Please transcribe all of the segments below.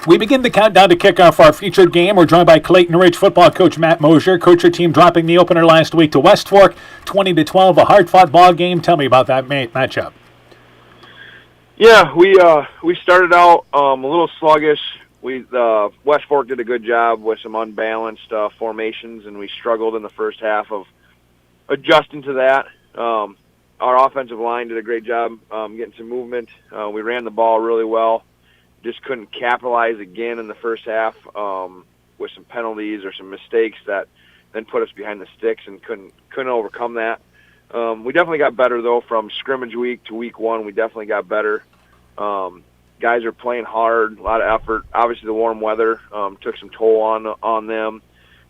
We begin the countdown to kick off our featured game. We're joined by Clayton Ridge football coach Matt Mosier. Coach, your team dropping the opener last week to West Fork, 20-12, a hard-fought ball game. Tell me about that matchup. Yeah, we started out a little sluggish. West Fork did a good job with some unbalanced formations, and we struggled in the first half of adjusting to that. Our offensive line did a great job getting some movement. We ran the ball really well. Just couldn't capitalize again in the first half with some penalties or some mistakes that then put us behind the sticks and couldn't overcome that. We definitely got better, though, from scrimmage week to week one. We definitely got better. Guys are playing hard, a lot of effort. Obviously, the warm weather took some toll on them,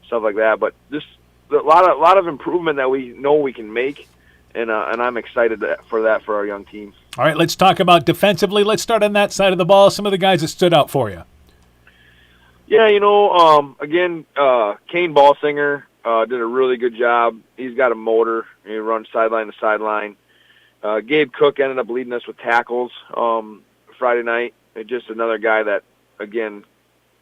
stuff like that. But just a lot of improvement that we know we can make, and I'm excited for that for our young team. All right, let's talk about defensively. Let's start on that side of the ball. Some of the guys that stood out for you. Yeah, again, Kane Ballsinger did a really good job. He's got a motor. He runs sideline to sideline. Gabe Cook ended up leading us with tackles Friday night. Just another guy that, again,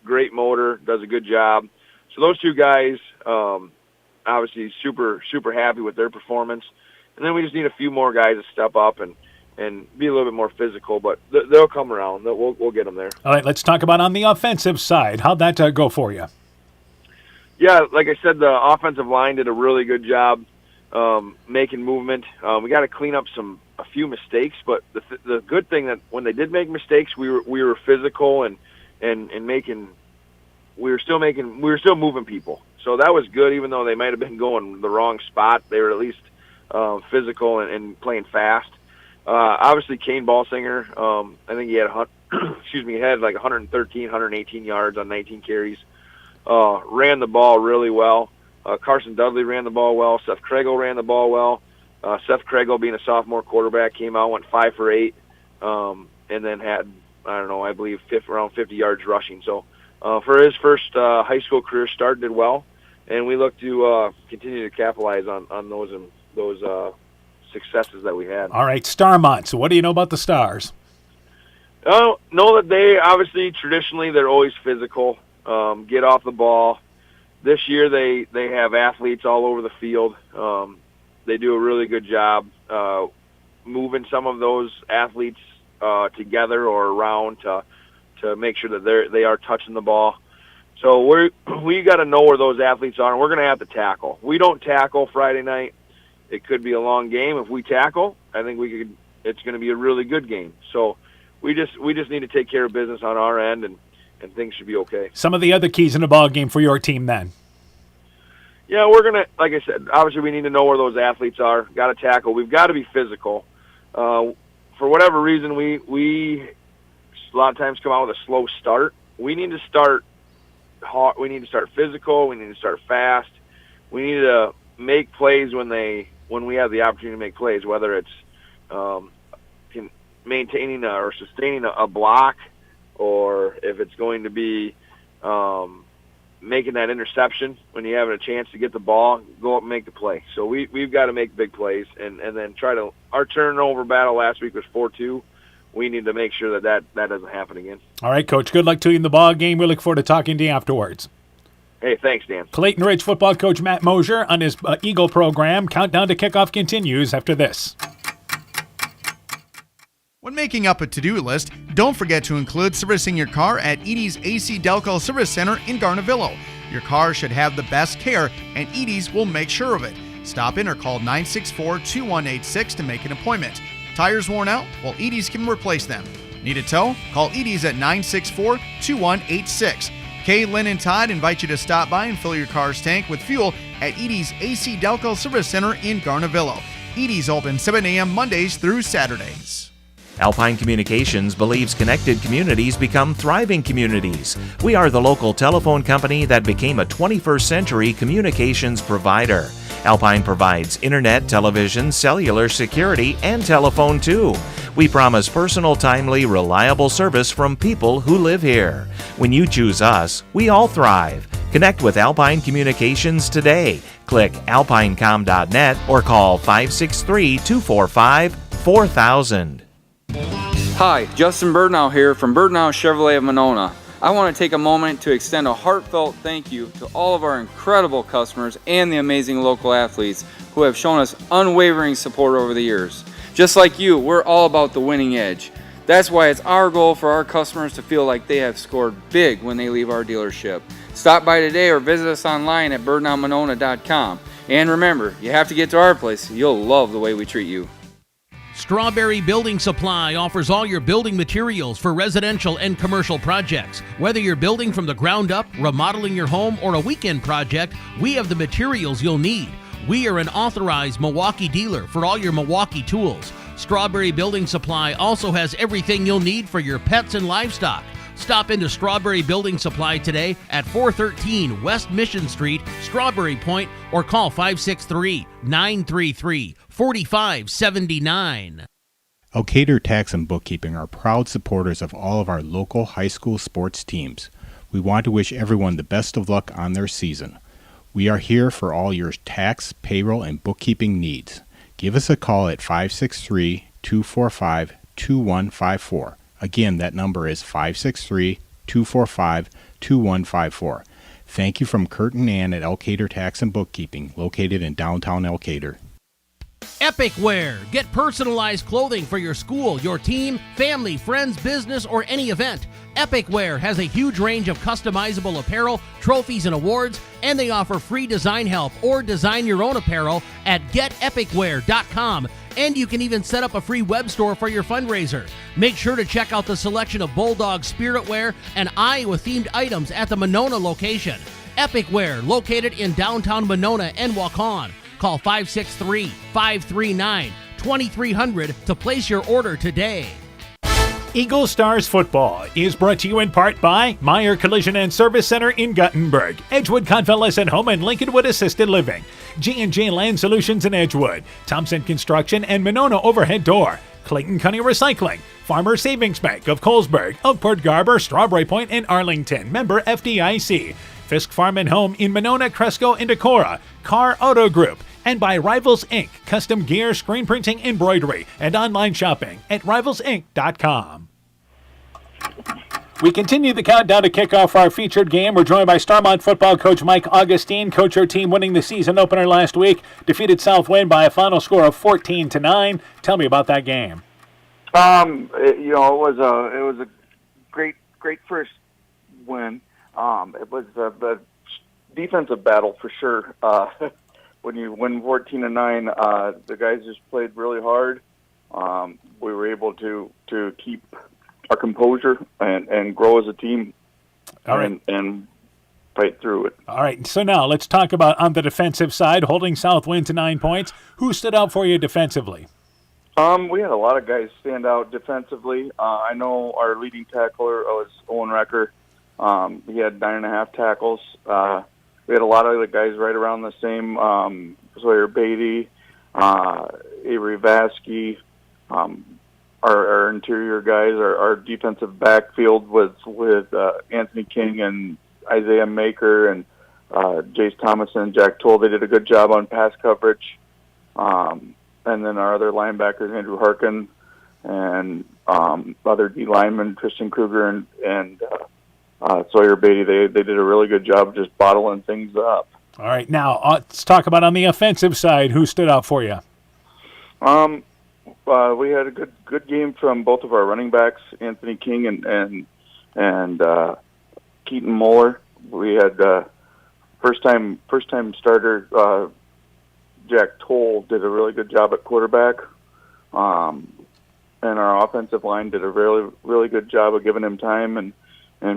great motor, does a good job. So those two guys, obviously super, super happy with their performance. And then we just need a few more guys to step up and be a little bit more physical, but they'll come around. We'll get them there. All right, let's talk about on the offensive side. How'd that go for you? Yeah, like I said, the offensive line did a really good job making movement. We got to clean up a few mistakes, but the good thing that when they did make mistakes, we were physical and making. We were still moving people. So that was good, even though they might have been going the wrong spot. They were at least physical and playing fast. Obviously, Kane Ballsinger, I think he had had like 113, 118 yards on 19 carries. Ran the ball really well. Carson Dudley ran the ball well. Seth Kregel ran the ball well. Seth Kregel, being a sophomore quarterback, came out, went 5 for 8, and then had, I believe around 50 yards rushing. So for his first high school career start, did well, and we look to continue to capitalize on those successes that we had. All right, Starmont. So what do you know about the Stars? Know that they obviously traditionally they're always physical, get off the ball. This year they have athletes all over the field. They do a really good job moving some of those athletes together or around to make sure that they are touching the ball. So we got to know where those athletes are, and we're going to have to tackle. We don't tackle Friday night. It could be a long game. If we tackle, I think it's going to be a really good game. So we just need to take care of business on our end, and things should be okay. Some of the other keys in the ball game for your team then. Yeah, we're going to, like I said, obviously we need to know where those athletes are. Got to tackle. We've got to be physical. For whatever reason, we a lot of times come out with a slow start. We need to start hard. We need to start physical. We need to start fast. We need to make plays when we have the opportunity to make plays, whether it's maintaining or sustaining a block, or if it's going to be making that interception when you have a chance to get the ball, go up and make the play. So we've got to make big plays and then try to. Our turnover battle last week was 4-2. We need to make sure that doesn't happen again. All right, Coach. Good luck to you in the ball game. We look forward to talking to you afterwards. Hey, thanks, Dan. Clayton Ridge football coach Matt Mosier on his Eagle program. Countdown to kickoff continues after this. When making up a to-do list, don't forget to include servicing your car at Edie's AC Delco Service Center in Garnavillo. Your car should have the best care, and Edie's will make sure of it. Stop in or call 964-2186 to make an appointment. Tires worn out? Well, Edie's can replace them. Need a tow? Call Edie's at 964-2186. Kay, Lynn, and Todd invite you to stop by and fill your car's tank with fuel at Edie's AC Delco Service Center in Garnavillo. Edie's open 7 a.m. Mondays through Saturdays. Alpine Communications believes connected communities become thriving communities. We are the local telephone company that became a 21st century communications provider. Alpine provides internet, television, cellular, security, and telephone too. We promise personal, timely, reliable service from people who live here. When you choose us, we all thrive. Connect with Alpine Communications today. Click alpinecom.net or call 563-245-4000. Hi, Justin Birdnow here from Birdnow Chevrolet of Monona. I want to take a moment to extend a heartfelt thank you to all of our incredible customers and the amazing local athletes who have shown us unwavering support over the years. Just like you, we're all about the winning edge. That's why it's our goal for our customers to feel like they have scored big when they leave our dealership. Stop by today or visit us online at birdonmonona.com. And remember, you have to get to our place. You'll love the way we treat you. Strawberry Building Supply offers all your building materials for residential and commercial projects. Whether you're building from the ground up, remodeling your home, or a weekend project, we have the materials you'll need. We are an authorized Milwaukee dealer for all your Milwaukee tools. Strawberry Building Supply also has everything you'll need for your pets and livestock. Stop into Strawberry Building Supply today at 413 West Mission Street, Strawberry Point, or call 563-933-4579. Elkader Tax and Bookkeeping are proud supporters of all of our local high school sports teams. We want to wish everyone the best of luck on their season. We are here for all your tax, payroll, and bookkeeping needs. Give us a call at 563-245-2154. Again, that number is 563-245-2154. Thank you from Kurt and Ann at Elkader Tax and Bookkeeping, located in downtown Elkader. Epic Wear. Get personalized clothing for your school, your team, family, friends, business, or any event. Epic Wear has a huge range of customizable apparel, trophies, and awards, and they offer free design help or design your own apparel at getepicwear.com. And you can even set up a free web store for your fundraiser. Make sure to check out the selection of Bulldog Spirit Wear and Iowa-themed items at the Monona location. Epic Wear, located in downtown Monona and Waukon. Call 563-539-2300 to place your order today. Eagle Stars Football is brought to you in part by Meyer Collision and Service Center in Guttenberg, Edgewood Convalescent at Home and Lincolnwood Assisted Living, G&J Land Solutions in Edgewood, Thompson Construction and Monona Overhead Door, Clayton County Recycling, Farmer Savings Bank of Colesburg, Oakport Garber, Strawberry Point, and Arlington, member FDIC, Fisk Farm and Home in Monona, Cresco, and Decorah, Carr Auto Group, and by Rivals Inc., custom gear, screen printing, embroidery, and online shopping at rivalsinc.com. We continue the countdown to kick off our featured game. We're joined by Starmont football coach Mike Augustine. Coach, your team winning the season opener last week, defeated Southwind by a final score of 14-9. Tell me about that game. It was a great first win. It was a defensive battle for sure. When you win 14-9, the guys just played really hard. We were able to keep our composure and grow as a team. All right. And fight through it. All right, so now let's talk about on the defensive side, holding Southwind to 9 points. Who stood out for you defensively? We had a lot of guys stand out defensively. I know our leading tackler was Owen Recker. He had 9.5 tackles. We had a lot of the guys right around the same, Sawyer Beatty, Avery Vasky, our interior guys, our defensive backfield with Anthony King and Isaiah Maker and Jace Thomason and Jack Toll. They did a good job on pass coverage. And then our other linebackers, Andrew Harkin and other D linemen, Christian Kruger and Sawyer Beatty, they did a really good job just bottling things up. All right, now let's talk about on the offensive side. Who stood out for you? We had a good game from both of our running backs, Anthony King and Keaton Moeller. We had first time starter Jack Toll did a really good job at quarterback, and our offensive line did a really good job of giving him time and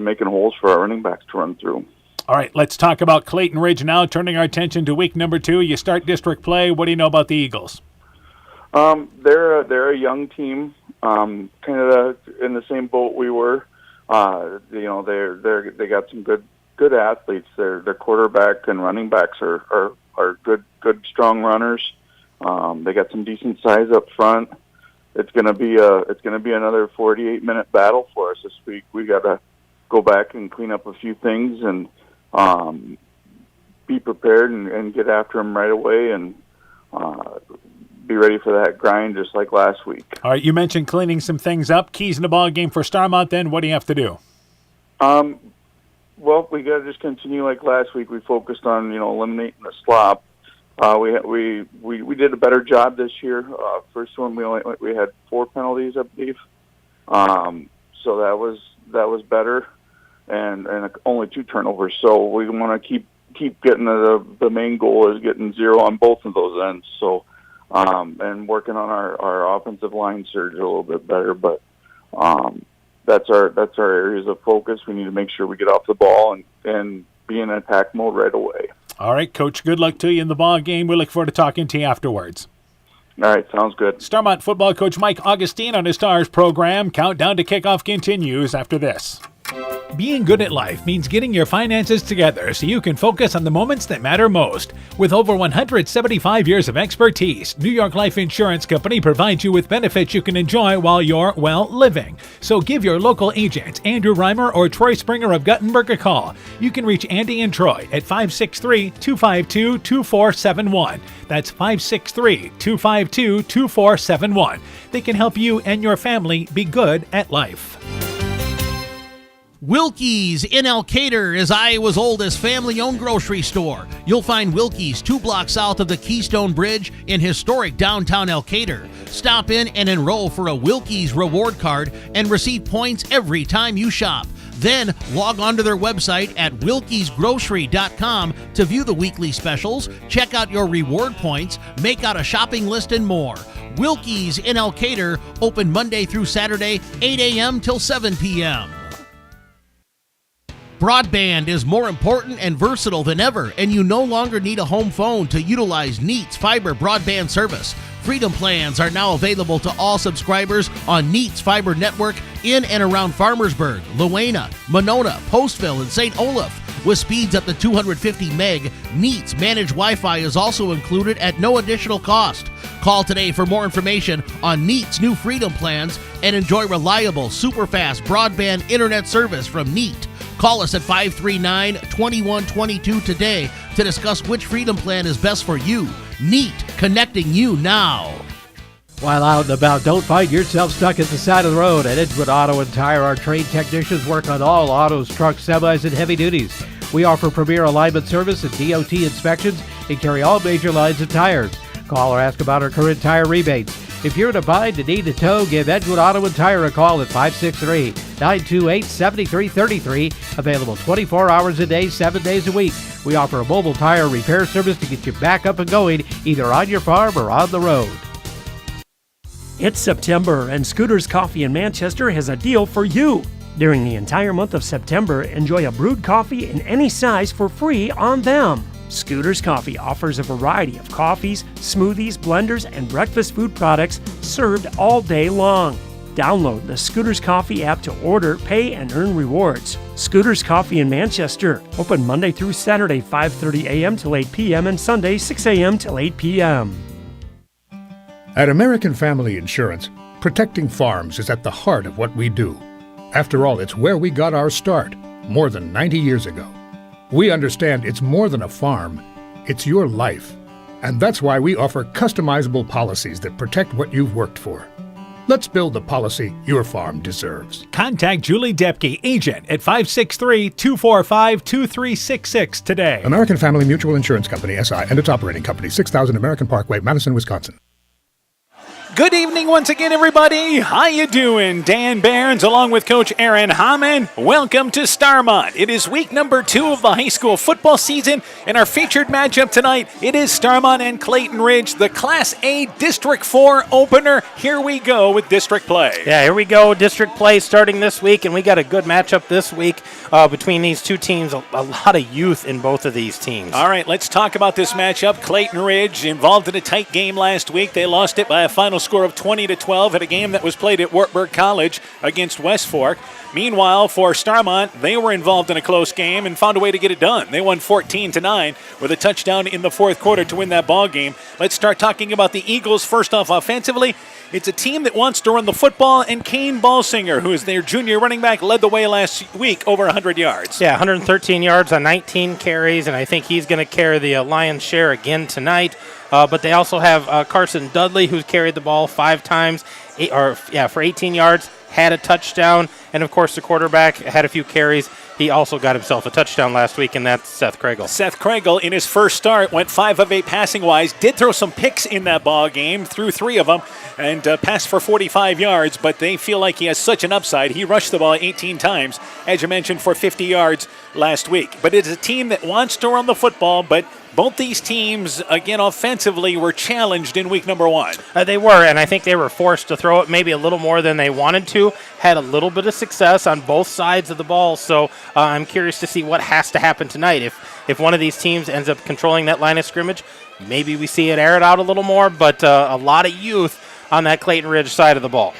making holes for our running backs to run through. All right, let's talk about Clayton Ridge now, turning our attention to week number 2. You start district play. What do you know about the Eagles? They're a young team, kind of in the same boat we were. They got some good athletes. Their quarterback and running backs are good strong runners. They got some decent size up front. It's gonna be another 48-minute battle for us this week. We got to go back and clean up a few things and be prepared and get after them right away and be ready for that grind just like last week. All right, you mentioned cleaning some things up. Keys in the ball game for Starmont then. What do you have to do? Well, we got to just continue like last week. We focused on eliminating the slop. We did a better job this year. First one we had 4 penalties, I believe. So that was better, and only 2 turnovers. So we want to keep getting the main goal is getting 0 on both of those ends. So and working on our offensive line surge a little bit better, but that's our areas of focus. We need to make sure we get off the ball and be in attack mode right away. All right, Coach, good luck to you in the ball game. We look forward to talking to you afterwards. All right, sounds good. Starmont football coach Mike Augustine on his Stars program. Countdown to kickoff continues after this. Being good at life means getting your finances together so you can focus on the moments that matter most. With over 175 years of expertise, New York Life Insurance Company provides you with benefits you can enjoy while you're, living. So give your local agents, Andrew Reimer or Troy Springer of Guttenberg, a call. You can reach Andy and Troy at 563-252-2471. That's 563-252-2471. They can help you and your family be good at life. Wilkie's in Elkader is Iowa's oldest family-owned grocery store. You'll find Wilkie's 2 blocks south of the Keystone Bridge in historic downtown Elkader. Stop in and enroll for a Wilkie's reward card and receive points every time you shop. Then log on to their website at wilkiesgrocery.com to view the weekly specials, check out your reward points, make out a shopping list, and more. Wilkie's in Elkader, open Monday through Saturday, 8 a.m. till 7 p.m. Broadband is more important and versatile than ever, and you no longer need a home phone to utilize Neat's fiber broadband service. Freedom plans are now available to all subscribers on Neat's fiber network in and around Farmersburg, Luena, Monona, Postville, and St. Olaf. With speeds up to 250 meg, Neat's managed Wi-Fi is also included at no additional cost. Call today for more information on Neat's new Freedom plans and enjoy reliable, super-fast broadband internet service from Neat. Call us at 539-2122 today to discuss which Freedom plan is best for you. Neat, connecting you now. While out and about, don't find yourself stuck at the side of the road. At Edgewood Auto and Tire, our trained technicians work on all autos, trucks, semis, and heavy duties. We offer premier alignment service and DOT inspections and carry all major lines of tires. Call or ask about our current tire rebates. If you're in a bind and need a tow, give Edgewood Auto and Tire a call at 563-928-7333. Available 24 hours a day, 7 days a week. We offer a mobile tire repair service to get you back up and going, either on your farm or on the road. It's September, and Scooter's Coffee in Manchester has a deal for you. During the entire month of September, enjoy a brewed coffee in any size for free on them. Scooter's Coffee offers a variety of coffees, smoothies, blenders, and breakfast food products served all day long. Download the Scooter's Coffee app to order, pay, and earn rewards. Scooter's Coffee in Manchester, open Monday through Saturday 5:30 a.m. till 8 p.m. and Sunday 6 a.m. till 8 p.m. At American Family Insurance, protecting farms is at the heart of what we do. After all, it's where we got our start, more than 90 years ago. We understand it's more than a farm, it's your life. And that's why we offer customizable policies that protect what you've worked for. Let's build the policy your farm deserves. Contact Julie Depke, agent, at 563-245-2366 today. American Family Mutual Insurance Company, SI, and its operating company, 6000 American Parkway, Madison, Wisconsin. Good evening once again, everybody. How you doing? Dan Barnes along with Coach Aaron Hamann. Welcome to Starmont. It is week number 2 of the high school football season, and our featured matchup tonight, it is Starmont and Clayton Ridge, the Class A District 4 opener. Here we go with district play. Yeah, here we go. District play starting this week, and we got a good matchup this week between these two teams. A lot of youth in both of these teams. All right, let's talk about this matchup. Clayton Ridge involved in a tight game last week. They lost it by a final score of 20-12 at a game that was played at Wartburg College against West Fork. Meanwhile, for Starmont, they were involved in a close game and found a way to get it done. They won 14-9 with a touchdown in the fourth quarter to win that ball game. Let's start talking about the Eagles. First off, offensively, it's a team that wants to run the football, and Kane Balsinger, who is their junior running back, led the way last week over 100 yards. Yeah, 113 yards on 19 carries, and I think he's going to carry the lion's share again tonight. But they also have Carson Dudley, who's carried the ball 5 times, for 18 yards. had a touchdown, and of course the quarterback had a few carries. He also got himself a touchdown last week, and that's Seth Kregel. Seth Kregel, in his first start, went 5 of 8 passing-wise, did throw some picks in that ball game, threw 3 of them, and passed for 45 yards, but they feel like he has such an upside. He rushed the ball 18 times, as you mentioned, for 50 yards last week. But it's a team that wants to run the football, but both these teams, again, offensively, were challenged in week number 1. They were, and I think they were forced to throw it maybe a little more than they wanted to. Had a little bit of success on both sides of the ball, so I'm curious to see what has to happen tonight. If one of these teams ends up controlling that line of scrimmage, maybe we see it air it out a little more, but a lot of youth on that Clayton Ridge side of the ball.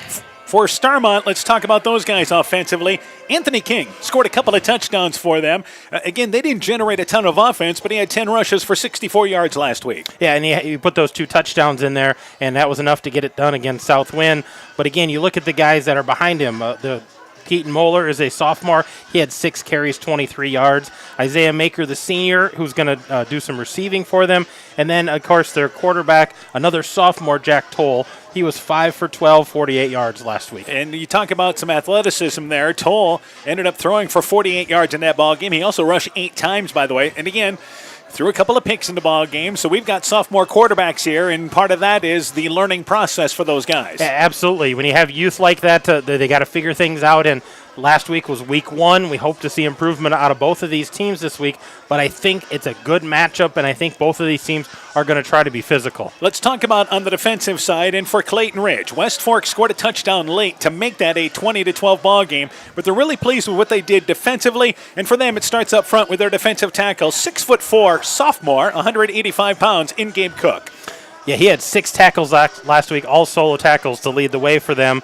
For Starmont, let's talk about those guys offensively. Anthony King scored a couple of touchdowns for them. Again, they didn't generate a ton of offense, but he had 10 rushes for 64 yards last week. Yeah, and he put those 2 touchdowns in there, and that was enough to get it done against Southwind. But again, you look at the guys that are behind him. Keaton Moeller is a sophomore. He had 6 carries, 23 yards. Isaiah Maker, the senior, who's going to do some receiving for them. And then, of course, their quarterback, another sophomore, Jack Toll. He was 5 for 12, 48 yards last week. And you talk about some athleticism there. Toll ended up throwing for 48 yards in that ball game. He also rushed 8 times, by the way. And again, threw a couple of picks in the ball game. So we've got sophomore quarterbacks here, and part of that is the learning process for those guys. Yeah, absolutely. When you have youth like that, they got to figure things out. And last week was week 1. We hope to see improvement out of both of these teams this week. But I think it's a good matchup, and I think both of these teams are going to try to be physical. Let's talk about on the defensive side, and for Clayton Ridge, West Fork scored a touchdown late to make that a 20-12 ball game, but they're really pleased with what they did defensively, and for them it starts up front with their defensive tackle, 6'4", sophomore, 185 pounds, in Gabe Cook. Yeah, he had 6 tackles last week, all solo tackles to lead the way for them.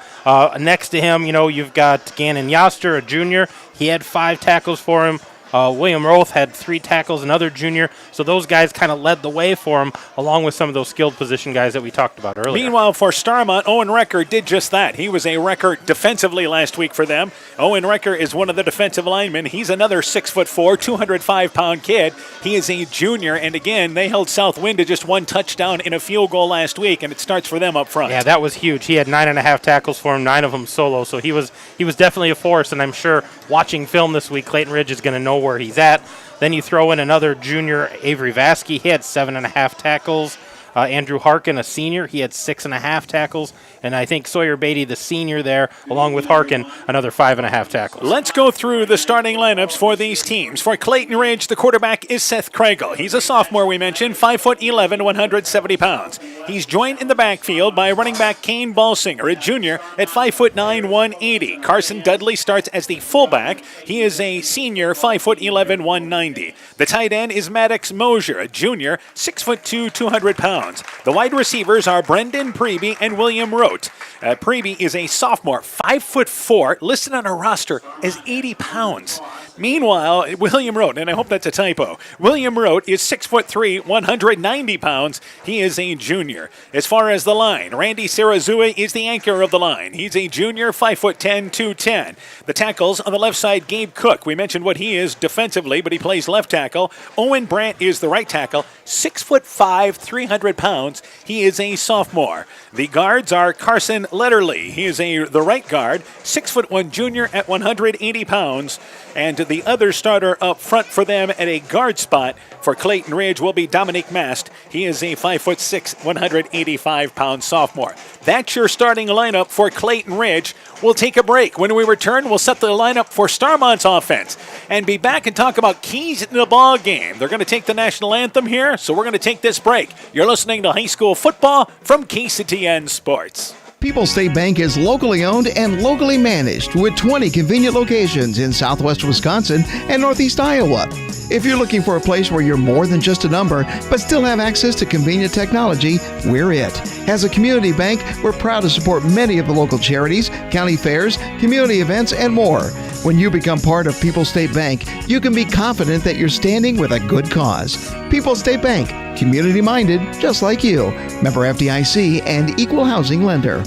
Next to him, you've got Gannon Yoster, a junior. He had 5 tackles for him. William Roth had 3 tackles, another junior. So those guys kind of led the way for him, along with some of those skilled position guys that we talked about earlier. Meanwhile, for Starmont, Owen Recker did just that. He was a Recker defensively last week for them. Owen Recker is one of the defensive linemen. He's another 6'4", 205-pound kid. He is a junior, and again, they held Southwind to just 1 touchdown in a field goal last week, and it starts for them up front. Yeah, that was huge. He had 9.5 tackles for him, 9 of them solo. So he was definitely a force, and I'm sure watching film this week, Clayton Ridge is going to know where he's at. Then you throw in another junior, Avery Vasky. He had 7.5 tackles. Andrew Harkin, a senior, he had 6.5 tackles. And I think Sawyer Beatty, the senior there, along with Harkin, another 5.5 tackles. Let's go through the starting lineups for these teams. For Clayton Ridge, the quarterback is Seth Kregel. He's a sophomore, we mentioned, 5'11", 170 pounds. He's joined in the backfield by running back Kane Balsinger, a junior, at 5'9", 180. Carson Dudley starts as the fullback. He is a senior, 5'11", 190. The tight end is Maddox Mosier, a junior, 6'2", 200 pounds. The wide receivers are Brendan Preby and William Rote. Preby is a sophomore, 5'4", listed on a roster as 80 pounds. Meanwhile, William Rote, and I hope that's a typo, William Rote is 6'3", 190 pounds. He is a junior. As far as the line, Randy Sarazue is the anchor of the line. He's a junior, 5'10", 210. The tackles on the left side, Gabe Cook. We mentioned what he is defensively, but he plays left tackle. Owen Brandt is the right tackle, 6'5", 300 pounds. He is a sophomore. The guards are Carson Letterly. He is the right guard, 6'1" junior at 180 pounds. And the other starter up front for them at a guard spot for Clayton Ridge will be Dominic Mast. He is a 5'6", 185-pound sophomore. That's your starting lineup for Clayton Ridge. We'll take a break. When we return, we'll set the lineup for Starmont's offense and be back and talk about keys in the ball game. They're going to take the national anthem here, so we're going to take this break. You're listening to high school football from KCTN Sports. People's State Bank is locally owned and locally managed with 20 convenient locations in southwest Wisconsin and northeast Iowa. If you're looking for a place where you're more than just a number, but still have access to convenient technology, we're it. As a community bank, we're proud to support many of the local charities, county fairs, community events, and more. When you become part of People's State Bank, you can be confident that you're standing with a good cause. People's State Bank, community-minded, just like you. Member FDIC and equal housing lender.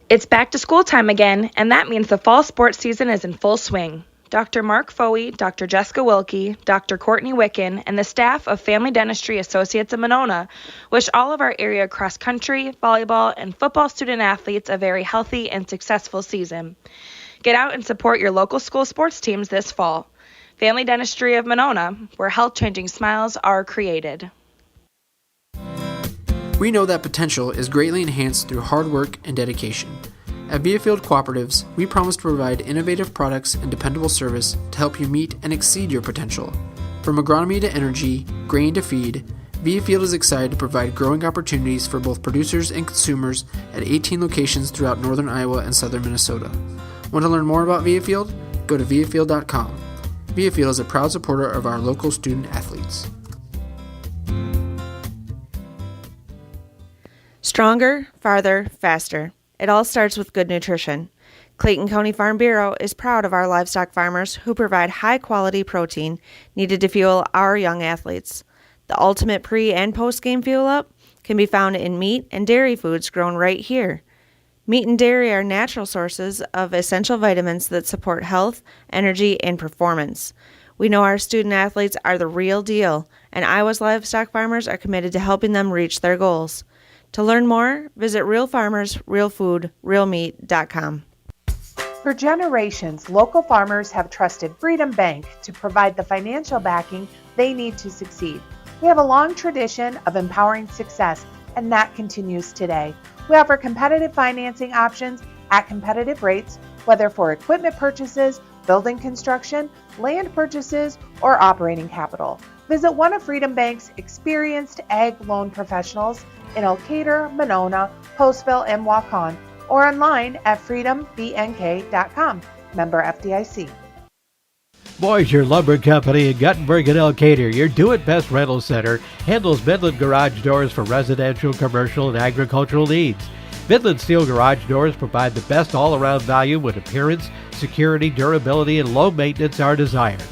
It's back to school time again, and that means the fall sports season is in full swing. Dr. Mark Foey, Dr. Jessica Wilkie, Dr. Courtney Wicken, and the staff of Family Dentistry Associates of Monona wish all of our area cross-country, volleyball, and football student athletes a very healthy and successful season. Get out and support your local school sports teams this fall. Family Dentistry of Monona, where health-changing smiles are created. We know that potential is greatly enhanced through hard work and dedication. At Viafield Cooperatives, we promise to provide innovative products and dependable service to help you meet and exceed your potential. From agronomy to energy, grain to feed, Viafield is excited to provide growing opportunities for both producers and consumers at 18 locations throughout northern Iowa and southern Minnesota. Want to learn more about Viafield? Go to viafield.com. Viafield is a proud supporter of our local student athletes. Stronger, farther, faster. It all starts with good nutrition. Clayton County Farm Bureau is proud of our livestock farmers who provide high-quality protein needed to fuel our young athletes. The ultimate pre- and post-game fuel-up can be found in meat and dairy foods grown right here. Meat and dairy are natural sources of essential vitamins that support health, energy, and performance. We know our student athletes are the real deal, and Iowa's livestock farmers are committed to helping them reach their goals. To learn more, visit realfarmersrealfoodrealmeat.com. For generations, local farmers have trusted Freedom Bank to provide the financial backing they need to succeed. We have a long tradition of empowering success, and that continues today. We offer competitive financing options at competitive rates, whether for equipment purchases, building construction, land purchases, or operating capital. Visit one of Freedom Bank's experienced ag loan professionals in Elkader, Monona, Postville, and Waukon, or online at freedombnk.com. Member FDIC. Boisier Lumber Company in Guttenberg and Elkader, your do-it-best rental center, handles Midland garage doors for residential, commercial, and agricultural needs. Midland Steel garage doors provide the best all-around value when appearance, security, durability, and low maintenance are desired.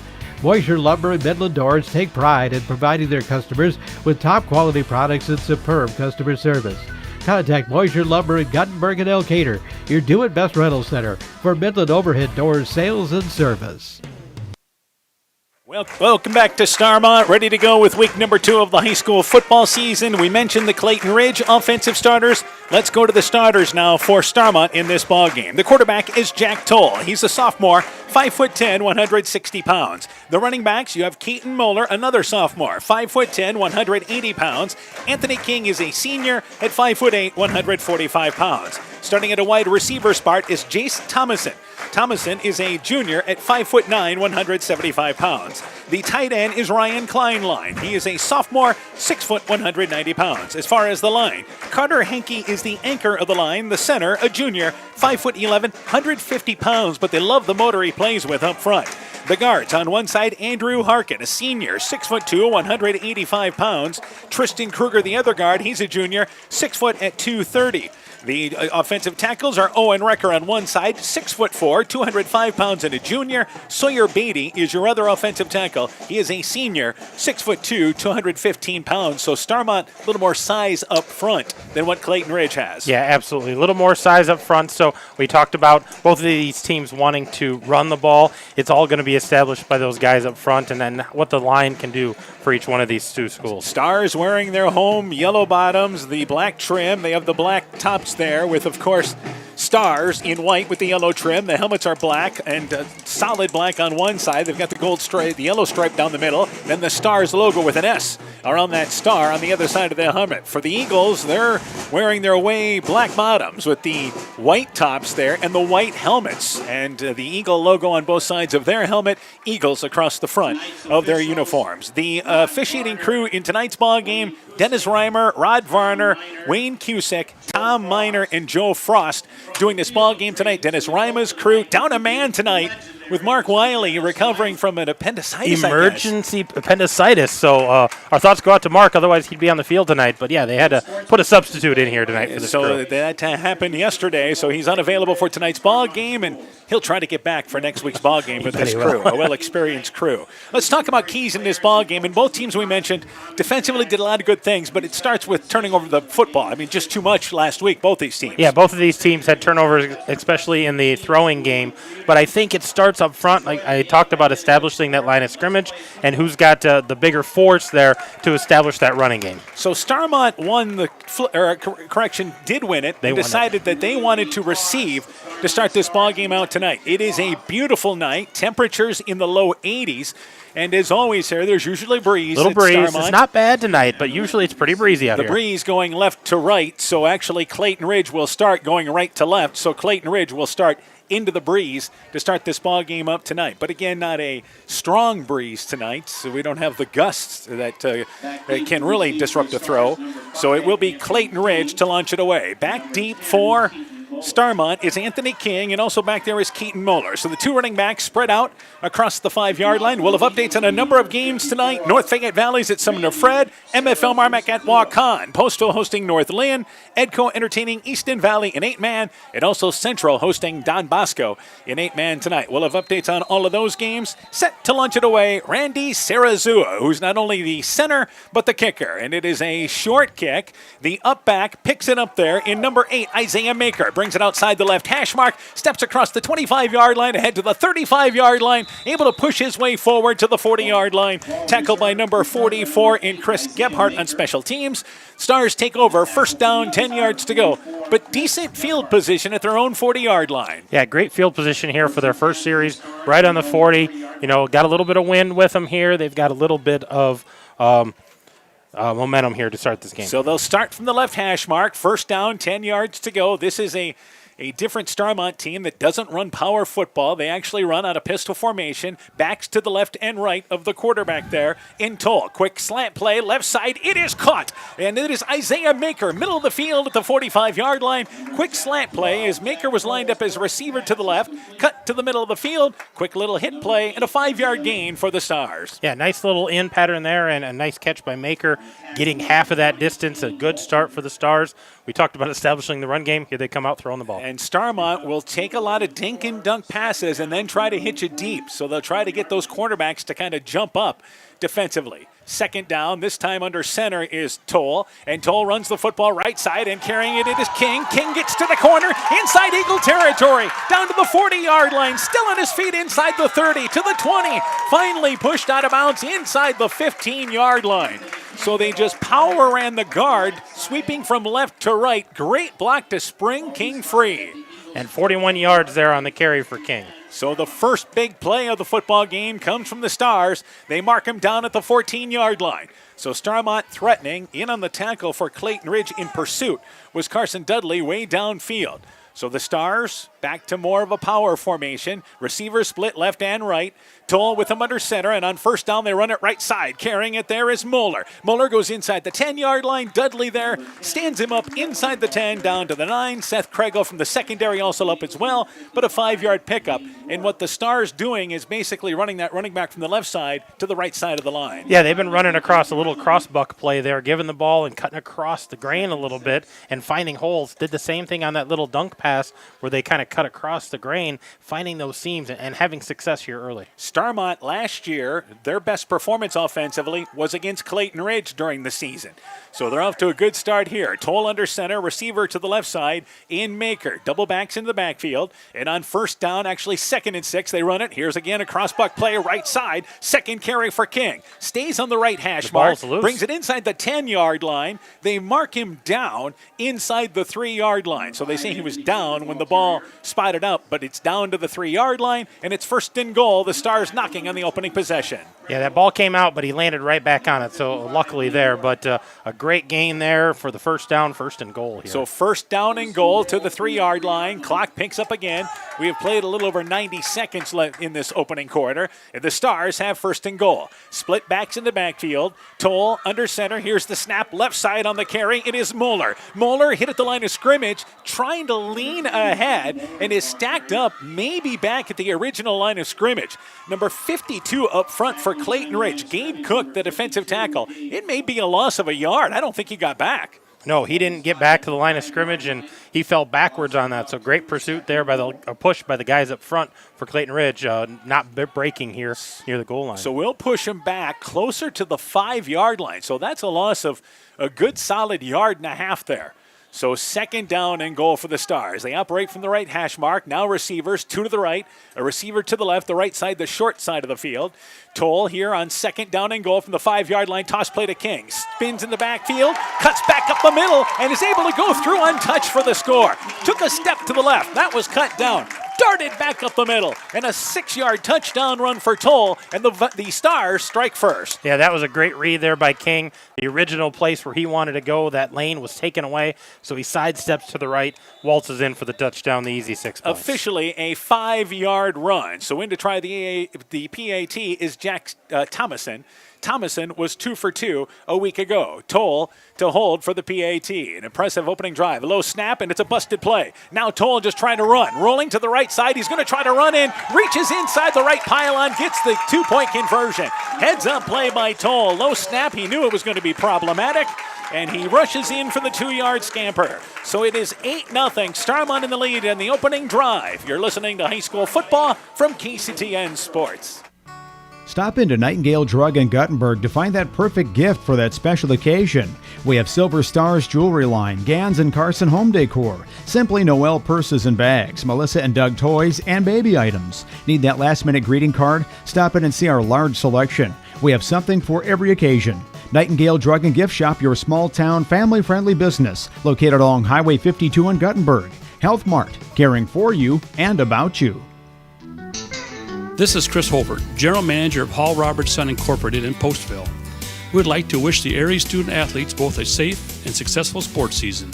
Boisier Lumber and Midland Doors take pride in providing their customers with top-quality products and superb customer service. Contact Boisier Lumber in Guttenberg and Elkader, your do-it-best rental center, for Midland overhead doors sales and service. Well, welcome back to Starmont, ready to go with week number 2 of the high school football season. We mentioned the Clayton Ridge offensive starters. Let's go to the starters now for Starmont in this ball game. The quarterback is Jack Toll. He's a sophomore, 5'10", 160 pounds. The running backs, you have Keaton Moeller, another sophomore, 5'10", 180 pounds. Anthony King is a senior at 5'8", 145 pounds. Starting at a wide receiver spot is Jace Thomason. Thomason is a junior at 5'9", 175 pounds. The tight end is Ryan Kleinlein. He is a sophomore, 6 foot, 190 pounds. As far as the line, Carter Henke is the anchor of the line. The center, a junior, 5'11", 150 pounds, but they love the motor he plays with up front. The guards, on one side, Andrew Harkin, a senior, 6'2", 185 pounds. Tristan Kruger, the other guard, he's a junior, 6 foot at 230. The offensive tackles are Owen Recker on one side, 6'4", 205 pounds, and a junior. Sawyer Beatty is your other offensive tackle. He is a senior, 6'2", 215 pounds. So Starmont, a little more size up front than what Clayton Ridge has. Yeah, absolutely. A little more size up front. So we talked about both of these teams wanting to run the ball. It's all going to be established by those guys up front, and then what the line can do for each one of these two schools. Stars wearing their home yellow bottoms, the black trim. They have the black tops there with, of course, stars in white with the yellow trim. The helmets are black and solid black on one side. They've got the gold stripe, the yellow stripe down the middle. Then the Stars logo with an S around that star on the other side of the helmet. For the Eagles, they're wearing their away black bottoms with the white tops there and the white helmets. And the Eagle logo on both sides of their helmet. Eagles across the front of their uniforms. The officiating crew in tonight's ball game, Dennis Reimer, Rod Varner, Wayne Cusick, Tom Miner, and Joe Frost doing this ball game tonight. Dennis Reimer's crew down a man tonight with Mark Wiley recovering from an appendicitis. Emergency appendicitis. So our thoughts go out to Mark. Otherwise, he'd be on the field tonight. But yeah, they had to put a substitute in here tonight for this crew. That happened yesterday. So he's unavailable for tonight's ball game, and he'll try to get back for next week's ball game with this crew, a well-experienced crew. Let's talk about keys in this ball game. And both teams we mentioned defensively did a lot of good things, but it starts with turning over the football. I mean, just too much last week, both these teams. Yeah, both of these teams had turnovers, especially in the throwing game. But I think it starts starts up front. Like I talked about establishing that line of scrimmage and who's got the bigger force there to establish that running game. So Starmont won did win it. They decided that they wanted to receive to start this ball game out tonight. It is a beautiful night. Temperatures in the low 80s. And as always here, there's usually breeze. Little breeze. Starmont. It's not bad tonight, but usually it's pretty breezy out here. The breeze going left to right, so actually Clayton Ridge will start going right to left. So Clayton Ridge will start into the breeze to start this ball game up tonight. But again, not a strong breeze tonight, so we don't have the gusts that can really disrupt a throw. So it will be Clayton Ridge to launch it away. Back deep for Starmont is Anthony King, and also back there is Keaton Moeller. So the two running backs spread out across the 5-yard line. We'll have updates on a number of games tonight. North Fayette Valley's at Sumner Fred, MFL Marmac at Waukon, Postal hosting North Lynn, Edco entertaining Easton Valley in 8-man, and also Central hosting Don Bosco in 8-man tonight. We'll have updates on all of those games. Set to launch it away, Randy Sarazua, who's not only the center, but the kicker. And it is a short kick. The up back picks it up there in number 8, Isaiah Maker. Brings it outside the left hash mark, steps across the 25-yard line, ahead to the 35-yard line, able to push his way forward to the 40-yard line. Tackled by number 44 in Chris Gebhardt on special teams. Stars take over, first down, 10 yards to go, but decent field position at their own 40-yard line. Yeah, great field position here for their first series, right on the 40. You know, got a little bit of wind with them here. They've got a little bit of momentum here to start this game. So they'll start from the left hash mark, first down, 10 yards to go. This is a different Starmont team that doesn't run power football. They actually run out of pistol formation, backs to the left and right of the quarterback there in Toll. Quick slant play, left side, it is caught. And it is Isaiah Maker, middle of the field at the 45-yard line. Quick slant play as Maker was lined up as receiver to the left, cut to the middle of the field, quick little hit play, and a 5-yard gain for the Stars. Yeah, nice little in pattern there and a nice catch by Maker, getting half of that distance, a good start for the Stars. We talked about establishing the run game. Here they come out throwing the ball. And Starmont will take a lot of dink and dunk passes and then try to hit you deep. So they'll try to get those cornerbacks to kind of jump up defensively. Second down, this time under center is Toll. And Toll runs the football right side, and carrying it is King. King gets to the corner, inside Eagle territory, down to the 40-yard line, still on his feet inside the 30, to the 20. Finally pushed out of bounds inside the 15-yard line. So they just power ran the guard, sweeping from left to right. Great block to spring King free. And 41 yards there on the carry for King. So the first big play of the football game comes from the Stars. They mark him down at the 14-yard line. So Starmont threatening. In on the tackle for Clayton Ridge in pursuit was Carson Dudley way downfield. So the Stars back to more of a power formation. Receivers split left and right. Toll with him under center, and on first down they run it right side. Carrying it there is Moeller. Moeller goes inside the 10-yard line. Dudley there stands him up inside the 10 down to the 9. Seth Kregel from the secondary also up as well, but a 5-yard pickup. And what the Stars doing is basically running that running back from the left side to the right side of the line. Yeah, they've been running across a little cross-buck play there, giving the ball and cutting across the grain a little bit and finding holes. Did the same thing on that little dunk pass where they kind of cut across the grain, finding those seams and having success here early. Starmont last year, their best performance offensively was against Clayton Ridge during the season. So they're off to a good start here. Toll under center, receiver to the left side in Maker. Double backs in the backfield. And on first down, actually 2nd and 6, they run it. Here's again a crossbuck play right side. Second carry for King. Stays on the right hash mark. Brings it inside the 10-yard line. They mark him down inside the 3-yard line. So they say he was down when the ball spotted up, but it's down to the 3-yard line, and it's first and goal. The Stars knocking on the opening possession. Yeah, that ball came out, but he landed right back on it, so luckily there. But a great gain there for the first down, first and goal here. So first down and goal to the 3-yard line. Clock picks up again. We have played a little over 90 seconds left in this opening quarter. The Stars have first and goal. Split backs in the backfield. Toll under center. Here's the snap left side on the carry. It is Moeller. Moeller hit at the line of scrimmage, trying to lean ahead, and is stacked up maybe back at the original line of scrimmage. Number 52 up front for Clayton Ridge. Gabe Cook, the defensive tackle. It may be a loss of a yard. I don't think he got back. No, he didn't get back to the line of scrimmage, and he fell backwards on that. So great pursuit there by a push by the guys up front for Clayton Ridge, not breaking here near the goal line. So we'll push him back closer to the 5-yard line. So that's a loss of a good solid yard and a half there. So second down and goal for the Stars. They operate from the right hash mark. Now receivers, 2 to the right, a receiver to the left, the right side, the short side of the field. Toll here on second down and goal from the 5-yard line. Toss play to King. Spins in the backfield, cuts back up the middle, and is able to go through untouched for the score. Took a step to the left. That was cut down. Darted back up the middle, and a 6-yard touchdown run for Toll, and the Stars strike first. Yeah, that was a great read there by King. The original place where he wanted to go, that lane was taken away, so he sidesteps to the right, waltzes in for the touchdown, the easy 6 points. Officially a 5-yard run. So in to try the PAT is Jack Thomason. Thomason was 2 for 2 a week ago. Toll to hold for the PAT. An impressive opening drive. A low snap, and it's a busted play. Now Toll just trying to run. Rolling to the right side. He's going to try to run in. Reaches inside the right pylon. Gets the 2-point conversion. Heads up play by Toll. Low snap. He knew it was going to be problematic. And he rushes in for the 2-yard scamper. So it is 8-0. Starmont in the lead in the opening drive. You're listening to high school football from KCTN Sports. Stop into Nightingale Drug in Guttenberg to find that perfect gift for that special occasion. We have Silver Stars jewelry line, Gans and Carson home decor, Simply Noel purses and bags, Melissa and Doug toys, and baby items. Need that last-minute greeting card? Stop in and see our large selection. We have something for every occasion. Nightingale Drug and Gift Shop, your small-town, family-friendly business, located along Highway 52 in Guttenberg. Health Mart, caring for you and about you. This is Chris Holbert, General Manager of Hall Roberts Son Incorporated in Postville. We would like to wish the area student-athletes both a safe and successful sports season.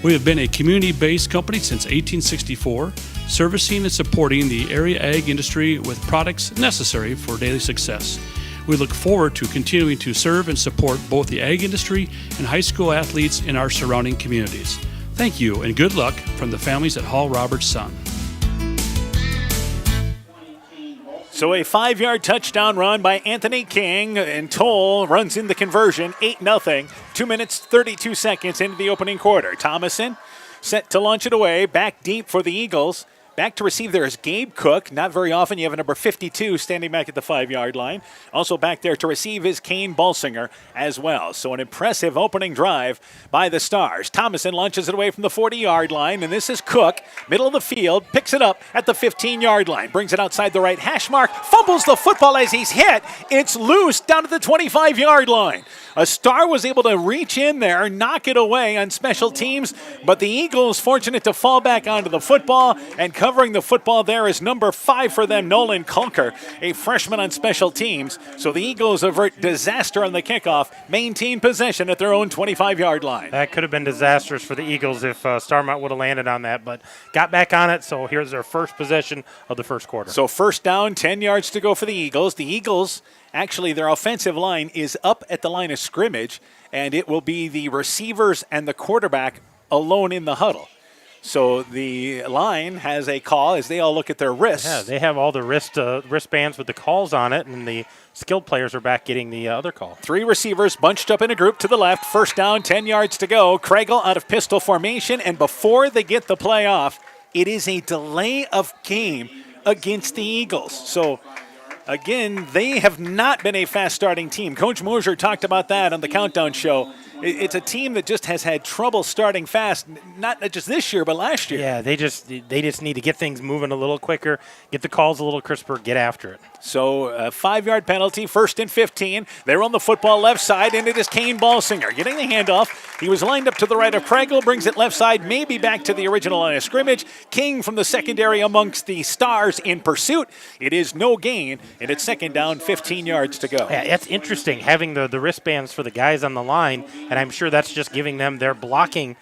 We have been a community-based company since 1864, servicing and supporting the area ag industry with products necessary for daily success. We look forward to continuing to serve and support both the ag industry and high school athletes in our surrounding communities. Thank you and good luck from the families at Hall Roberts Son. So a 5-yard touchdown run by Anthony King, and Toll runs in the conversion, 8-0, 2 minutes, 32 seconds into the opening quarter. Thomason set to launch it away, back deep for the Eagles. Back to receive there is Gabe Cook. Not very often you have a number 52 standing back at the 5-yard line. Also back there to receive is Kane Balsinger as well. So an impressive opening drive by the Stars. Thomason launches it away from the 40-yard line, and this is Cook, middle of the field, picks it up at the 15-yard line, brings it outside the right hash mark, fumbles the football as he's hit. It's loose down at the 25-yard line. A Star was able to reach in there, knock it away on special teams, but the Eagles fortunate to fall back onto the football, and covering the football there is number 5 for them, Nolan Kulker, a freshman on special teams. So the Eagles avert disaster on the kickoff, maintain possession at their own 25-yard line. That could have been disastrous for the Eagles if Starmont would have landed on that, but got back on it, so here's their first possession of the first quarter. So first down, 10 yards to go for the Eagles. The Eagles, actually, their offensive line is up at the line of scrimmage, and it will be the receivers and the quarterback alone in the huddle. So the line has a call as they all look at their wrists. Yeah, they have all the wristbands with the calls on it, and the skilled players are back getting the other call. 3 receivers bunched up in a group to the left. First down, 10 yards to go. Kriegel out of pistol formation, and before they get the play off, it is a delay of game against the Eagles. So again, they have not been a fast-starting team. Coach Mosier talked about that on the Countdown Show. It's a team that just has had trouble starting fast, not just this year, but last year. Yeah, they just need to get things moving a little quicker, get the calls a little crisper, get after it. So a 5-yard penalty, 1st and 15. They're on the football left side, and it is Kane Balsinger getting the handoff. He was lined up to the right of Kriegel, brings it left side, maybe back to the original line of scrimmage. King from the secondary amongst the Stars in pursuit. It is no gain, and it's second down, 15 yards to go. Yeah, that's interesting, having the wristbands for the guys on the line, and I'm sure that's just giving them their blocking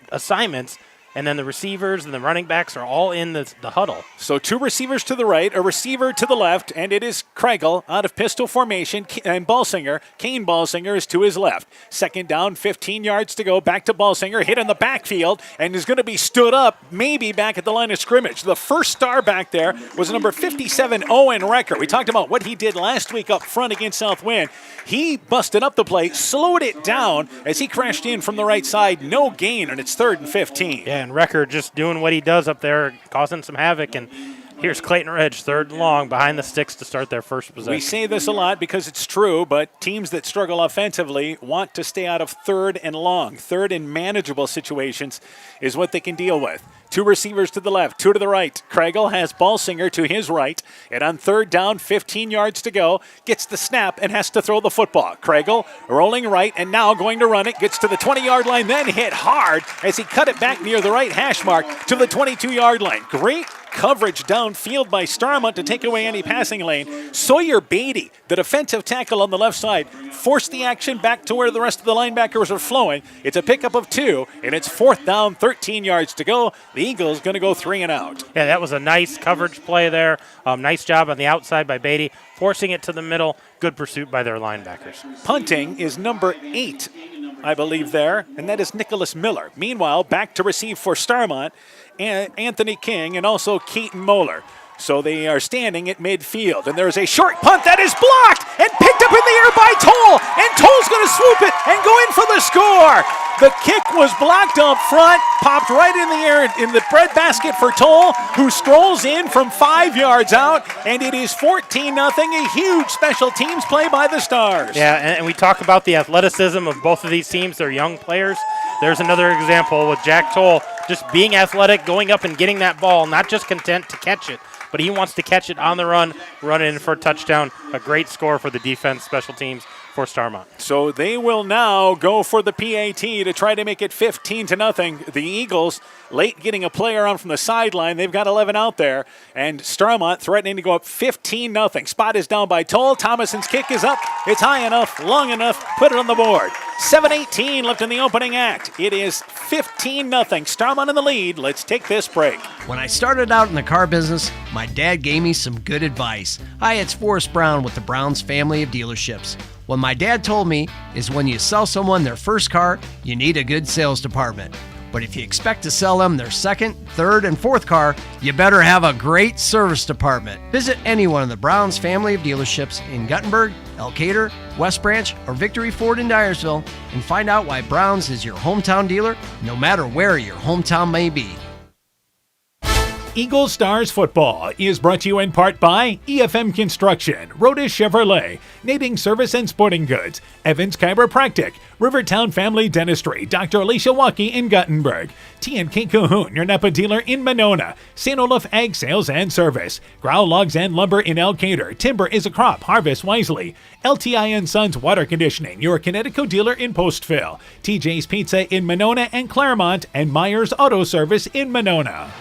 assignments. And then the receivers and the running backs are all in the huddle. So 2 receivers to the right, a receiver to the left, and it is Kriegel out of pistol formation, and Balsinger, Kane Balsinger, is to his left. Second down, 15 yards to go. Back to Balsinger, hit in the backfield, and is going to be stood up, maybe back at the line of scrimmage. The first Star back there was number 57, Owen Recker. We talked about what he did last week up front against Southwind. He busted up the play, slowed it down as he crashed in from the right side. No gain, and it's 3rd and 15. Yeah, and Recker just doing what he does up there, causing some havoc, and Here's Clayton Ridge, third and long, behind the sticks to start their first possession. We say this a lot because it's true, but teams that struggle offensively want to stay out of third and long. Third and manageable situations is what they can deal with. 2 receivers to the left, 2 to the right. Craigle has Balsinger to his right, and on third down, 15 yards to go, gets the snap and has to throw the football. Craigle rolling right and now going to run it, gets to the 20-yard line, then hit hard as he cut it back near the right hash mark to the 22-yard line. Great coverage downfield by Starmont to take away any passing lane. Sawyer Beatty, the defensive tackle on the left side, forced the action back to where the rest of the linebackers are flowing. It's a pickup of 2, and it's fourth down, 13 yards to go. The Eagles going to go 3 and out. Yeah, that was a nice coverage play there. Nice job on the outside by Beatty, forcing it to the middle. Good pursuit by their linebackers. Punting is number 8, I believe there, and that is Nicholas Miller. Meanwhile, back to receive for Starmont, and Anthony King and also Keaton Moeller. So they are standing at midfield, and there's a short punt that is blocked and picked up in the air by Toll, and Toll's going to swoop it and go in for the score. The kick was blocked up front, popped right in the air in the breadbasket for Toll, who strolls in from 5 yards out, and it is 14-0, a huge special teams play by the Stars. Yeah, and we talk about the athleticism of both of these teams. They're young players. There's another example with Jack Toll just being athletic, going up and getting that ball, not just content to catch it, but he wants to catch it on the run in for a touchdown. A great score for the defense, special teams for Starmont. So they will now go for the PAT to try to make it 15-0. The Eagles late getting a player on from the sideline. They've got 11 out there, and Starmont threatening to go up 15-0. Spot is down by Toll. Thomason's kick is up. It's high enough, long enough. Put it on the board. 7:18 left in the opening act. It is 15-0. Starmont in the lead. Let's take this break. When I started out in the car business, my dad gave me some good advice. Hi, it's Forrest Brown with the Brown's family of dealerships. What my dad told me is when you sell someone their first car, you need a good sales department. But if you expect to sell them their second, third, and fourth car, you better have a great service department. Visit any one of the Brown's family of dealerships in Guttenberg, Elkader, West Branch, or Victory Ford in Dyersville and find out why Brown's is your hometown dealer, no matter where your hometown may be. Eagle Stars football is brought to you in part by EFM Construction, Rodas Chevrolet, Nading Service and Sporting Goods, Evans Chiropractic, Rivertown Family Dentistry, Dr. Alicia Waukee in Guttenberg, T&K Cahoon, your Napa dealer in Monona, St. Olaf Ag Sales and Service, Growl Logs and Lumber in Elkader, Timber is a Crop, Harvest Wisely, LTI & Sons Water Conditioning, your Connecticut dealer in Postville, TJ's Pizza in Monona and Claremont, and Myers Auto Service in Monona.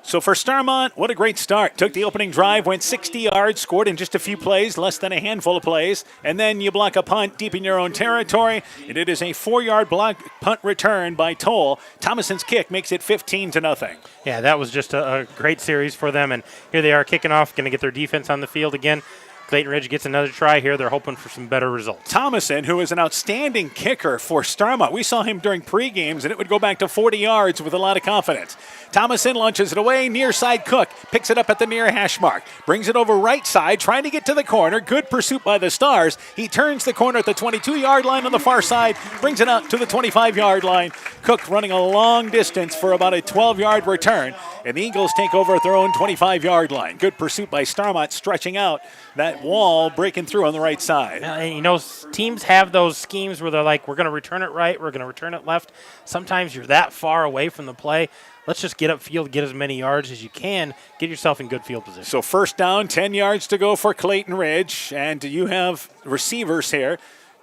So for Starmont, what a great start. Took the opening drive, went 60 yards, scored in just a few plays, less than a handful of plays, and then you block a punt deep in your own territory, and it is a 4-yard block punt return by Toll. Thomason's kick makes it 15-0. Yeah, that was just a great series for them, and here they are kicking off, going to get their defense on the field again. Clayton Ridge gets another try here. They're hoping for some better results. Thomason, who is an outstanding kicker for Starmont. We saw him during pre-games, and it would go back to 40 yards with a lot of confidence. Thomason launches it away. Near side Cook picks it up at the near hash mark. Brings it over right side, trying to get to the corner. Good pursuit by the Stars. He turns the corner at the 22-yard line on the far side. Brings it out to the 25-yard line. Cook running a long distance for about a 12-yard return. And the Eagles take over at their own 25-yard line. Good pursuit by Starmont, stretching out that wall, breaking through on the right side. You know, teams have those schemes where they're like, we're going to return it right, we're going to return it left. Sometimes you're that far away from the play. Let's just get upfield, get as many yards as you can, get yourself in good field position. So first down, 10 yards to go for Clayton Ridge, and you have receivers here.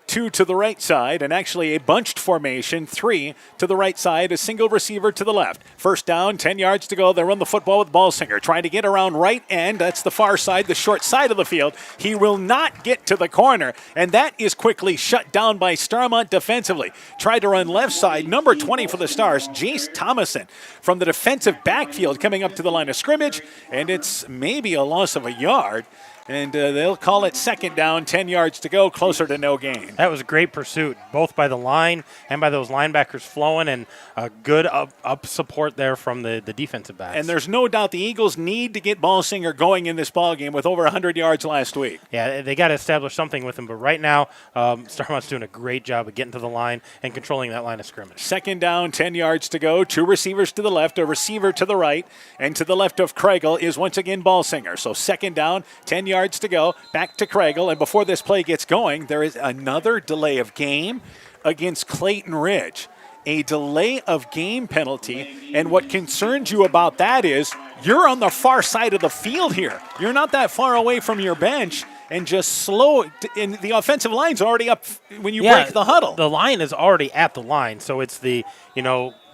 2 to the right side, and actually a bunched formation, 3 to the right side, a single receiver to the left. First down, 10 yards to go. They run the football with Balsinger, trying to get around right end. That's the far side, the short side of the field. He will not get to the corner, and that is quickly shut down by Starmont defensively. Tried to run left side, number 20 for the Stars, Jace Thomason, from the defensive backfield coming up to the line of scrimmage, and it's maybe a loss of a yard. And they'll call it second down, 10 yards to go, closer to no gain. That was a great pursuit, both by the line and by those linebackers flowing, and a good up support there from the defensive backs. And there's no doubt the Eagles need to get Ballsinger going in this ballgame with over 100 yards last week. Yeah, they got to establish something with him. But right now, Starmont's doing a great job of getting to the line and controlling that line of scrimmage. Second down, 10 yards to go. Two receivers to the left, a receiver to the right, and to the left of Craigle is once again Ballsinger. So second down, 10 yards to go. Back to Craigle, and before this play gets going, there is another delay of game against Clayton Ridge. A delay of game penalty, and what concerns you about that is you're on the far side of the field here. You're not that far away from your bench, and just slow. And the offensive line's already up when you break the huddle. The line is already at the line, so it's the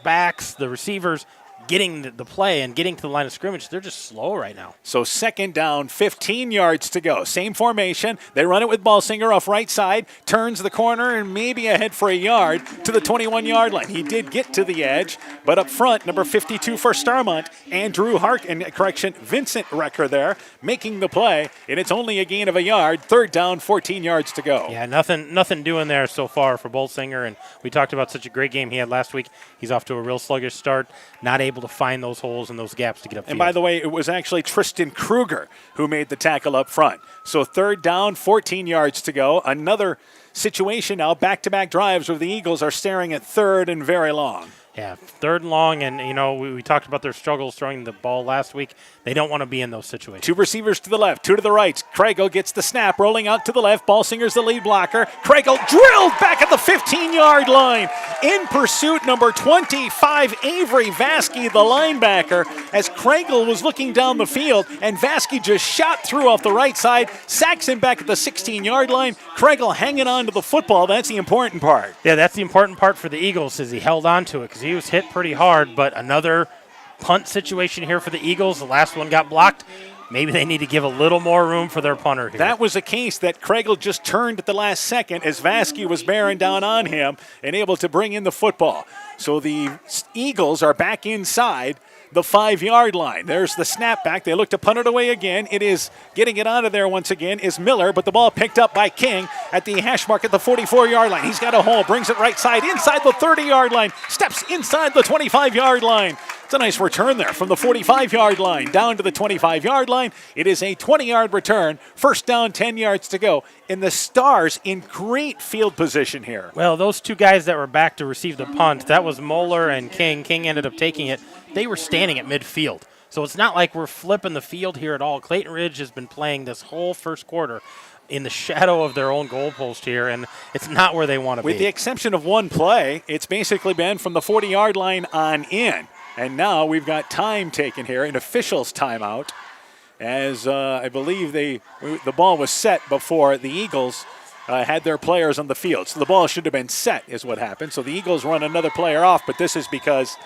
backs, the receivers getting the play and getting to the line of scrimmage. They're just slow right now. So second down, 15 yards to go. Same formation. They run it with Ballsinger off right side, turns the corner, and maybe ahead for a yard to the 21-yard line. He did get to the edge, but up front, number 52 for Starmont, Vincent Recker there, making the play, and it's only a gain of a yard. Third down, 14 yards to go. Yeah, nothing doing there so far for Ballsinger, and we talked about such a great game he had last week. He's off to a real sluggish start, not able to find those holes and those gaps to get upfield. And by the way, it was actually Tristan Kruger who made the tackle up front. So third down, 14 yards to go. Another situation now, back-to-back drives where the Eagles are staring at third and very long. Yeah, third and long, and we talked about their struggles throwing the ball last week. They don't want to be in those situations. Two receivers to the left, two to the right. Craigle gets the snap, rolling out to the left. Ballsinger's the lead blocker. Craigle drilled back at the 15-yard line. In pursuit, number 25, Avery Vasky, the linebacker, as Craigle was looking down the field, and Vasky just shot through off the right side, sacks him back at the 16-yard line. Craigle hanging on to the football. That's the important part. Yeah, that's the important part for the Eagles, is he held on to it, because he was hit pretty hard, but another punt situation here for the Eagles. The last one got blocked. Maybe they need to give a little more room for their punter here. That was a case that Craigle just turned at the last second as Vasky was bearing down on him and able to bring in the football. So the Eagles are back inside the 5-yard line. There's the snap back. They look to punt it away again. It is getting it out of there once again is Miller, but the ball picked up by King at the hash mark at the 44-yard line. He's got a hole, brings it right side inside the 30-yard line, steps inside the 25-yard line. It's a nice return there from the 45-yard line down to the 25-yard line. It is a 20-yard return. First down, 10 yards to go. And the Stars in great field position here. Well, those two guys that were back to receive the punt, that was Moeller and King. King ended up taking it. They were standing at midfield. So it's not like we're flipping the field here at all. Clayton Ridge has been playing this whole first quarter in the shadow of their own goalpost here, and it's not where they want to be. With the exception of one play, it's basically been from the 40-yard line on in. And now we've got time taken here, an official's timeout, as I believe the ball was set before the Eagles had their players on the field. So the ball should have been set is what happened. So the Eagles run another player off, but this is because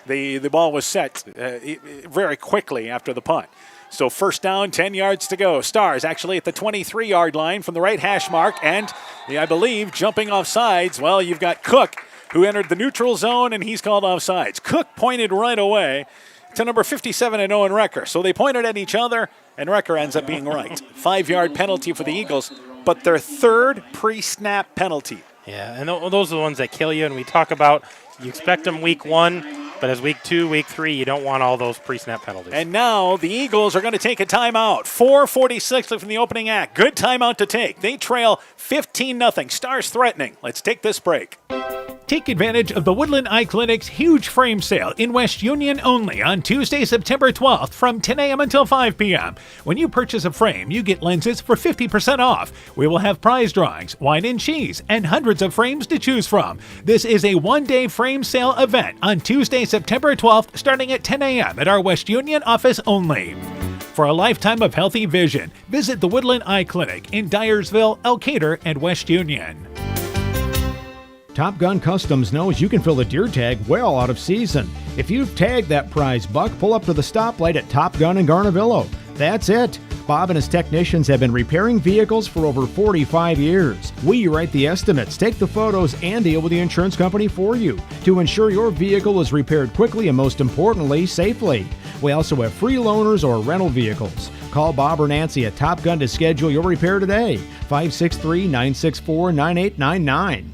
the ball was set very quickly after the punt. So first down, 10 yards to go. Stars actually at the 23-yard line from the right hash mark, and I believe jumping off sides, well, you've got Cook, who entered the neutral zone, and he's called offsides. Cook pointed right away to number 57 and Owen Recker. So they pointed at each other, and Recker ends up being right. 5-yard penalty for the Eagles, but their third pre-snap penalty. Yeah, and those are the ones that kill you, and we talk about you expect them week 1, but as week 2, week 3, you don't want all those pre-snap penalties. And now the Eagles are going to take a timeout. 4:46 from the opening act. Good timeout to take. They trail 15-0. Stars threatening. Let's take this break. Take advantage of the Woodland Eye Clinic's huge frame sale in West Union only on Tuesday, September 12th from 10 a.m. until 5 p.m. When you purchase a frame, you get lenses for 50% off. We will have prize drawings, wine and cheese, and hundreds of frames to choose from. This is a one-day frame sale event on Tuesday, September 12th, starting at 10 a.m. at our West Union office only. For a lifetime of healthy vision, visit the Woodland Eye Clinic in Dyersville, Elkader, and West Union. Top Gun Customs knows you can fill the deer tag well out of season. If you've tagged that prize buck, pull up to the stoplight at Top Gun in Garnavillo. That's it. Bob and his technicians have been repairing vehicles for over 45 years. We write the estimates, take the photos, and deal with the insurance company for you to ensure your vehicle is repaired quickly and, most importantly, safely. We also have free loaners or rental vehicles. Call Bob or Nancy at Top Gun to schedule your repair today. 563-964-9899.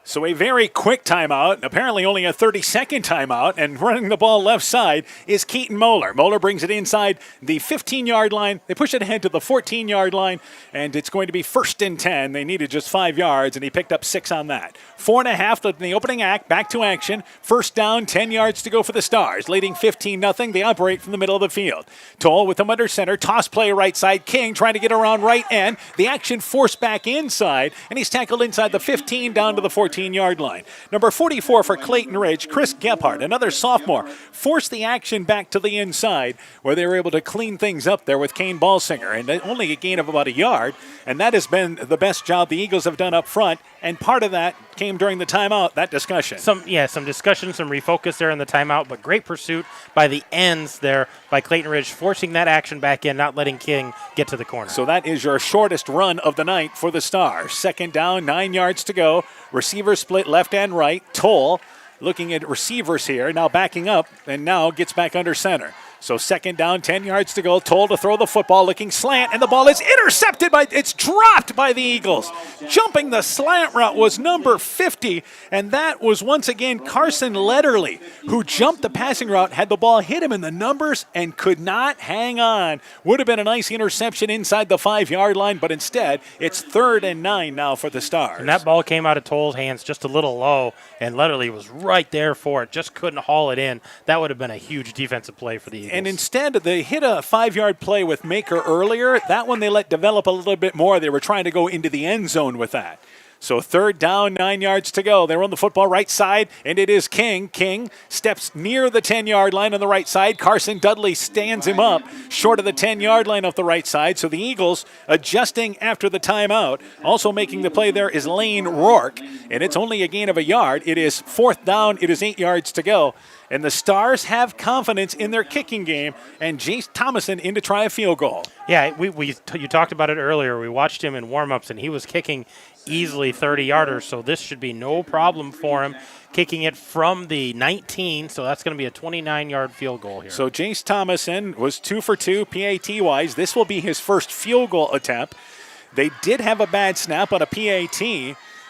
So a very quick timeout, apparently only a 30-second timeout, and running the ball left side is Keaton Moeller. Moeller brings it inside the 15-yard line. They push it ahead to the 14-yard line, and it's going to be 1st and 10. They needed just 5 yards, and he picked up 6 on that. 4.5 in the opening act, back to action. 1st down, 10 yards to go for the Stars, leading 15-0. They operate from the middle of the field. Toll with them under center, toss play right side. King trying to get around right end. The action forced back inside, and he's tackled inside the 15 down to the 14-yard line. Number 44 for Clayton Ridge, Chris Gephardt, another sophomore, forced the action back to the inside where they were able to clean things up there with Kane Balsinger, and only a gain of about a yard, and that has been the best job the Eagles have done up front, and part of that came during the timeout, that discussion. Some discussion, some refocus there in the timeout, but great pursuit by the ends there by Clayton Ridge, forcing that action back in, not letting King get to the corner. So that is your shortest run of the night for the Stars. 2nd down, 9 yards to go. Receivers split left and right. Toll looking at receivers here, now backing up, and now gets back under center. So 2nd down, 10 yards to go. Toll to throw the football, looking slant, and the ball is intercepted it's dropped by the Eagles. Jumping the slant route was number 50, and that was once again Carson Lederle, who jumped the passing route, had the ball hit him in the numbers, and could not hang on. Would have been a nice interception inside the 5-yard line, but instead, it's 3rd and 9 now for the Stars. And that ball came out of Toll's hands just a little low, and Lederle was right there for it, just couldn't haul it in. That would have been a huge defensive play for the Eagles. And instead, they hit a 5-yard play with Maker earlier. That one they let develop a little bit more. They were trying to go into the end zone with that. So 3rd down, 9 yards to go. They run the football right side, and it is King. King steps near the 10-yard line on the right side. Carson Dudley stands him up short of the 10-yard line off the right side. So the Eagles adjusting after the timeout. Also making the play there is Lane Rourke, and it's only a gain of a yard. It is 4th down. It is 8 yards to go. And the Stars have confidence in their kicking game, and Jace Thomason in to try a field goal. Yeah, you talked about it earlier. We watched him in warm-ups, and he was kicking easily 30-yarders, so this should be no problem for him. Kicking it from the 19, so that's going to be a 29-yard field goal here. So Jace Thomason was 2 for 2 PAT-wise. This will be his first field goal attempt. They did have a bad snap on a PAT,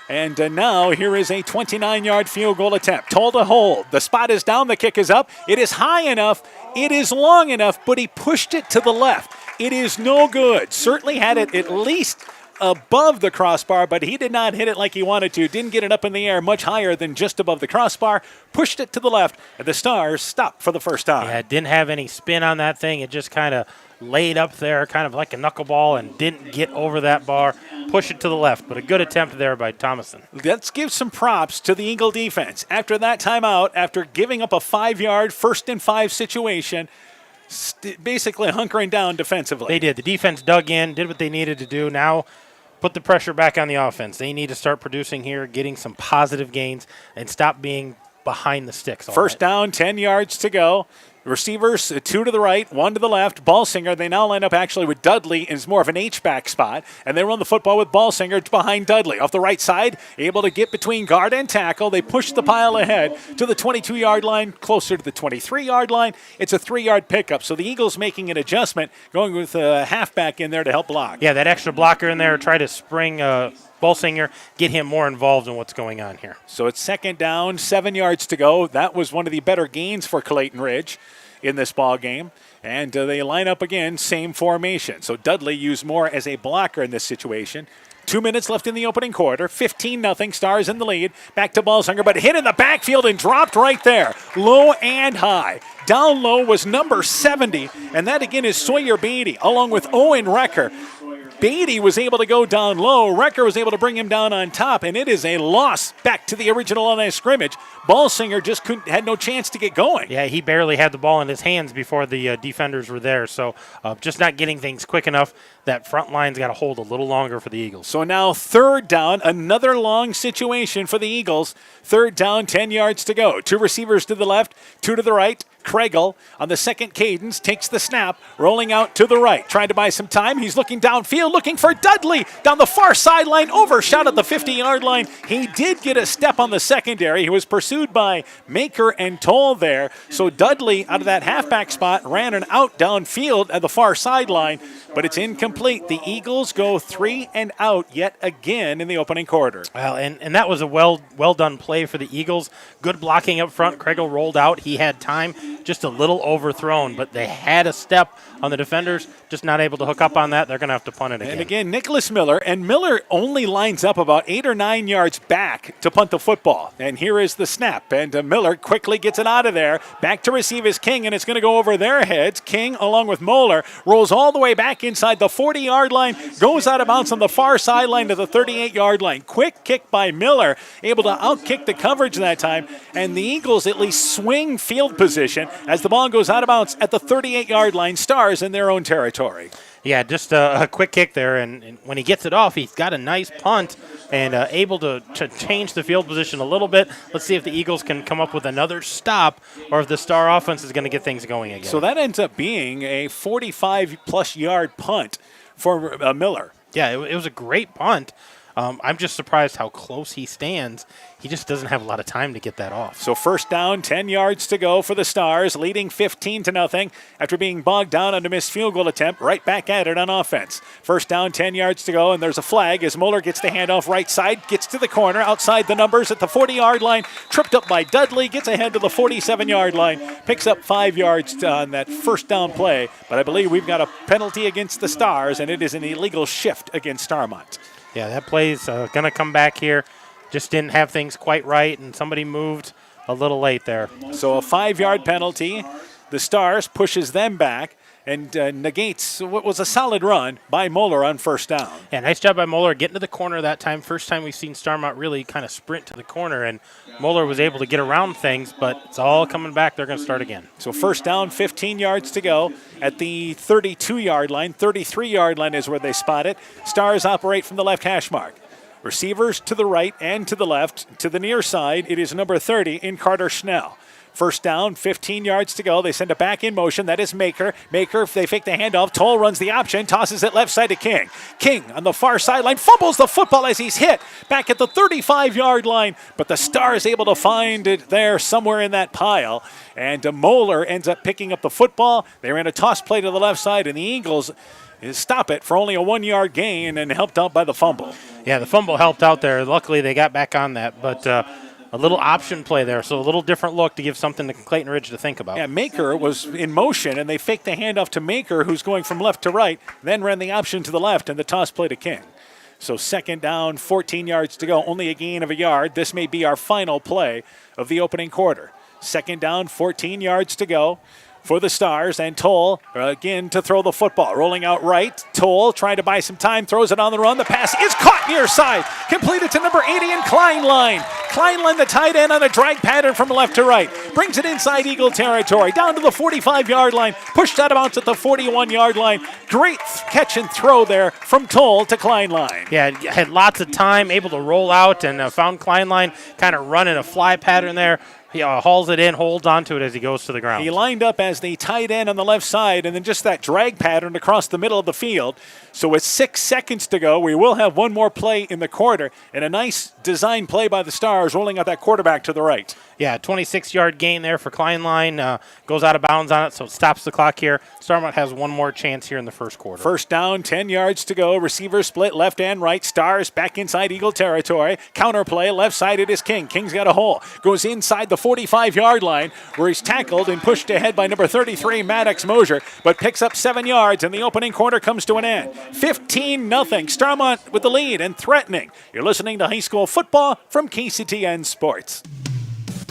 and now here is a 29-yard field goal attempt. Toll to hold. The spot is down. The kick is up. It is high enough. It is long enough, but he pushed it to the left. It is no good. Certainly had it at least above the crossbar, but he did not hit it like he wanted to. Didn't get it up in the air much higher than just above the crossbar. Pushed it to the left, and the Stars stopped for the first time. Yeah, it didn't have any spin on that thing. It just kind of laid up there, kind of like a knuckleball, and didn't get over that bar. Push it to the left, but a good attempt there by Thomason. Let's give some props to the Eagle defense. After that timeout, after giving up a 5-yard 1st and 5 situation, basically hunkering down defensively. They did. The defense dug in, did what they needed to do. Now put the pressure back on the offense. They need to start producing here, getting some positive gains, and stop being behind the sticks. First down, 10 yards to go. Receivers, 2 to the right, 1 to the left. Balsinger, they now line up actually with Dudley. It's more of an H-back spot. And they run the football with Balsinger behind Dudley. Off the right side, able to get between guard and tackle. They push the pile ahead to the 22-yard line, closer to the 23-yard line. It's a 3-yard pickup. So the Eagles making an adjustment, going with a halfback in there to help block. Yeah, that extra blocker in there, try to spring Balsinger, get him more involved in what's going on here. So it's 2nd down, 7 yards to go. That was one of the better gains for Clayton Ridge in this ball game. And they line up again, same formation. So Dudley used more as a blocker in this situation. 2 minutes left in the opening quarter. 15-0. Stars in the lead. Back to Balsinger, but hit in the backfield and dropped right there. Low and high. Down low was number 70, and that again is Sawyer Beatty, along with Owen Recker. Beatty was able to go down low. Recker was able to bring him down on top, and it is a loss back to the original line of scrimmage. Balsinger just had no chance to get going. Yeah, he barely had the ball in his hands before the defenders were there, so just not getting things quick enough. That front line's got to hold a little longer for the Eagles. So now 3rd down, another long situation for the Eagles. 3rd down, 10 yards to go. 2 receivers to the left, 2 to the right. Kregel on the second cadence takes the snap, rolling out to the right, trying to buy some time. He's looking downfield, looking for Dudley down the far sideline, overshot at the 50-yard line. He did get a step on the secondary. He was pursued by Maker and Toll there. So Dudley, out of that halfback spot, ran an out downfield at the far sideline, but it's incomplete. The Eagles go 3 and out yet again in the opening quarter. Well, and that was a well done play for the Eagles. Good blocking up front. Kregel rolled out. He had time, just a little overthrown, but they had a step on the defenders, just not able to hook up on that. They're going to have to punt it again. And again, Nicholas Miller, and Miller only lines up about 8 or 9 yards back to punt the football. And here is the snap, and Miller quickly gets it out of there. Back to receive is King, and it's going to go over their heads. King, along with Moeller, rolls all the way back inside the 40-yard line, goes out of bounds on the far sideline to the 38-yard line. Quick kick by Miller, able to outkick the coverage that time, and the Eagles at least swing field position as the ball goes out of bounds at the 38-yard line. Stars in their own territory. Yeah, just a quick kick there, and when he gets it off, he's got a nice punt and able to change the field position a little bit. Let's see if the Eagles can come up with another stop or if the Star offense is going to get things going again. So that ends up being a 45-plus yard punt for Miller. Yeah, it was a great punt. I'm just surprised how close he stands. He just doesn't have a lot of time to get that off. So first down, 10 yards to go for the Stars, leading 15-0 after being bogged down on a missed field goal attempt. Right back at it on offense. First down, 10 yards to go, and there's a flag as Moeller gets the handoff right side, gets to the corner, outside the numbers at the 40-yard line, tripped up by Dudley, gets ahead to the 47-yard line, picks up 5 yards on that first down play. But I believe we've got a penalty against the Stars, and it is an illegal shift against Starmont. Yeah, that play's going to come back here. Just didn't have things quite right, and somebody moved a little late there. So a 5-yard penalty. The Stars pushes them back and negates what was a solid run by Moeller on first down. Yeah, nice job by Moeller getting to the corner that time. First time we've seen Starmont really kind of sprint to the corner, and Moeller was able to get around things, but it's all coming back. They're going to start again. So first down, 15 yards to go at the 32-yard line. 33-yard line is where they spot it. Stars operate from the left hash mark. Receivers to the right and to the left. To the near side, it is number 30 in Carter Schnell. First down, 15 yards to go. They send it back in motion. That is Maker. Maker, they fake the handoff. Toll runs the option, tosses it left side to King. King on the far sideline fumbles the football as he's hit back at the 35-yard line, but the Stars able to find it there somewhere in that pile. And Moeller ends up picking up the football. They ran a toss play to the left side, and the Eagles stop it for only a 1-yard gain and helped out by the fumble. Yeah, the fumble helped out there. Luckily, they got back on that, but a little option play there, so a little different look to give something to Clayton Ridge to think about. Yeah, Maker was in motion, and they faked the handoff to Maker, who's going from left to right, then ran the option to the left and the toss play to King. So second down, 14 yards to go, only a gain of a yard. This may be our final play of the opening quarter. Second down, 14 yards to go for the Stars, and Toll again to throw the football. Rolling out right, Toll trying to buy some time, throws it on the run. The pass is caught near side, completed to number 80 in Kleinlein. Kleinlein, the tight end, on a drag pattern from left to right. Brings it inside Eagle territory, down to the 45-yard line, pushed out of bounds at the 41-yard line. Great catch and throw there from Toll to Kleinlein. Yeah, had lots of time, able to roll out, and found Kleinlein kind of running a fly pattern there. He hauls it in, holds onto it as he goes to the ground. He lined up as the tight end on the left side, and then just that drag pattern across the middle of the field. So with 6 seconds to go, we will have one more play in the quarter, and a nice design play by the Stars, rolling out that quarterback to the right. Yeah, 26-yard gain there for Kleinlein. Goes out of bounds on it, so it stops the clock here. Starmont has one more chance here in the first quarter. First down, 10 yards to go. Receivers split left and right. Stars back inside Eagle territory. Counter play, left side it is King. King's got a hole. Goes inside the 45-yard line where he's tackled and pushed ahead by number 33, Maddox Mosier, but picks up 7 yards, and the opening quarter comes to an end. 15-0. Starmont with the lead and threatening. You're listening to high school football from KCTN Sports.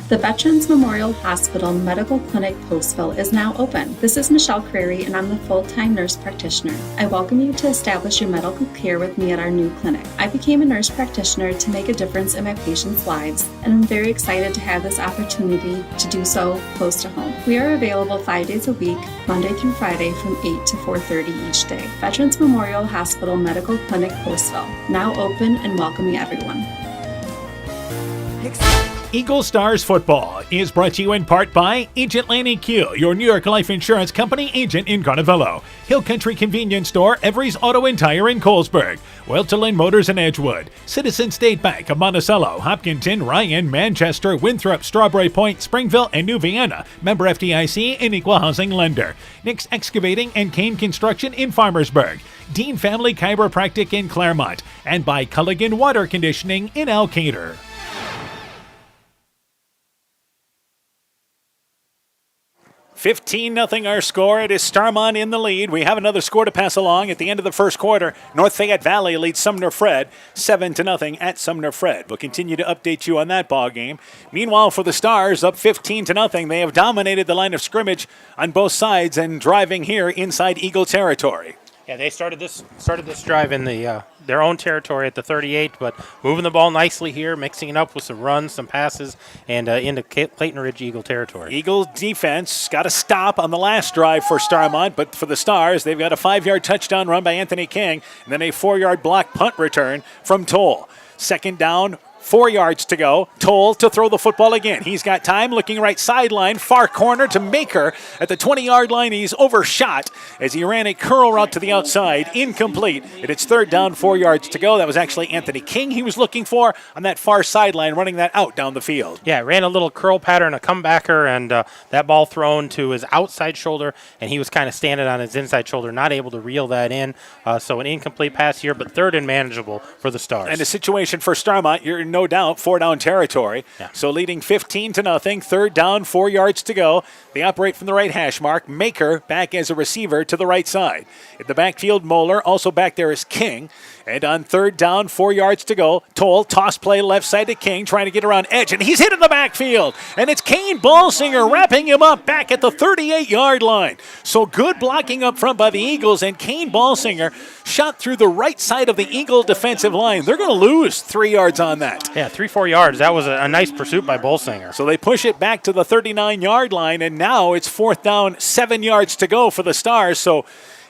The Veterans Memorial Hospital Medical Clinic Postville is now open. This is Michelle Crary, and I'm the full-time nurse practitioner. I welcome you to establish your medical care with me at our new clinic. I became a nurse practitioner to make a difference in my patients' lives, and I'm very excited to have this opportunity to do so close to home. We are available 5 days a week, Monday through Friday from 8 to 4:30 each day. Veterans Memorial Hospital Medical Clinic Postville, now open and welcoming everyone. Eagle Stars Football is brought to you in part by Agent Lanny Keel, your New York Life Insurance Company agent in Carnavello. Hill Country Convenience Store, Every's Auto and Tire in Colesburg. Welterland Motors in Edgewood. Citizen State Bank of Monticello, Hopkinton, Ryan, Manchester, Winthrop, Strawberry Point, Springville, and New Vienna. Member FDIC and Equal Housing Lender. Nick's Excavating and Kane Construction in Farmersburg. Dean Family Chiropractic in Claremont. And by Culligan Water Conditioning in Elkader. 15-0 our score. It is Starmont in the lead. We have another score to pass along at the end of the first quarter. North Fayette Valley leads Sumner Fred 7-0 at Sumner Fred. We'll continue to update you on that ball game. Meanwhile, for the Stars, up 15-0. They have dominated the line of scrimmage on both sides and driving here inside Eagle territory. Yeah, they started this drive in the their own territory at the 38, but moving the ball nicely here, mixing it up with some runs, some passes, and into Clayton Ridge Eagle territory. Eagle defense got a stop on the last drive for Starmont, but for the Stars, they've got a 5-yard touchdown run by Anthony King, and then a 4-yard block punt return from Toll. Second down, 4 yards to go. Toll to throw the football again. He's got time, looking right sideline, far corner to Maker at the 20-yard line. He's overshot as he ran a curl route to the outside, incomplete. And it's third down, 4 yards to go. That was actually Anthony King he was looking for on that far sideline, running that out down the field. Yeah, ran a little curl pattern, a comebacker, and that ball thrown to his outside shoulder, and he was kind of standing on his inside shoulder, not able to reel that in. So an incomplete pass here, but third and manageable for the Stars. And the situation for Starmont, you're no doubt 4-down territory. Yeah. So leading 15-0, third down, 4 yards to go. They operate from the right hash mark. Maker back as a receiver to the right side. In the backfield, Moeller. Also back there is King. And on third down, 4 yards to go. Toll, toss play left side to King, trying to get around edge. And he's hit in the backfield. And it's Kane Ballsinger wrapping him up back at the 38-yard line. So good blocking up front by the Eagles. And Kane Ballsinger shot through the right side of the Eagle defensive line. They're going to lose 3 yards on that. Yeah, 3-4 yards. That was a nice pursuit by Ballsinger. So they push it back to the 39-yard line. And now it's fourth down, 7 yards to go for the Stars. So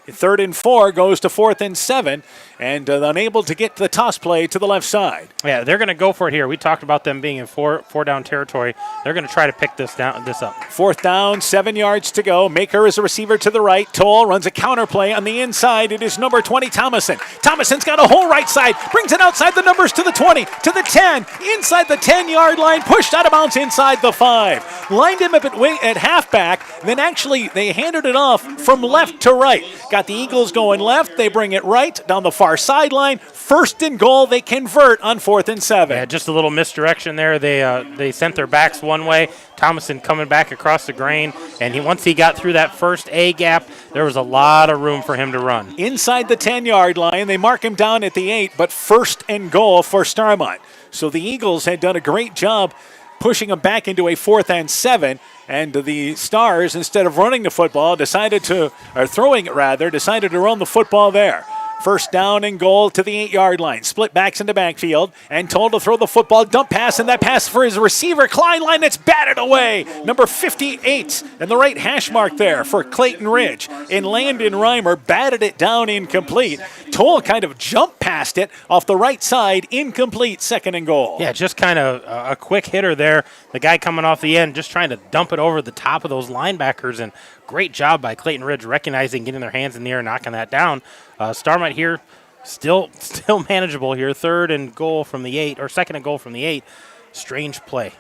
third and 4 goes to fourth and 7, and unable to get the toss play to the left side. Yeah, they're going to go for it here. We talked about them being in four down territory. They're going to try to pick this up. Fourth down, 7 yards to go. Maker is a receiver to the right. Toll runs a counter play on the inside. It is number 20, Thomason. Thomason's got a whole right side, brings it outside the numbers to the 20, to the 10, inside the 10-yard line, pushed out of bounds inside the 5. Lined him up at halfback, then actually they handed it off from left to right. Got the Eagles going left. They bring it right down the far sideline. First and goal. They convert on fourth and 7. Yeah, just a little misdirection there. They sent their backs one way. Thomason coming back across the grain, and once he got through that first A gap, there was a lot of room for him to run. Inside the 10-yard line, they mark him down at the 8, but first and goal for Starmont. So the Eagles had done a great job pushing him back into a fourth and 7. And the Stars, instead of running the football, decided to run the football there. First down and goal to the 8-yard line. Split backs into backfield and told to throw the football. Dump pass, and that pass for his receiver, Kleinlein, that's batted away. Number 58 and the right hash mark there for Clayton Ridge. And Landon Reimer batted it down incomplete. Toll kind of jumped past it off the right side, incomplete, second and goal. Yeah, just kind of a quick hitter there. The guy coming off the end just trying to dump it over the top of those linebackers, and great job by Clayton Ridge recognizing, getting their hands in the air, knocking that down. Starmont here still manageable here. Third and goal from the 8, or second and goal from the 8. Strange play.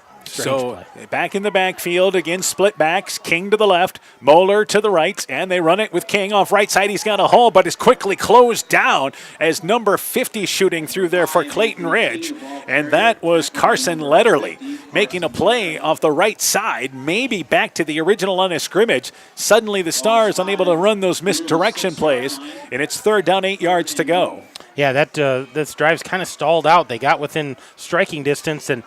Back in the backfield, again, split backs. King to the left, Moeller to the right, and they run it with King off right side. He's got a hole, but is quickly closed down as number 50 shooting through there for Clayton Ridge. And that was Carson Letterly making a play off the right side, maybe back to the original line of scrimmage. Suddenly the Stars unable to run those misdirection plays, and it's third down, 8 yards to go. Yeah, this drive's kind of stalled out. They got within striking distance and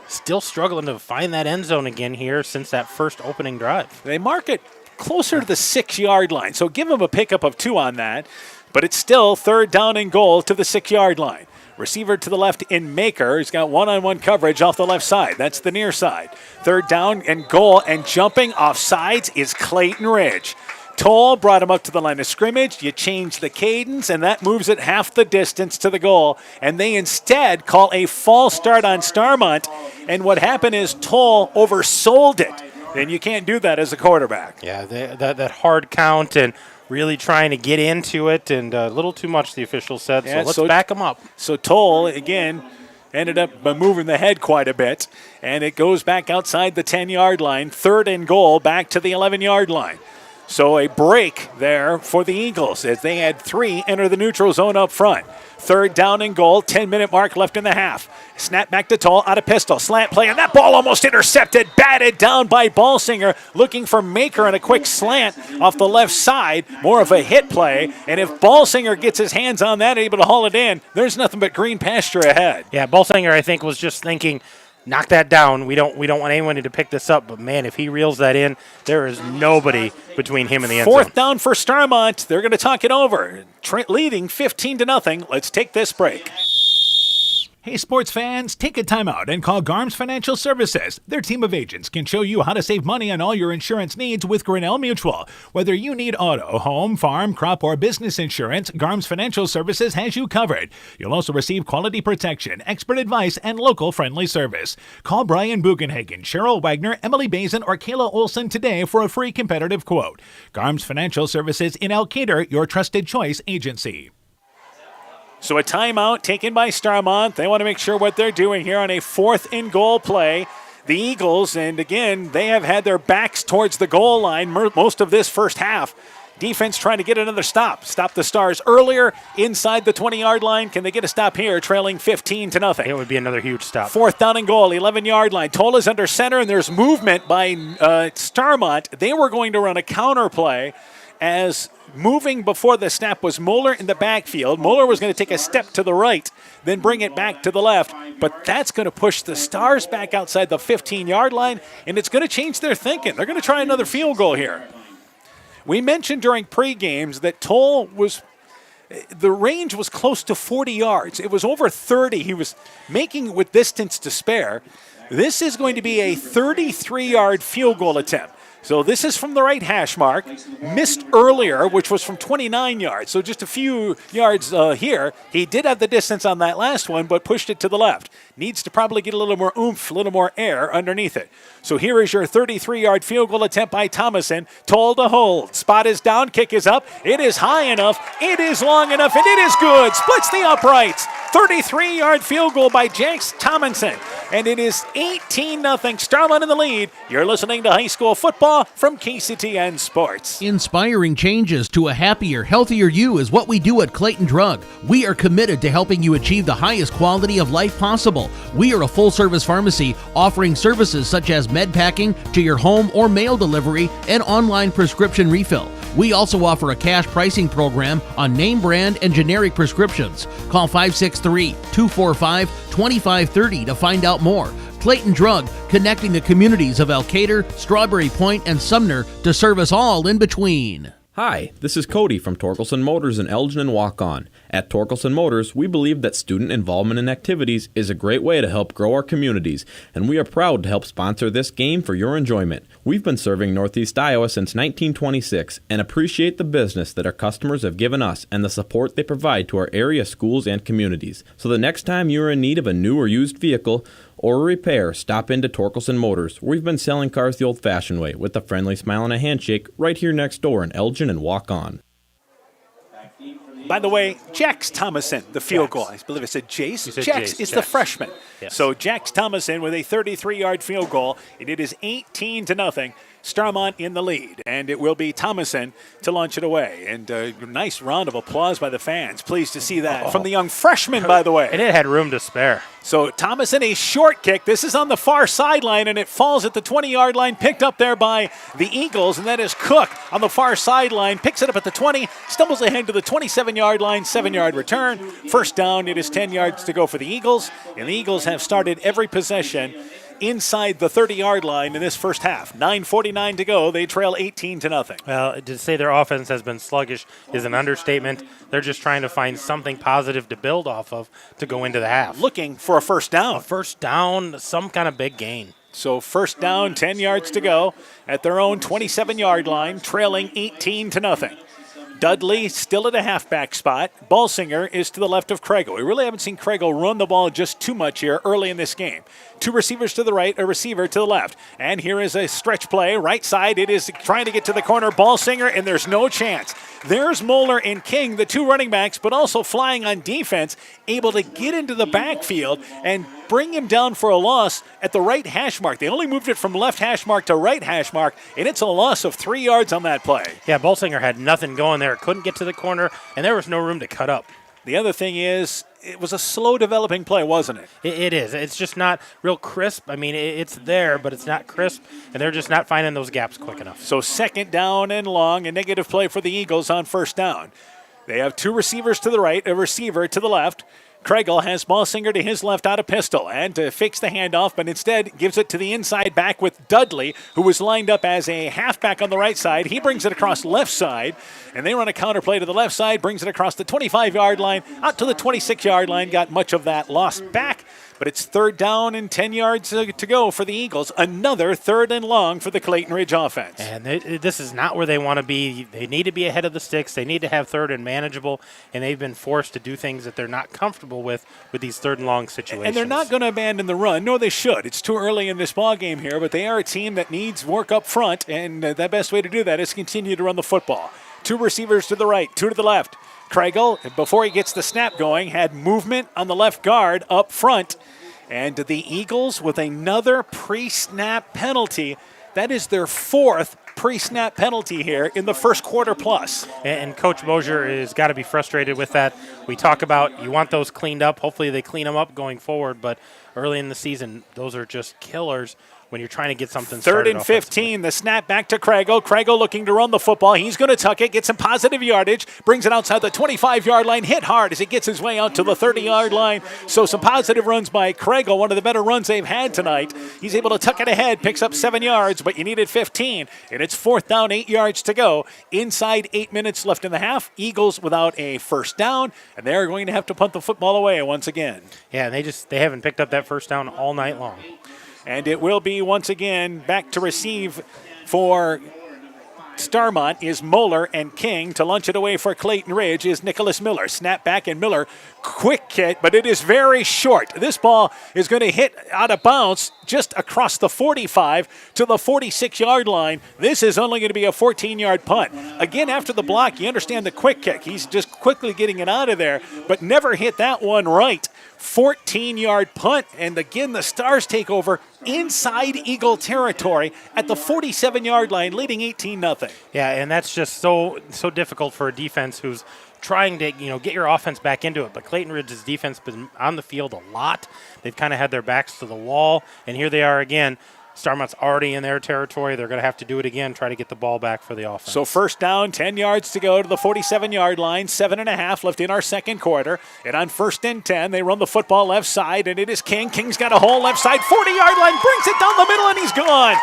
still struggling to find that end zone again here since that first opening drive. They mark it closer to the 6-yard line, so give them a pickup of 2 on that, but it's still third down and goal to the 6-yard line. Receiver to the left in Maker. He's got one-on-one coverage off the left side. That's the near side. Third down and goal, and jumping off sides is Clayton Ridge. Toll brought him up to the line of scrimmage. You change the cadence, and that moves it half the distance to the goal. And they instead call a false start on Starmont. And what happened is Toll oversold it. And you can't do that as a quarterback. Yeah, that hard count and really trying to get into it, and a little too much, the official said. Yeah, so let's back them up. So Toll, again, ended up moving the head quite a bit, and it goes back outside the 10-yard line. 3rd and goal, back to the 11-yard line. So a break there for the Eagles as they had 3 enter the neutral zone up front. 3rd down and goal, 10-minute mark left in the half. Snap back to Toll, out of pistol, slant play, and that ball almost intercepted, batted down by Ballsinger, looking for Maker and a quick slant off the left side, more of a hit play, and if Ballsinger gets his hands on that, able to haul it in, there's nothing but green pasture ahead. Yeah, Ballsinger, I think, was just thinking, knock that down. We don't want anyone to pick this up, but man, if he reels that in, there is nobody between him and the end zone. 4th down for Starmont. They're going to talk it over. Trent leading 15-0. Let's take this break. Hey, sports fans, take a time out and call Garms Financial Services. Their team of agents can show you how to save money on all your insurance needs with Grinnell Mutual. Whether you need auto, home, farm, crop, or business insurance, Garms Financial Services has you covered. You'll also receive quality protection, expert advice, and local friendly service. Call Brian Bugenhagen, Cheryl Wagner, Emily Bazin, or Kayla Olson today for a free competitive quote. Garms Financial Services in Elkader, your trusted choice agency. So a timeout taken by Starmont. They want to make sure what they're doing here on a 4th and goal play. The Eagles, and again, they have had their backs towards the goal line most of this first half. Defense trying to get another stop. Stop the Stars earlier inside the 20-yard line. Can they get a stop here, trailing 15-0? It would be another huge stop. 4th down and goal, 11-yard line. Toll is under center, and there's movement by Starmont. They were going to run a counter play as moving before the snap was Moeller in the backfield. Moeller was going to take a step to the right, then bring it back to the left. But that's going to push the Stars back outside the 15-yard line, and it's going to change their thinking. They're going to try another field goal here. We mentioned during pre-games that Toll the range was close to 40 yards. It was over 30. He was making it with distance to spare. This is going to be a 33-yard field goal attempt. So this is from the right hash mark. Missed earlier, which was from 29 yards. So just a few yards here. He did have the distance on that last one, but pushed it to the left. Needs to probably get a little more oomph, a little more air underneath it. So here is your 33-yard field goal attempt by Thomason. Toll to hold. Spot is down. Kick is up. It is high enough. It is long enough. And it is good. Splits the uprights. 33-yard field goal by Jax Tomlinson. And it is 18-0. Starmont in the lead. You're listening to high school football from KCTN Sports. Inspiring changes to a happier, healthier you is what we do at Clayton Drug. We are committed to helping you achieve the highest quality of life possible. We are a full-service pharmacy offering services such as med packing to your home or mail delivery and online prescription refill. We also offer a cash pricing program on name brand and generic prescriptions. Call 563-245-2530 to find out more. Clayton Drug, connecting the communities of Elkader, Strawberry Point, and Sumner to serve us all in between. Hi, this is Cody from Torkelson Motors in Elgin and Waukon. At Torkelson Motors, we believe that student involvement in activities is a great way to help grow our communities, and we are proud to help sponsor this game for your enjoyment. We've been serving Northeast Iowa since 1926 and appreciate the business that our customers have given us and the support they provide to our area schools and communities. So the next time you are in need of a new or used vehicle or a repair, stop into Torkelson Motors. We've been selling cars the old-fashioned way with a friendly smile and a handshake right here next door in Elgin and Waukon. By the way, Jax Thomason, the field goal. I believe I said Jace. Jax is the freshman. Yes. So Jax Thomason with a 33-yard field goal, and it is 18-0. Starmont in the lead, and it will be Thomason to launch it away. And a nice round of applause by the fans. Pleased to see that from the young freshman, by the way. And it had room to spare. So Thomason, a short kick. This is on the far sideline, and it falls at the 20-yard line, picked up there by the Eagles, and that is Cook on the far sideline. Picks it up at the 20, stumbles ahead to the 27-yard line, 7-yard return. First down, it is 10 yards to go for the Eagles, and the Eagles have started every possession inside the 30-yard line in this first half. 9:49 to go. They trail 18-0. Well, to say their offense has been sluggish is an understatement. They're just trying to find something positive to build off of to go into the half. Looking for a first down. A first down, some kind of big gain. So first down, 10 yards to go at their own 27-yard line, trailing 18-0. Dudley still at a halfback spot. Balsinger is to the left of Kregel. We really haven't seen Kregel run the ball just too much here early in this game. 2 receivers to the right, a receiver to the left. And here is a stretch play. Right side, it is trying to get to the corner. Balsinger, and there's no chance. There's Moeller and King, the 2 running backs, but also flying on defense, able to get into the backfield and bring him down for a loss at the right hash mark. They only moved it from left hash mark to right hash mark, and it's a loss of 3 yards on that play. Yeah, Balsinger had nothing going there. Couldn't get to the corner, and there was no room to cut up. The other thing is, it was a slow developing play, wasn't it? It is. It's just not real crisp. I mean, it's there, but it's not crisp, and they're just not finding those gaps quick enough. So 2nd down and long, a negative play for the Eagles on 1st down. They have 2 receivers to the right, a receiver to the left. Kregel has Balsinger to his left out of pistol and fakes the handoff, but instead gives it to the inside back with Dudley, who was lined up as a halfback on the right side. He brings it across left side, and they run a counter play to the left side, brings it across the 25-yard line, out to the 26-yard line, got much of that lost back. But it's 3rd down and 10 yards to go for the Eagles. Another 3rd and long for the Clayton Ridge offense. And this is not where they want to be. They need to be ahead of the sticks. They need to have 3rd and manageable, and they've been forced to do things that they're not comfortable with these 3rd and long situations. And they're not going to abandon the run, nor they should. It's too early in this ball game here, but they are a team that needs work up front, and the best way to do that is continue to run the football. 2 receivers to the right, 2 to the left. Kregel, before he gets the snap going, had movement on the left guard up front. And the Eagles with another pre-snap penalty. That is their 4th pre-snap penalty here in the first quarter plus. And Coach Mosier has got to be frustrated with that. We talk about you want those cleaned up. Hopefully they clean them up going forward. But early in the season, those are just killers when you're trying to get something started. 3rd and 15, the snap back to Kregel. Kregel looking to run the football. He's going to tuck it, get some positive yardage, brings it outside the 25-yard line, hit hard as he gets his way out to the 30-yard line. So some positive runs by Kregel, one of the better runs they've had tonight. He's able to tuck it ahead, picks up 7 yards, but you needed 15, and it's 4th down, 8 yards to go. Inside 8 minutes left in the half. Eagles without a first down, and they're going to have to punt the football away once again. Yeah, they haven't picked up that first down all night long. And it will be once again back to receive for Starmont is Moeller, and King to launch it away for Clayton Ridge is Nicholas Miller. Snap back, and Miller, quick hit, but it is very short. This ball is going to hit out of bounds just across the 45 to the 46-yard line. This is only going to be a 14-yard punt. Again, after the block, you understand the quick kick. He's just quickly getting it out of there, but never hit that one right. 14-yard punt, and again, the Stars take over inside Eagle territory at the 47-yard line, leading 18-0. Yeah, and that's just so difficult for a defense who's trying to get your offense back into it. But Clayton Ridge's defense has been on the field a lot. They've kind of had their backs to the wall, and here they are again. Starmont's already in their territory. They're going to have to do it again, try to get the ball back for the offense. So 1st down, 10 yards to go to the 47-yard line, 7.5 left in our second quarter. And on 1st and 10, they run the football left side, and it is King. King's got a hole left side, 40-yard line, brings it down the middle, and he's gone.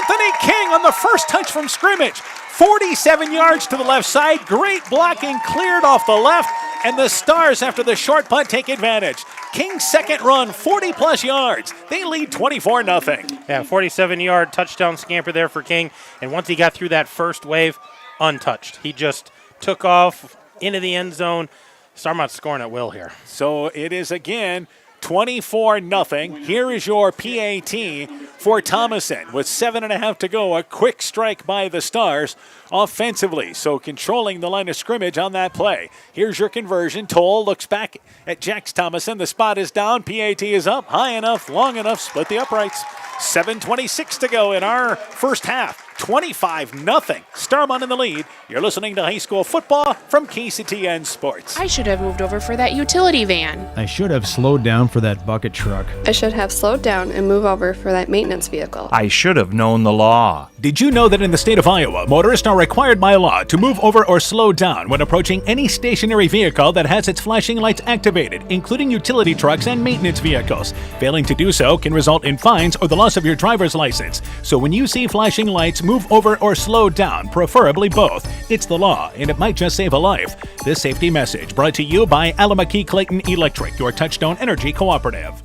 Anthony King on the first touch from scrimmage. 47 yards to the left side. Great blocking, cleared off the left, and the Stars, after the short punt, take advantage. King's second run, 40-plus yards. They lead 24-0. Yeah, 47-yard touchdown scamper there for King, and once he got through that first wave, untouched. He just took off into the end zone. Starmont's scoring at will here. So it is again 24-0. Here is your PAT for Thomason with 7.5 to go. A quick strike by the Stars offensively. So controlling the line of scrimmage on that play. Here's your conversion. Toll looks back at Jax Thomason. The spot is down. PAT is up. High enough, long enough. Split the uprights. 7:26 to go in our first half. 25-0. Starmont in the lead. You're listening to high school football from KCTN Sports. I should have moved over for that utility van. I should have slowed down for that bucket truck. I should have slowed down and moved over for that maintenance vehicle. I should have known the law. Did you know that in the state of Iowa, motorists are required by law to move over or slow down when approaching any stationary vehicle that has its flashing lights activated, including utility trucks and maintenance vehicles? Failing to do so can result in fines or the loss of your driver's license. So when you see flashing lights, move over or slow down, preferably both. It's the law, and it might just save a life. This safety message brought to you by Alameda Clayton Electric, your Touchstone Energy Cooperative.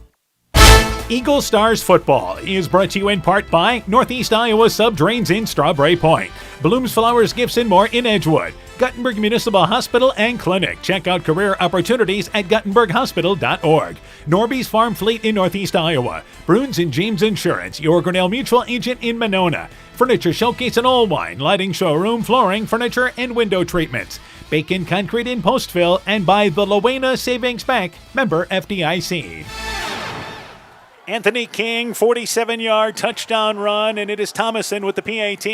Eagle Stars Football is brought to you in part by Northeast Iowa Sub-Drains in Strawberry Point, Blooms Flowers Gifts and More in Edgewood, Guttenberg Municipal Hospital and Clinic. Check out career opportunities at guttenberghospital.org. Norby's Farm Fleet in Northeast Iowa, Bruins and James Insurance, your Grinnell Mutual agent in Monona, Furniture Showcase and Old Wine, Lighting Showroom, Flooring, Furniture, and Window Treatments, Bacon Concrete in Postville, and by the Lowena Savings Bank, member FDIC. Anthony King, 47-yard touchdown run, and it is Thomason with the PAT.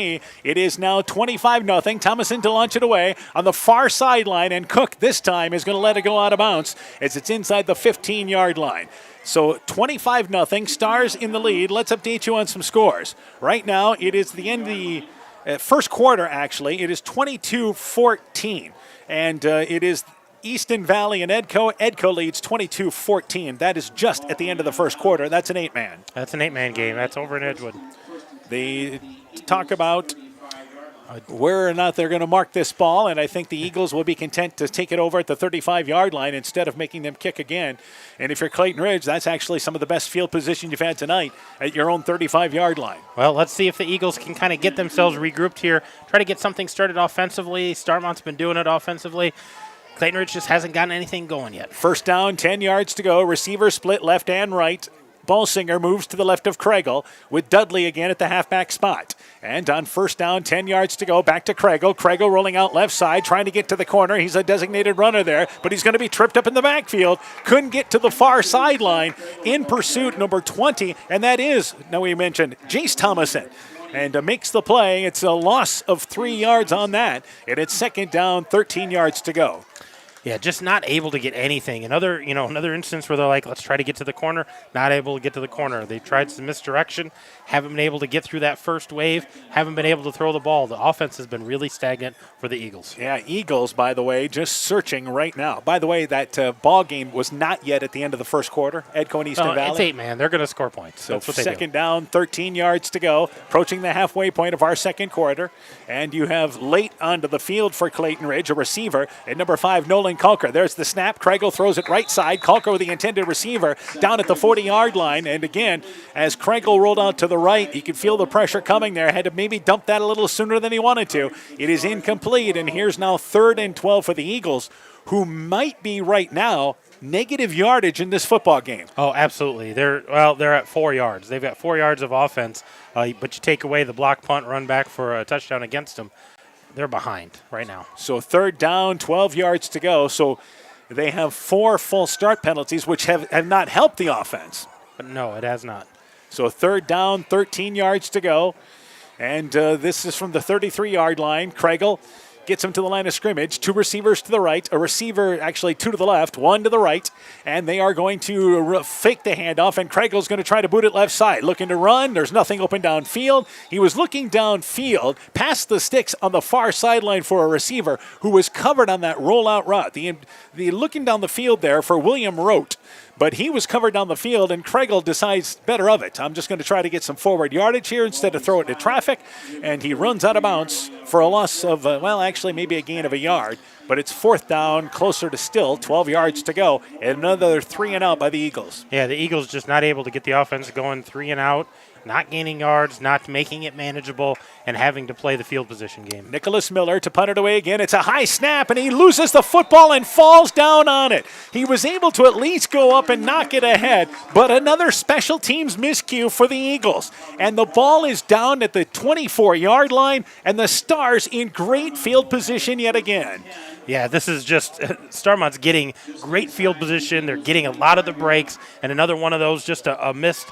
It is now 25-0. Thomason to launch it away on the far sideline, and Cook this time is going to let it go out of bounds as it's inside the 15-yard line. So 25-0, Stars in the lead. Let's update you on some scores. Right now, it is the end of the first quarter, actually. It is 22-14, and it is Easton Valley and Edco. Edco leads 22-14. That is just at the end of the first quarter. That's an 8-man. That's an 8-man game. That's over in Edgewood. They talk about where or not they're going to mark this ball, and I think the Eagles will be content to take it over at the 35-yard line instead of making them kick again. And if you're Clayton Ridge, that's actually some of the best field position you've had tonight at your own 35-yard line. Well, let's see if the Eagles can kind of get themselves regrouped here, try to get something started offensively. Starmont's been doing it offensively. Clayton Ridge just hasn't gotten anything going yet. First down, 10 yards to go. Receiver split left and right. Ballsinger moves to the left of Kregel with Dudley again at the halfback spot. And on first down, 10 yards to go, back to Kregel. Kregel rolling out left side, trying to get to the corner. He's a designated runner there, but he's going to be tripped up in the backfield. Couldn't get to the far sideline. In pursuit, number 20, and that is, now we mentioned, Jace Thomason. And makes the play. It's a loss of 3 yards on that, and it's second down, 13 yards to go. Yeah, just not able to get anything. Another instance where they're like, let's try to get to the corner, not able to get to the corner. They tried some misdirection, haven't been able to get through that first wave, haven't been able to throw the ball. The offense has been really stagnant for the Eagles. Yeah, Eagles, by the way, just searching right now. By the way, that ball game was not yet at the end of the first quarter. Edco and Easton Valley. It's 8-man. They're going to score points. So that's what they second do. down, 13 yards to go, approaching the halfway point of our second quarter. And you have late onto the field for Clayton Ridge, a receiver at number 5, Nolan Culker. There's the snap. Kregel throws it right side. Culker with the intended receiver down at the 40-yard line. And again, as Kregel rolled out to the right, he could feel the pressure coming there. Had to maybe dump that a little sooner than he wanted to. It is incomplete, and here's now 3rd and 12 for the Eagles, who might be right now negative yardage in this football game. Oh, absolutely. They're at 4 yards. They've got 4 yards of offense, but you take away the block, punt, run back for a touchdown against them. They're behind right now. So third down, 12 yards to go. So they have 4 full start penalties, which have not helped the offense. But no, it has not. So third down, 13 yards to go. And this is from the 33-yard line. Kregel gets him to the line of scrimmage. 2 receivers to the right. A receiver, actually 2 to the left, 1 to the right. And they are going to fake the handoff, and Kregel's going to try to boot it left side. Looking to run. There's nothing open downfield. He was looking downfield, past the sticks on the far sideline for a receiver who was covered on that rollout route. The looking down the field there for William Rote. But he was covered down the field, and Kregel decides better of it. I'm just going to try to get some forward yardage here instead of throw it into traffic. And he runs out of bounds for a loss of, actually maybe a gain of a yard. But it's 4th down, closer to still, 12 yards to go. And another 3 and out by the Eagles. Yeah, the Eagles just not able to get the offense going, 3 and out. Not gaining yards, not making it manageable, and having to play the field position game. Nicholas Miller to punt it away again. It's a high snap, and he loses the football and falls down on it. He was able to at least go up and knock it ahead, but another special teams miscue for the Eagles. And the ball is down at the 24-yard line, and the Stars in great field position yet again. Yeah, this is just Starmont's getting great field position. They're getting a lot of the breaks, and another one of those, just a missed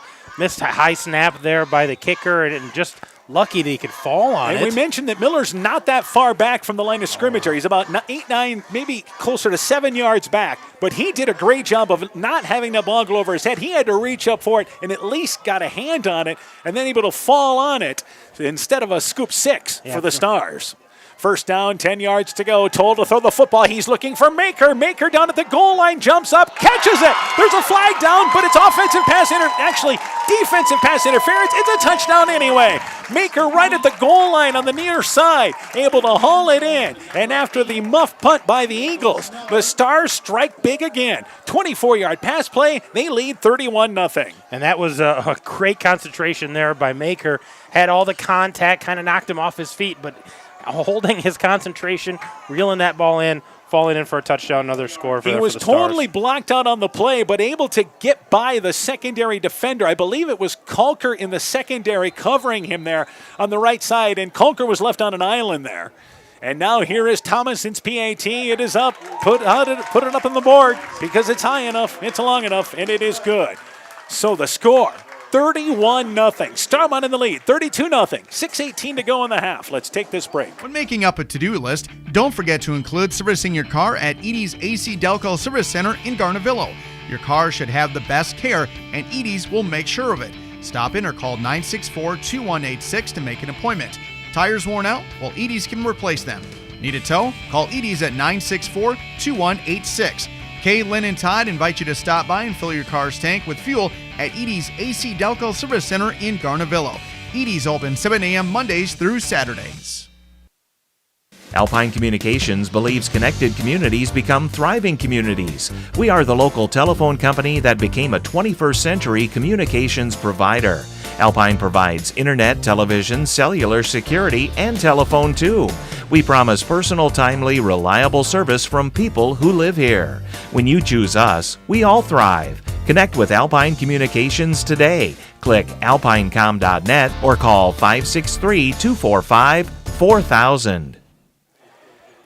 high snap there by the kicker, and just lucky that he could fall on it. And we mentioned that Miller's not that far back from the line of scrimmage. He's about 8, 9, maybe closer to 7 yards back. But he did a great job of not having the ball go over his head. He had to reach up for it and at least got a hand on it and then able to fall on it instead of a scoop 6 for the Stars. First down, 10 yards to go. Toll to throw the football. He's looking for Maker. Maker down at the goal line, jumps up, catches it. There's a flag down, but it's defensive pass interference. It's a touchdown anyway. Maker right at the goal line on the near side, able to haul it in. And after the muff punt by the Eagles, the Stars strike big again. 24-yard pass play. They lead 31-0. And that was a great concentration there by Maker. Had all the contact, kind of knocked him off his feet, but holding his concentration, reeling that ball in, falling in for a touchdown, another score for the Stars. He was totally blocked out on the play, but able to get by the secondary defender. I believe it was Kulker in the secondary covering him there on the right side, and Kulker was left on an island there. And now here is Thomason's PAT. It is up. Put it up on the board because it's high enough, it's long enough, and it is good. So the score, 31-0. Starmont in the lead, 32-0. 6:18 to go in the half. Let's take this break. When making up a to-do list, don't forget to include servicing your car at Edie's AC Delco Service Center in Garnavillo. Your car should have the best care, and Edie's will make sure of it. Stop in or call 964-2186 to make an appointment. Tires worn out? Well, Edie's can replace them. Need a tow? Call Edie's at 964-2186. Kay, Lynn, and Todd invite you to stop by and fill your car's tank with fuel at Edie's AC Delco Service Center in Garnavillo. Edie's open 7 a.m. Mondays through Saturdays. Alpine Communications believes connected communities become thriving communities. We are the local telephone company that became a 21st century communications provider. Alpine provides internet, television, cellular security, and telephone too. We promise personal, timely, reliable service from people who live here. When you choose us, we all thrive. Connect with Alpine Communications today. Click alpinecom.net or call 563-245-4000.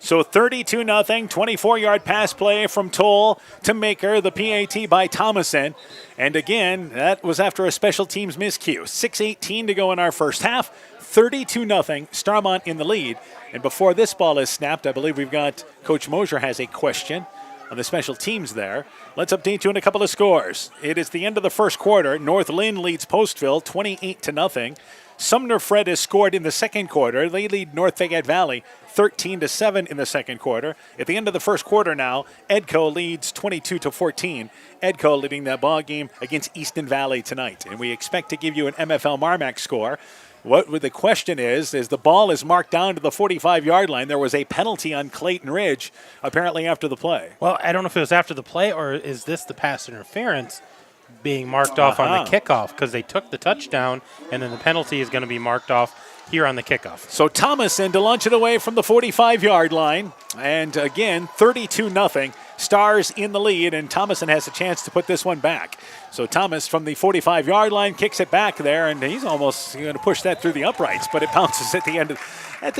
So 32-0, 24-yard pass play from Toll to Maker, the PAT by Thomason. And again, that was after a special teams miscue. 6:18 to go in our first half. 32-0, Starmont in the lead. And before this ball is snapped, I believe we've got Coach Mosier has a question on the special teams there. Let's update you on a couple of scores. It is the end of the first quarter. North Lynn leads Postville 28-0. Sumner Fred has scored in the second quarter. They lead North Fayette Valley 13-7 in the second quarter. At the end of the first quarter now, Edco leads 22-14. Edco leading that ball game against Easton Valley tonight. And we expect to give you an MFL Marmac score. What the question is the ball is marked down to the 45-yard line. There was a penalty on Clayton Ridge, apparently after the play. Well, I don't know if it was after the play or is this the pass interference being marked off on the kickoff, because they took the touchdown and then the penalty is going to be marked off here on the kickoff. So Thomason to launch it away from the 45-yard line. And again, 32-0. Stars in the lead, and Thomason has a chance to put this one back. So Thomas from the 45-yard line kicks it back there, and he's almost going to push that through the uprights, but it bounces at the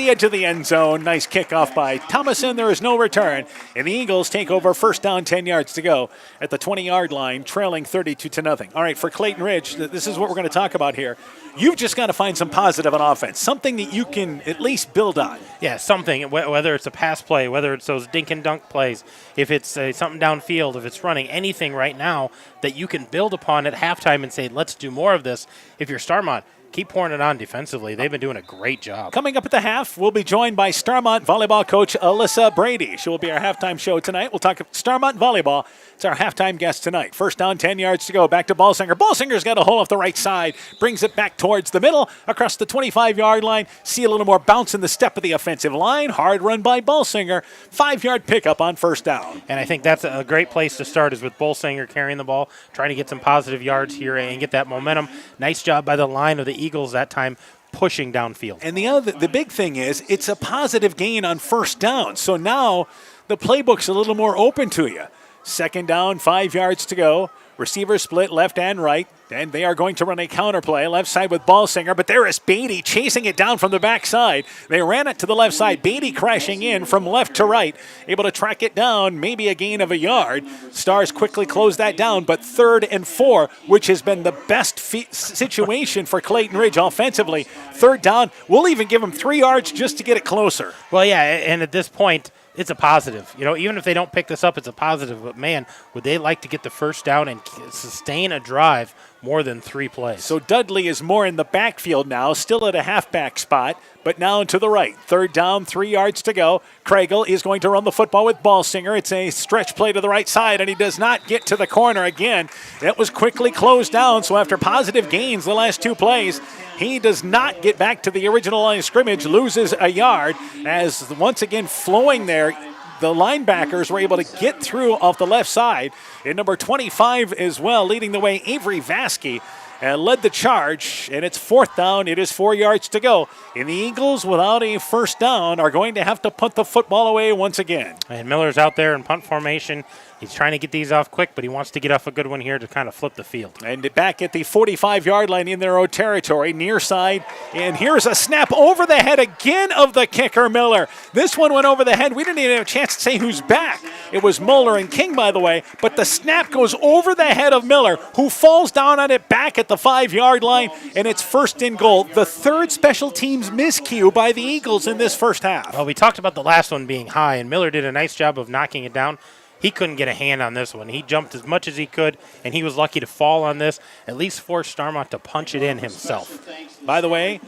edge of the end zone. Nice kickoff by Thomason. There is no return, and the Eagles take over first down, 10 yards to go at the 20-yard line, trailing 32-0. All right, for Clayton Ridge, this is what we're going to talk about here. You've just got to find some positive on offense, something that you can at least build on. Yeah, something, whether it's a pass play, whether it's those dink and dunk plays, if it's something downfield, if it's running, anything right now that you can build upon at halftime and say, let's do more of this. If you're Starmont, keep pouring it on defensively. They've been doing a great job. Coming up at the half, we'll be joined by Starmont volleyball coach Alyssa Brady. She will be our halftime show tonight. We'll talk Starmont volleyball. It's our halftime guest tonight. First down, 10 yards to go. Back to Ballsinger. Ballsinger's got a hole off the right side. Brings it back towards the middle, across the 25-yard line. See a little more bounce in the step of the offensive line. Hard run by Ballsinger. 5-yard pickup on first down. And I think that's a great place to start, is with Ballsinger carrying the ball, trying to get some positive yards here and get that momentum. Nice job by the line of the Eagles that time, pushing downfield. And the big thing is it's a positive gain on first down. So now the playbook's a little more open to you. Second down, 5 yards to go. Receivers split left and right. And they are going to run a counter play left side with Ballsinger. But there is Beatty chasing it down from the backside. They ran it to the left side. Beatty crashing in from left to right. Able to track it down. Maybe a gain of a yard. Stars quickly close that down. But 3rd and 4, which has been the best situation for Clayton Ridge offensively. 3rd down. We'll even give them 3 yards just to get it closer. Well, yeah, and at this point, it's a positive. Even if they don't pick this up, it's a positive. But, man, would they like to get the first down and sustain a drive more than 3 plays? So Dudley is more in the backfield now, still at a halfback spot, but now to the right. 3rd down, 3 yards to go. Craigle is going to run the football with Ballsinger. It's a stretch play to the right side, and he does not get to the corner again. It was quickly closed down, so after positive gains the last 2 plays, he does not get back to the original line of scrimmage, loses a yard, as once again flowing there. The linebackers were able to get through off the left side. And number 25 as well, leading the way, Avery Vasky, led the charge, and it's 4th down. It is 4 yards to go. And the Eagles, without a first down, are going to have to punt the football away once again. And Miller's out there in punt formation. He's trying to get these off quick, but he wants to get off a good one here to kind of flip the field. And back at the 45-yard line in their own territory, near side. And here's a snap over the head again of the kicker, Miller. This one went over the head. We didn't even have a chance to say who's back. It was Moeller and King, by the way. But the snap goes over the head of Miller, who falls down on it back at the 5-yard line. And it's 1st and goal. The 3rd special teams miscue by the Eagles in this first half. Well, we talked about the last one being high, and Miller did a nice job of knocking it down. He couldn't get a hand on this one. He jumped as much as he could, and he was lucky to fall on this, at least force Starmont to punch it in himself. By the way,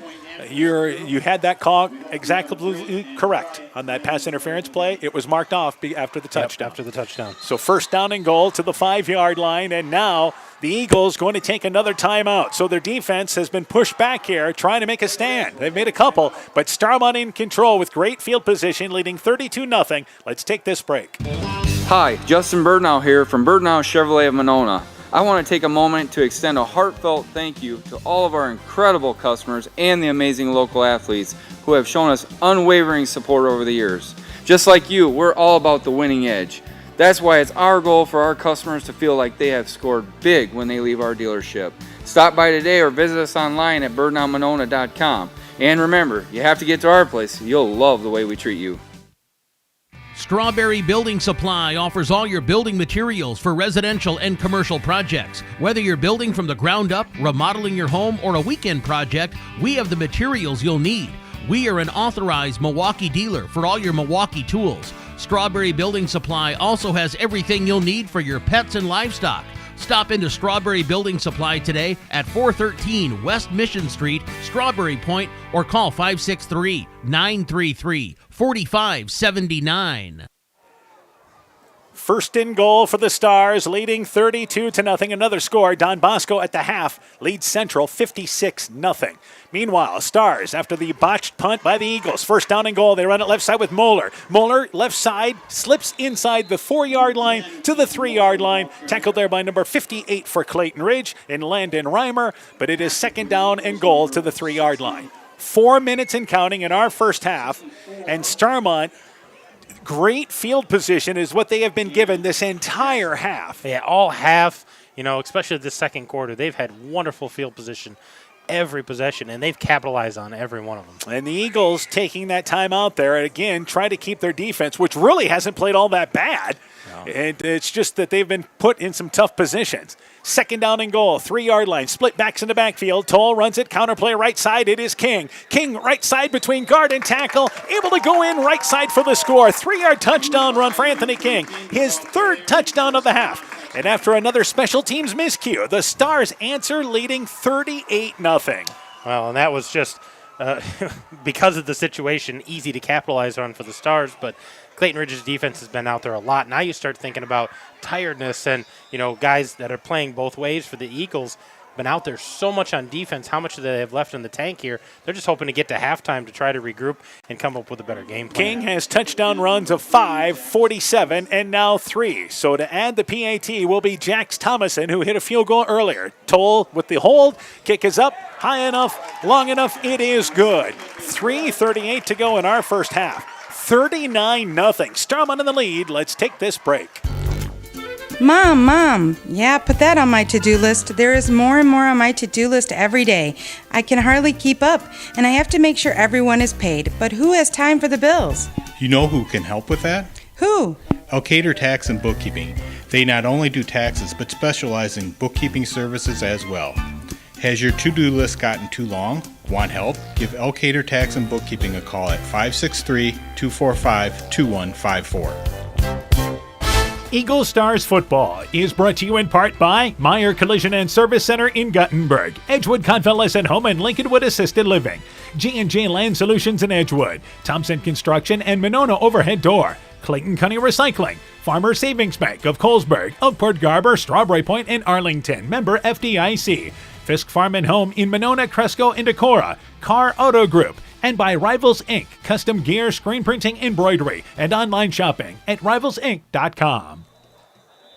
you had that call exactly correct on that pass interference play. It was marked off after the touchdown. After the touchdown. So 1st down and goal to the 5-yard line, and now the Eagles going to take another timeout. So their defense has been pushed back here, trying to make a stand. They've made a couple, but Starmont in control with great field position, leading 32-0. Let's take this break. Hi, Justin Birdnow here from Birdnow Chevrolet of Monona. I want to take a moment to extend a heartfelt thank you to all of our incredible customers and the amazing local athletes who have shown us unwavering support over the years. Just like you, we're all about the winning edge. That's why it's our goal for our customers to feel like they have scored big when they leave our dealership. Stop by today or visit us online at birdnowmonona.com. And remember, you have to get to our place. You'll love the way we treat you. Strawberry Building Supply offers all your building materials for residential and commercial projects. Whether you're building from the ground up, remodeling your home, or a weekend project, we have the materials you'll need. We are an authorized Milwaukee dealer for all your Milwaukee tools. Strawberry Building Supply also has everything you'll need for your pets and livestock. Stop into Strawberry Building Supply today at 413 West Mission Street, Strawberry Point, or call 563-933-4579. 1st and goal for the Stars, leading 32-0. Another score. Don Bosco at the half leads Central 56-0. Meanwhile, Stars, after the botched punt by the Eagles, 1st down and goal. They run it left side with Moeller. Moeller, left side, slips inside the 4-yard line to the 3-yard line. Tackled there by number 58 for Clayton Ridge and Landon Reimer. But it is 2nd down and goal to the 3-yard line. 4 minutes and counting in our first half. And Starmont, great field position is what they have been given this entire half. Yeah, all half, especially this second quarter. They've had wonderful field position every possession, and they've capitalized on every one of them. And the Eagles taking that time out there, and again, try to keep their defense, which really hasn't played all that bad. No. And it's just that they've been put in some tough positions. 2nd down and goal, 3-yard line, split backs in the backfield. Toll runs it, counterplay right side. It is King. King right side between guard and tackle, able to go in right side for the score. 3-yard touchdown run for Anthony King, his 3rd touchdown of the half. And after another special teams miscue, the Stars answer, leading 38-0. Well, and that was just because of the situation, easy to capitalize on for the Stars, but Clayton Ridge's defense has been out there a lot. Now you start thinking about tiredness and, guys that are playing both ways for the Eagles been out there so much on defense. How much do they have left in the tank here? They're just hoping to get to halftime to try to regroup and come up with a better game plan. King has touchdown runs of 5, 47, and now 3. So to add the PAT will be Jax Thomason, who hit a field goal earlier. Toll with the hold. Kick is up, high enough, long enough. It is good. 3:38 to go in our first half. 39-0. Starmont in the lead. Let's take this break. Mom, yeah, put that on my to-do list. There is more and more on my to-do list every day. I can hardly keep up, and I have to make sure everyone is paid. But who has time for the bills? You know who can help with that? Who? Alcator Tax and Bookkeeping. They not only do taxes, but specialize in bookkeeping services as well. Has your to-do list gotten too long? Want help? Give Elkader Tax and Bookkeeping a call at 563-245-2154. Eagle Stars Football is brought to you in part by Meyer Collision and Service Center in Guttenberg, Edgewood Convalescent Home and Lincolnwood Assisted Living, G&J Land Solutions in Edgewood, Thompson Construction and Monona Overhead Door, Clayton County Recycling, Farmer Savings Bank of Colesburg, Oakport Garber, Strawberry Point, and Arlington, member FDIC, Fisk Farm and Home in Monona, Cresco, and Decorah, Carr Auto Group, and by Rivals Inc., custom gear, screen printing, embroidery, and online shopping at rivalsinc.com.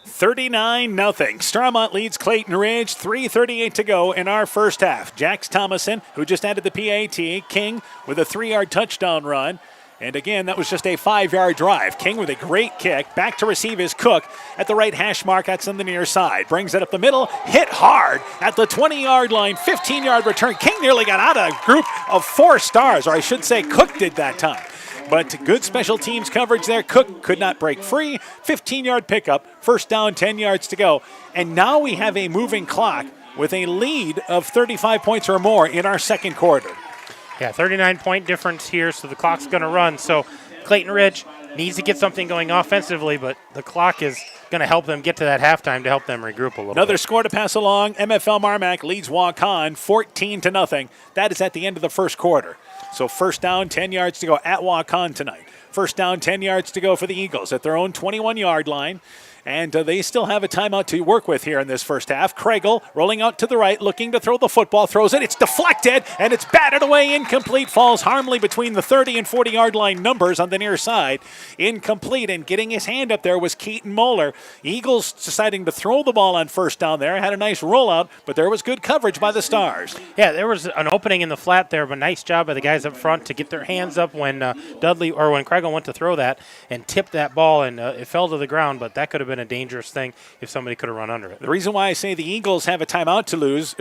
39-0. Starmont leads Clayton Ridge. 3:38 to go in our first half. Jax Thomason, who just added the PAT. King with a 3-yard touchdown run. And again, that was just a 5-yard drive. King with a great kick. Back to receive is Cook at the right hash mark. That's on the near side. Brings it up the middle. Hit hard at the 20-yard line. 15-yard return. King nearly got out of a group of 4 stars, or I should say Cook did that time. But good special teams coverage there. Cook could not break free. 15-yard pickup. First down, 10 yards to go. And now we have a moving clock with a lead of 35 points or more in our second quarter. Yeah, 39-point difference here, so the clock's going to run. So Clayton Ridge needs to get something going offensively, but the clock is going to help them get to that halftime to help them regroup a little Another bit. score to pass along. MFL Marmac leads Waukon 14-0. That is at the end of the first quarter. So first down, 10 yards to go at Waukon tonight. First down, 10 yards to go for the Eagles at their own 21-yard line. And they still have a timeout to work with here in this first half. Kregel rolling out to the right, looking to throw the football, throws it. It's deflected, and it's batted away, incomplete. Falls harmlessly between the 30 and 40-yard line numbers on the near side. Incomplete, and getting his hand up there was Keaton Moeller. Eagles deciding to throw the ball on first down there. Had a nice rollout, but there was good coverage by the Stars. Yeah, there was an opening in the flat there, but nice job by the guys up front to get their hands up when when Kregel went to throw that and tipped that ball, and it fell to the ground, but that could have been a dangerous thing if somebody could have run under it. The reason why I say the Eagles have a timeout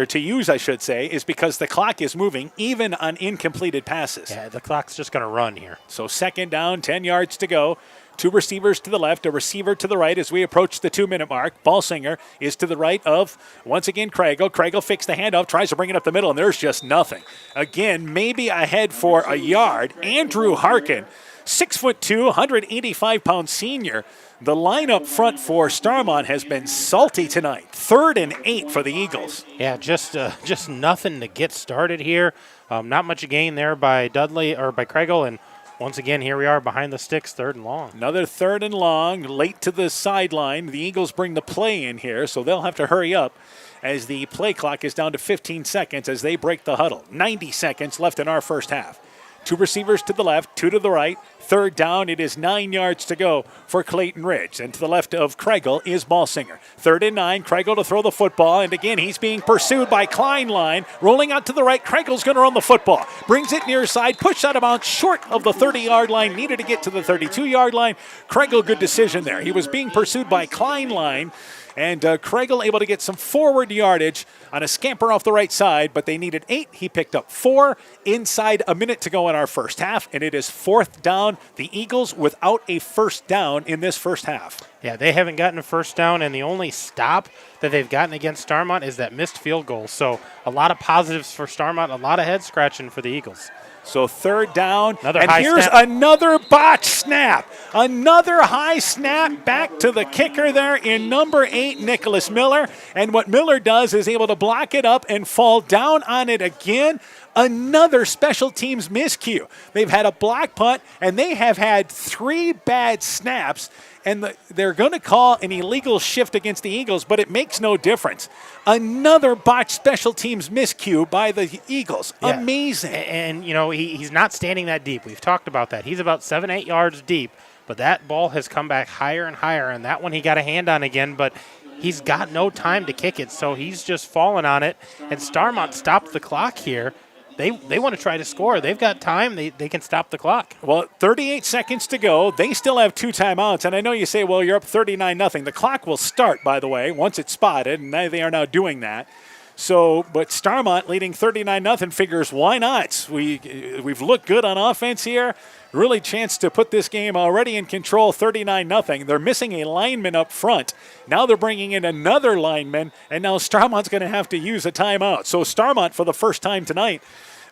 to use, I should say, is because the clock is moving even on incompleted passes. Yeah, the clock's just going to run here. So second down, 10 yards to go. 2 receivers to the left, a receiver to the right as we approach the 2-minute mark. Ballsinger is to the right of, once again, Kregel. Kregel fakes the handoff, tries to bring it up the middle, and there's just nothing. Again, maybe ahead for a yard. Andrew Harkin, 6'2", 185-pound senior. The line up front for Starmont has been salty tonight. 3rd and 8 for the Eagles. Yeah, just nothing to get started here. Not much gain there by Dudley or by Kregel, and once again, here we are behind the sticks, 3rd and long. Another 3rd and long, late to the sideline. The Eagles bring the play in here, so they'll have to hurry up as the play clock is down to 15 seconds as they break the huddle. 90 seconds left in our first half. 2 receivers to the left, 2 to the right. 3rd down, it is 9 yards to go for Clayton Ridge. And to the left of Kregel is Ballsinger. 3rd and 9, Kregel to throw the football. And again, he's being pursued by Kleinline. Rolling out to the right, Kregel's going to run the football. Brings it near side, pushed out of bounds short of the 30-yard line. Needed to get to the 32-yard line. Kregel, good decision there. He was being pursued by Kleinline. And Kregel able to get some forward yardage on a scamper off the right side, but they needed 8. He picked up 4 inside a minute to go in our first half, and it is 4th down. The Eagles without a first down in this first half. Yeah, they haven't gotten a first down, and the only stop that they've gotten against Starmont is that missed field goal. So a lot of positives for Starmont, a lot of head scratching for the Eagles. So 3rd down, and here's another botch snap. Another high snap back to the kicker there in number 8, Nicholas Miller. And what Miller does is able to block it up and fall down on it again. Another special teams miscue. They've had a block punt, and they have had 3 bad snaps. And they're going to call an illegal shift against the Eagles, but it makes no difference. Another botched special teams miscue by the Eagles. Yeah. Amazing. And he's not standing that deep. We've talked about that. He's about 7-8 yards deep, but that ball has come back higher and higher, and that one he got a hand on again, but he's got no time to kick it, so he's just fallen on it. And Starmont stopped the clock here. They want to try to score. They've got time. They can stop the clock. Well, 38 seconds to go. They still have 2 timeouts. And I know you say, well, you're up 39-0. The clock will start, by the way, once it's spotted, and they are now doing that. So, but Starmont leading 39-0 figures, why not? We've looked good on offense here. Really chance to put this game already in control, 39-0. They're missing a lineman up front. Now they're bringing in another lineman, and now Starmont's going to have to use a timeout. So Starmont, for the first time tonight,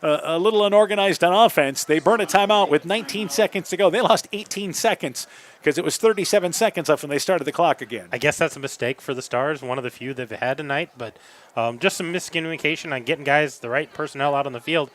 a little unorganized on offense. They burn a timeout with 19 seconds to go. They lost 18 seconds because it was 37 seconds left when they started the clock again. I guess that's a mistake for the Stars, one of the few they've had tonight, but just some miscommunication on getting guys, the right personnel out on the field.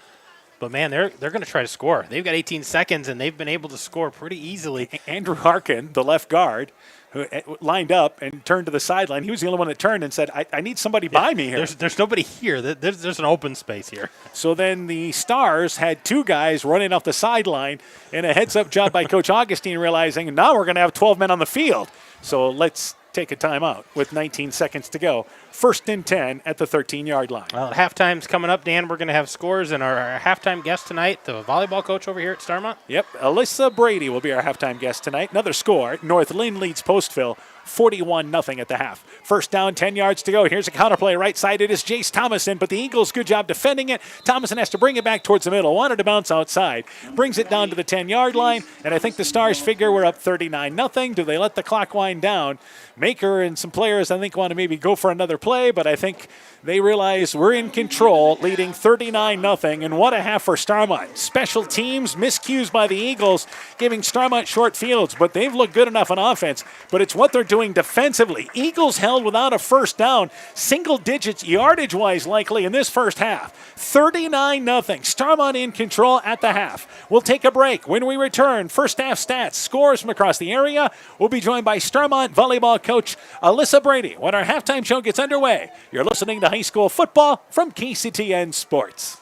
But, man, they're going to try to score. They've got 18 seconds, and they've been able to score pretty easily. Andrew Harkin, the left guard, who lined up and turned to the sideline. He was the only one that turned and said, I need somebody by me here. There's nobody here. There's an open space here. So then the Stars had two guys running off the sideline, and a heads-up job by Coach Augustine realizing, now we're going to have 12 men on the field. So let's take a timeout with 19 seconds to go. 1st and 10 at the 13-yard line. Well, halftime's coming up, Dan. We're going to have scores, and our halftime guest tonight, the volleyball coach over here at Starmont. Yep, Alyssa Brady will be our halftime guest tonight. Another score, North Lynn leads Postville 41-0 at the half. 1st down, 10 yards to go. Here's a counterplay right side. It is Jace Thomason, but the Eagles, good job defending it. Thomason has to bring it back towards the middle. Wanted to bounce outside. Brings it down to the 10-yard line, and I think the Stars figure we're up 39-0. Do they let the clock wind down? Maker and some players, I think, want to maybe go for another play, but I think they realize we're in control, leading 39-0, and what a half for Starmont. Special teams, miscues by the Eagles, giving Starmont short fields, but they've looked good enough on offense, but it's what they're doing defensively. Eagles held without a first down, single digits yardage-wise likely in this first half. 39-0, Starmont in control at the half. We'll take a break. When we return, first half stats, scores from across the area. We'll be joined by Starmont volleyball coach Alyssa Brady when our halftime show gets underway. You're listening to high school football from KCTN Sports.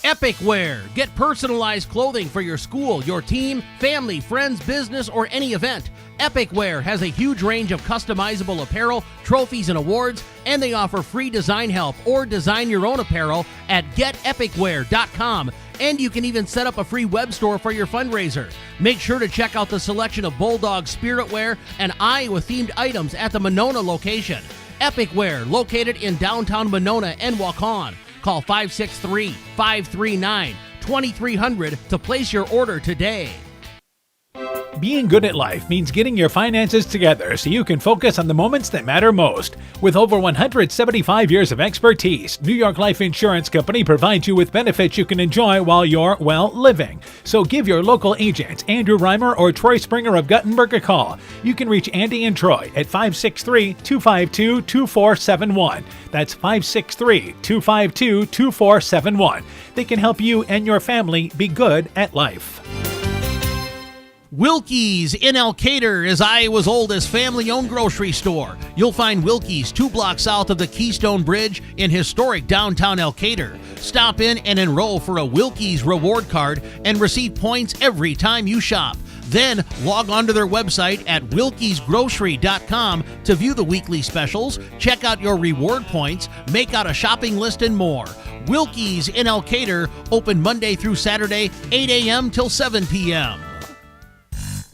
Epic Wear. Get personalized clothing for your school, your team, family, friends, business, or any event. Epic Wear has a huge range of customizable apparel, trophies, and awards, and they offer free design help or design your own apparel at getepicwear.com. And you can even set up a free web store for your fundraiser. Make sure to check out the selection of Bulldog Spirit Wear and Iowa-themed items at the Monona location. Epic Wear, located in downtown Monona and Waukon. Call 563-539-2300 to place your order today. Being good at life means getting your finances together so you can focus on the moments that matter most. With over 175 years of expertise, New York Life Insurance Company provides you with benefits you can enjoy while you're, living. So give your local agents, Andrew Reimer or Troy Springer of Guttenberg, a call. You can reach Andy and Troy at 563-252-2471. That's 563-252-2471. They can help you and your family be good at life. Wilkie's in Elkader is Iowa's oldest family-owned grocery store. You'll find Wilkie's 2 blocks south of the Keystone Bridge in historic downtown Elkader. Stop in and enroll for a Wilkie's reward card and receive points every time you shop. Then log on to their website at wilkiesgrocery.com to view the weekly specials, check out your reward points, make out a shopping list, and more. Wilkie's in Elkader, open Monday through Saturday, 8 a.m. till 7 p.m.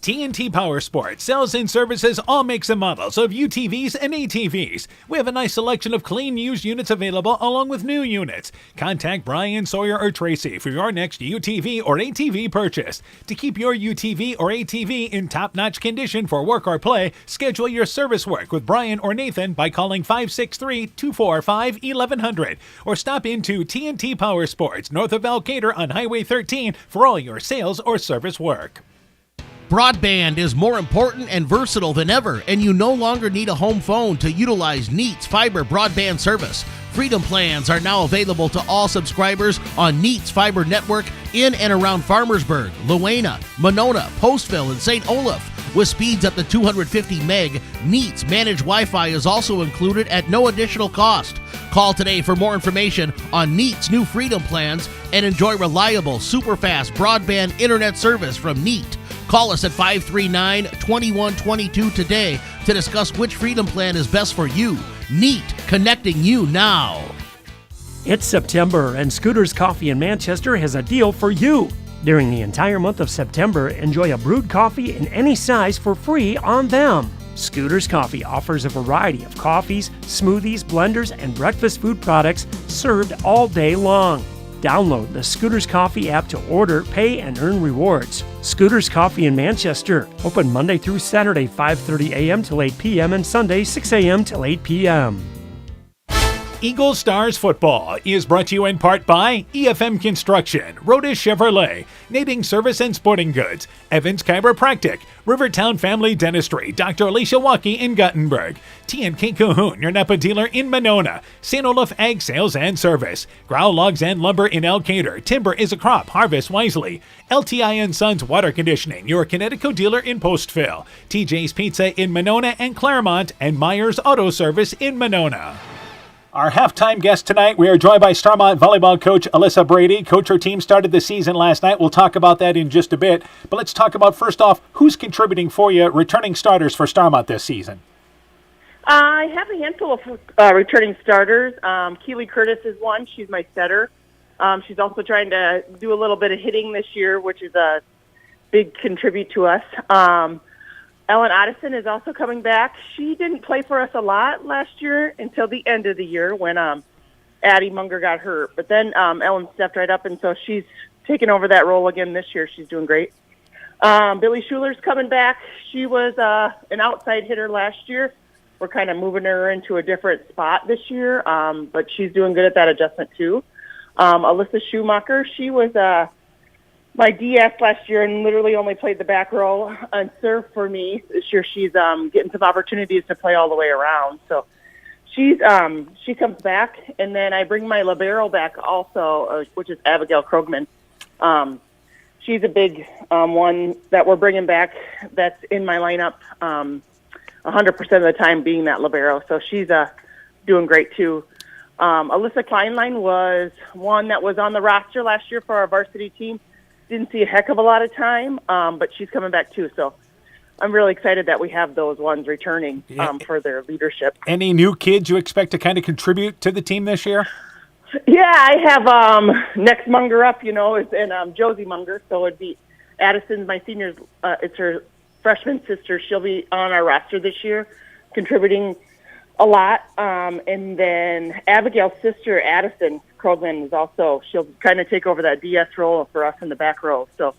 TNT Power Sports sells and services all makes and models of UTVs and ATVs. We have a nice selection of clean used units available along with new units. Contact Brian, Sawyer, or Tracy for your next UTV or ATV purchase. To keep your UTV or ATV in top-notch condition for work or play, schedule your service work with Brian or Nathan by calling 563-245-1100 or stop into TNT Power Sports north of Elkader on Highway 13 for all your sales or service work. Broadband is more important and versatile than ever, and you no longer need a home phone to utilize Neat's fiber broadband service. Freedom plans are now available to all subscribers on Neat's fiber network in and around Farmersburg, Luena, Monona, Postville, and St. Olaf. With speeds up to 250 meg, Neat's managed Wi-Fi is also included at no additional cost. Call today for more information on Neat's new Freedom plans and enjoy reliable, super-fast broadband internet service from Neat. Call us at 539-2122 today to discuss which Freedom plan is best for you. Neat, connecting you now. It's September, and Scooter's Coffee in Manchester has a deal for you. During the entire month of September, enjoy a brewed coffee in any size for free on them. Scooters Coffee offers a variety of coffees, smoothies, blenders, and breakfast food products served all day long. Download the Scooters Coffee app to order, pay, and earn rewards. Scooters Coffee in Manchester, open Monday through Saturday 5:30 a.m. till 8 p.m. and Sunday 6 a.m. till 8 p.m. Eagle Stars Football is brought to you in part by EFM Construction, Rhoda Chevrolet, Nading Service and Sporting Goods, Evans Chiropractic, Rivertown Family Dentistry, Dr. Alicia Waukee in Guttenberg, T&K Cahoon, your Napa dealer in Monona, St. Olaf Ag Sales and Service, Growl Logs and Lumber in Elkader, Timber is a Crop, Harvest Wisely, LTI & Sons Water Conditioning, your Connecticut dealer in Postville, TJ's Pizza in Monona and Claremont, and Myers Auto Service in Monona. Our halftime guest tonight, we are joined by Starmont volleyball coach Alyssa Brady. Coach, her team started the season last night. We'll talk about that in just a bit. But let's talk about, first off, who's contributing for you, returning starters for Starmont this season? I have a handful of returning starters. Keely Curtis is one. She's my setter. She's also trying to do a little bit of hitting this year, which is a big contribute to us. Ellen Otteson is also coming back. She didn't play for us a lot last year until the end of the year when Addie Munger got hurt. But then Ellen stepped right up, and so she's taken over that role again this year. She's doing great. Billy Schuler's coming back. She was an outside hitter last year. We're kind of moving her into a different spot this year, but she's doing good at that adjustment too. Alyssa Schumacher, she was my DS last year and literally only played the back row and served for me. This year she's getting some opportunities to play all the way around. So she comes back, and then I bring my libero back also, which is Abigail Krogman. She's a big one that we're bringing back that's in my lineup 100% of the time being that libero. So she's doing great too. Alyssa Kleinlein was one that was on the roster last year for our varsity team. Didn't see a heck of a lot of time, but she's coming back too. So I'm really excited that we have those ones returning for their leadership. Any new kids you expect to kind of contribute to the team this year? Yeah, I have next Munger up, and Josie Munger. So it'd be Addison, my senior's, it's her freshman sister. She'll be on our roster this year, contributing a lot. And then Abigail's sister, Addison Krogman, is also, she'll kind of take over that DS role for us in the back row. So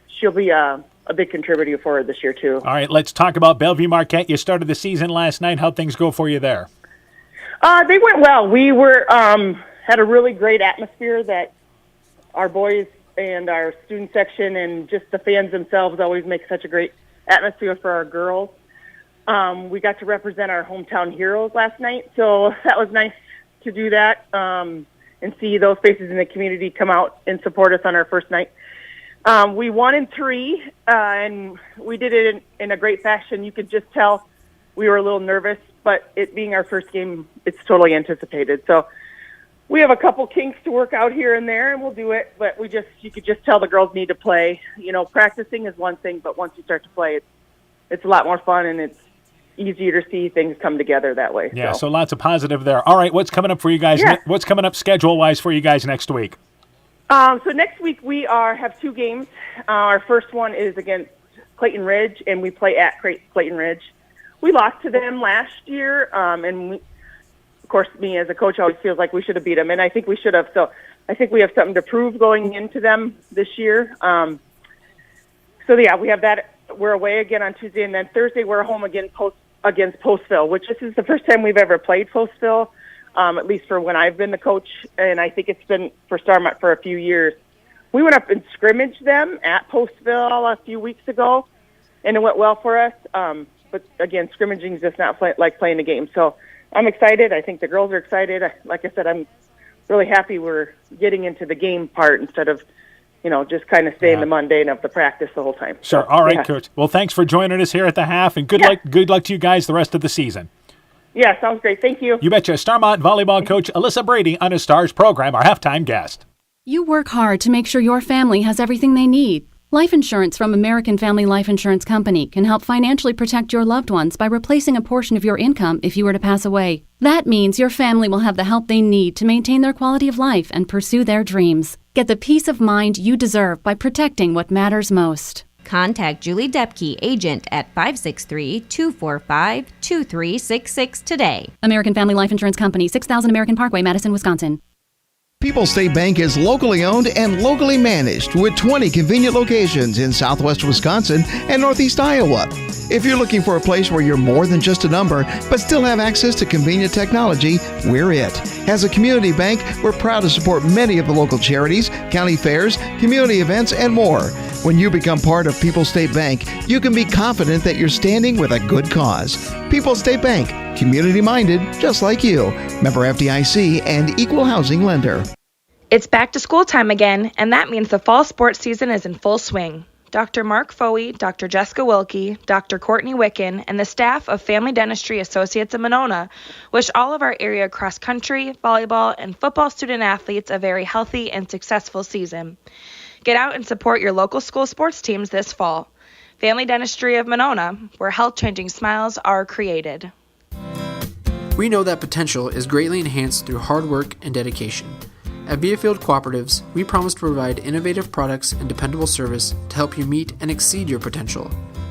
she'll be a big contributor for her this year too. All right, let's talk about Bellevue Marquette. You started the season last night. How'd things go for you there? They went well. We were had a really great atmosphere that our boys and our student section and just the fans themselves always make such a great atmosphere for our girls. We got to represent our hometown heroes last night, so that was nice to do that and see those faces in the community come out and support us on our first night. We won in 3, and we did it in a great fashion. You could just tell we were a little nervous, but it being our first game, it's totally anticipated. So we have a couple kinks to work out here and there, and we'll do it, but you could just tell the girls need to play. Practicing is one thing, but once you start to play, it's a lot more fun, and it's easier to see things come together that way. Yeah, so lots of positive there. All right, what's coming up for you guys? Yeah. What's coming up schedule-wise for you guys next week? So next week we have 2 games. Our first one is against Clayton Ridge, and we play at Clayton Ridge. We lost to them last year, and of course, me as a coach always feels like we should have beat them, and I think we should have. So I think we have something to prove going into them this year. We have that. We're away again on Tuesday, and then Thursday we're home again against Postville, which this is the first time we've ever played Postville, at least for when I've been the coach, and I think it's been for Starmont for a few years. We went up and scrimmaged them at Postville a few weeks ago, and it went well for us. But again, scrimmaging is just not like playing a game. So I'm excited. I think the girls are excited. Like I said, I'm really happy we're getting into the game part instead of just kind of staying the mundane of the practice the whole time. Sure. So, All right, Coach. Well, thanks for joining us here at the half, and good luck to you guys the rest of the season. Yeah, sounds great. Thank you. You betcha. Starmont volleyball coach Alyssa Brady on a Stars program, our halftime guest. You work hard to make sure your family has everything they need. Life insurance from American Family Life Insurance Company can help financially protect your loved ones by replacing a portion of your income if you were to pass away. That means your family will have the help they need to maintain their quality of life and pursue their dreams. Get the peace of mind you deserve by protecting what matters most. Contact Julie Depke, agent at 563-245-2366 today. American Family Life Insurance Company, 6000 American Parkway, Madison, Wisconsin. People's State Bank is locally owned and locally managed with 20 convenient locations in southwest Wisconsin and northeast Iowa. If you're looking for a place where you're more than just a number, but still have access to convenient technology, we're it. As a community bank, we're proud to support many of the local charities, county fairs, community events, and more. When you become part of People's State Bank, you can be confident that you're standing with a good cause. People's State Bank, community-minded, just like you. Member FDIC and equal housing lender. It's back to school time again, and that means the fall sports season is in full swing. Dr. Mark Foey, Dr. Jessica Wilkie, Dr. Courtney Wicken, and the staff of Family Dentistry Associates of Monona wish all of our area cross-country, volleyball, and football student athletes a very healthy and successful season. Get out and support your local school sports teams this fall. Family Dentistry of Monona, where health-changing smiles are created. We know that potential is greatly enhanced through hard work and dedication. At Viafield Cooperatives, we promise to provide innovative products and dependable service to help you meet and exceed your potential.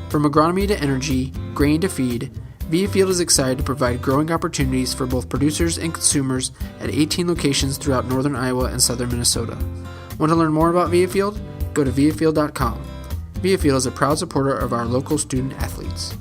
From agronomy to energy, grain to feed, Viafield is excited to provide growing opportunities for both producers and consumers at 18 locations throughout northern Iowa and southern Minnesota. Want to learn more about Viafield? Go to viafield.com. Viafield is a proud supporter of our local student athletes.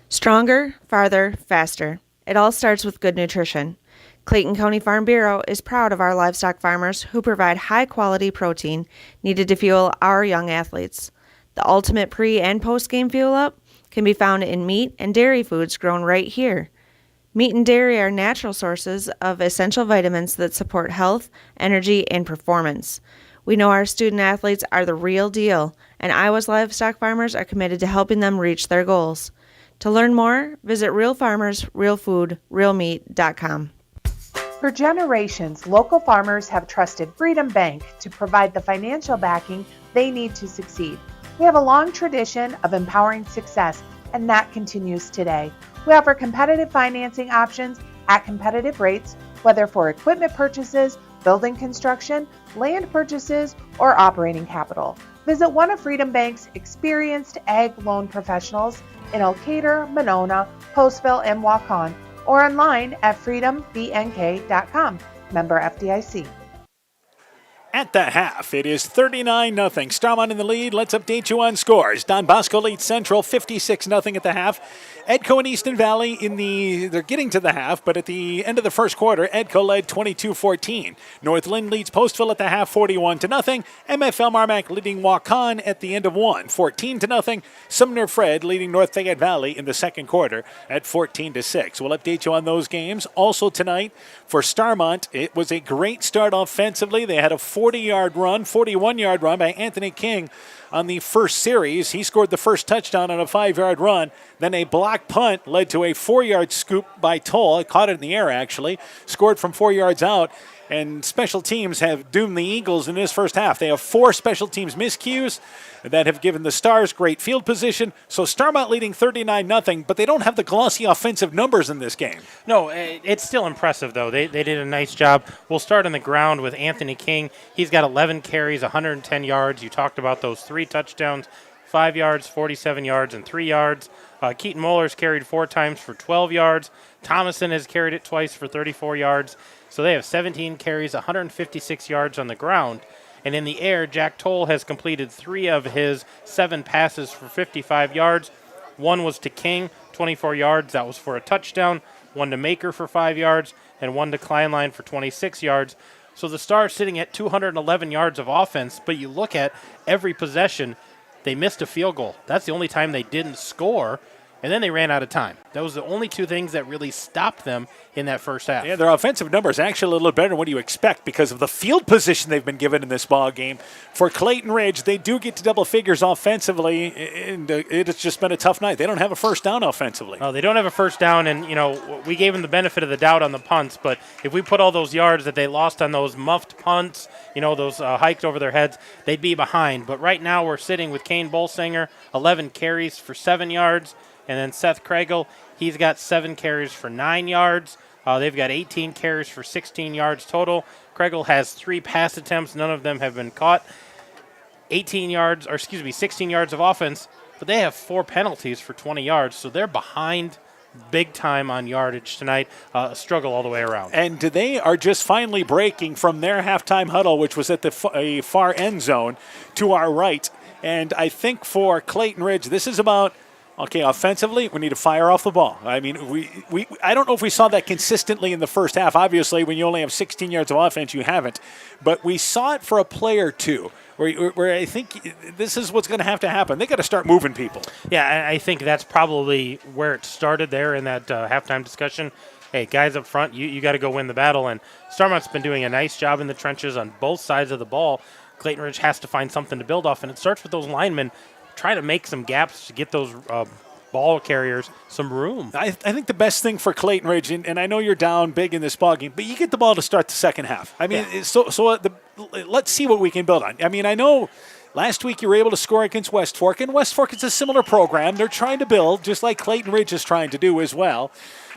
Stronger, farther, faster. It all starts with good nutrition. Clayton County Farm Bureau is proud of our livestock farmers who provide high-quality protein needed to fuel our young athletes. The ultimate pre- and post-game fuel-up can be found in meat and dairy foods grown right here. Meat and dairy are natural sources of essential vitamins that support health, energy, and performance. We know our student athletes are the real deal, and Iowa's livestock farmers are committed to helping them reach their goals. To learn more, visit realfarmersrealfoodrealmeat.com. For generations, local farmers have trusted Freedom Bank to provide the financial backing they need to succeed. We have a long tradition of empowering success, and that continues today. We offer competitive financing options at competitive rates, whether for equipment purchases, building construction, land purchases, or operating capital. Visit one of Freedom Bank's experienced ag loan professionals in Elkader, Monona, Postville, and Waukon, or online at freedombnk.com. Member FDIC. At the half, it is 39-0. Starmont in the lead. Let's update you on scores. Don Bosco leads Central 56-0 at the half. Edco and Easton Valley they're getting to the half, but at the end of the first quarter, Edco led 22-14. Northland leads Postville at the half 41-0. MFL Marmac leading Waukon at the end of one, 14-0. Sumner Fred leading North Fayette Valley in the second quarter at 14-6. We'll update you on those games. Also tonight for Starmont, it was a great start offensively. They had a 41-yard run by Anthony King on the first series. He scored the first touchdown on a 5-yard run. Then a block punt led to a 4-yard scoop by Toll. Caught it in the air, actually. Scored from 4 yards out. And special teams have doomed the Eagles in this first half. They have 4 special teams miscues that have given the Stars great field position. So Starmont leading 39-0, but they don't have the glossy offensive numbers in this game. No, it's still impressive, though. They did a nice job. We'll start on the ground with Anthony King. He's got 11 carries, 110 yards. You talked about those 3 touchdowns, 5 yards, 47 yards, and 3 yards. Keaton Moller's carried 4 times for 12 yards. Thomason has carried it twice for 34 yards. So they have 17 carries, 156 yards on the ground. And in the air, Jack Toll has completed 3 of his 7 passes for 55 yards. 1 was to King, 24 yards. That was for a touchdown. 1 to Maker for 5 yards, and 1 to Kleinlein for 26 yards. So the Stars sitting at 211 yards of offense, but you look at every possession, they missed a field goal. That's the only time they didn't score, and then they ran out of time. That was the only 2 things that really stopped them in that first half. Yeah, their offensive numbers actually a little better than what you expect because of the field position they've been given in this ball game. For Clayton Ridge, they do get to double figures offensively, and it's just been a tough night. They don't have a first down offensively. Oh, they don't have a first down, and, we gave them the benefit of the doubt on the punts, but if we put all those yards that they lost on those muffed punts, those hiked over their heads, they'd be behind. But right now we're sitting with Kane Bolsinger, 11 carries for 7 yards, and then Seth Kragel, he's got 7 carries for 9 yards. They've got 18 carries for 16 yards total. Kregel has 3 pass attempts. None of them have been caught. 16 yards of offense, but they have 4 penalties for 20 yards, so they're behind big time on yardage tonight. A struggle all the way around. And they are just finally breaking from their halftime huddle, which was at the far end zone, to our right. And I think for Clayton Ridge, this is about, okay, offensively, we need to fire off the ball. I mean, I don't know if we saw that consistently in the first half. Obviously, when you only have 16 yards of offense, you haven't. But we saw it for a play or two, where I think this is what's going to happen. They got to start moving people. Yeah, I think that's probably where it started there in that halftime discussion. Hey, guys up front, you got to go win the battle. And Starmont's been doing a nice job in the trenches on both sides of the ball. Clayton Ridge has to find something to build off, and it starts with those linemen trying to make some gaps to get those ball carriers some room. I think the best thing for Clayton Ridge, and I know you're down big in this ball game, but you get the ball to start the second half. I mean, let's see what we can build on. I mean, I know last week you were able to score against West Fork, and West Fork is a similar program. They're trying to build, just like Clayton Ridge is trying to do as well.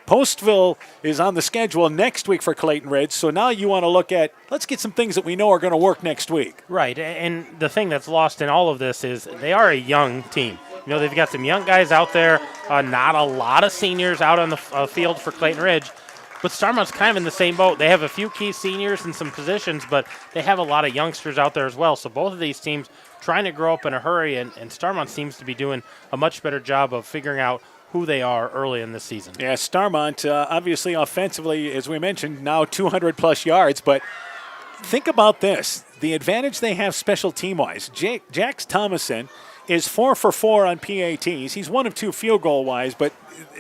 Postville is on the schedule next week for Clayton Ridge, so now you want to look at, let's get some things that we know are going to work next week. Right, and the thing that's lost in all of this is they are a young team. You know, they've got some young guys out there, not a lot of seniors out on the field for Clayton Ridge, but Starmont's kind of in the same boat. They have a few key seniors in some positions, but they have a lot of youngsters out there as well, so both of these teams trying to grow up in a hurry, and Starmont seems to be doing a much better job of figuring out who they are early in this season. Yeah, Starmont, obviously offensively, as we mentioned, now 200-plus yards, but think about this. The advantage they have special team-wise. Jax Thomason is 4 for 4 on PATs. He's 1 of 2 field goal-wise, but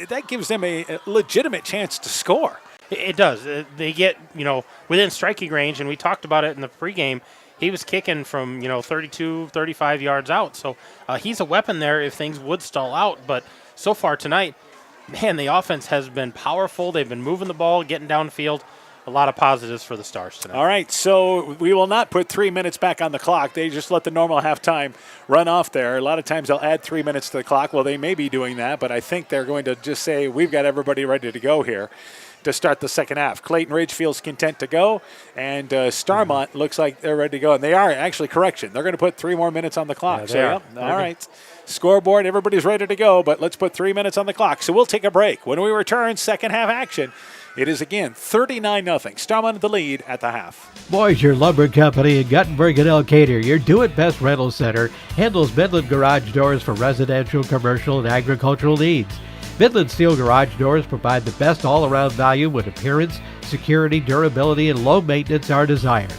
that gives them a legitimate chance to score. It does. They get, within striking range, and we talked about it in the pregame. He was kicking from, 32, 35 yards out. So he's a weapon there if things would stall out, but so far tonight, man, the offense has been powerful. They've been moving the ball, getting downfield. A lot of positives for the Stars tonight. All right, so we will not put 3 minutes back on the clock. They just let the normal halftime run off there. A lot of times they'll add 3 minutes to the clock. Well, they may be doing that, but I think they're going to just say, we've got everybody ready to go here to start the second half. Clayton Ridge feels content to go, and Starmont looks like they're ready to go. And they are, actually, correction. They're going to put 3 more minutes on the clock. Yeah, all right. Scoreboard, everybody's ready to go, but let's put 3 minutes on the clock. So we'll take a break. When we return, second half action. It is again 39-0. Starmont the lead at the half. Boisier Lumber Company in Guttenberg and Elkader, your do-it-best rental center, handles Midland garage doors for residential, commercial, and agricultural needs. Midland Steel garage doors provide the best all-around value when appearance, security, durability, and low maintenance are desired.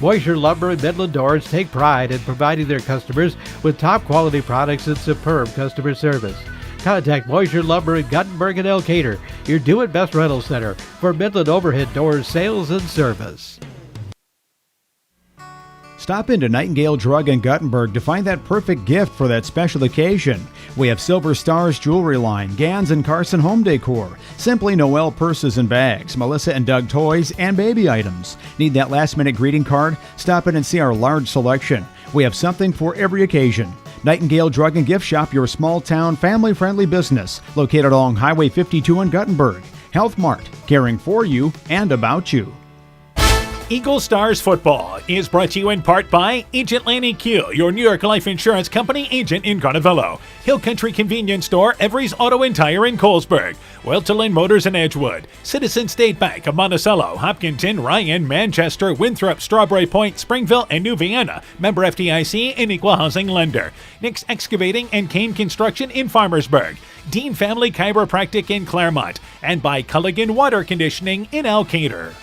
Boisier Lumber and Midland Doors take pride in providing their customers with top-quality products and superb customer service. Contact Boisier Lumber in Guttenberg and Elkader, your do-it-best rental center for Midland overhead doors sales and service. Stop into Nightingale Drug in Guttenberg to find that perfect gift for that special occasion. We have Silver Stars jewelry line, Gans and Carson home decor, Simply Noel purses and bags, Melissa and Doug toys, and baby items. Need that last-minute greeting card? Stop in and see our large selection. We have something for every occasion. Nightingale Drug and Gift Shop, your small-town, family-friendly business, located along Highway 52 in Guttenberg. Health Mart, caring for you and about you. Eagle Stars Football is brought to you in part by Agent Lanny Keel, your New York Life Insurance Company agent in Garnavillo. Hill Country Convenience Store, Every's Auto and Tire in Colesburg. Welterlin Motors in Edgewood. Citizen State Bank of Monticello, Hopkinton, Ryan, Manchester, Winthrop, Strawberry Point, Springville, and New Vienna. Member FDIC and Equal Housing Lender. Nick's Excavating and Kane Construction in Farmersburg. Dean Family Chiropractic in Claremont. And by Culligan Water Conditioning in Elkader.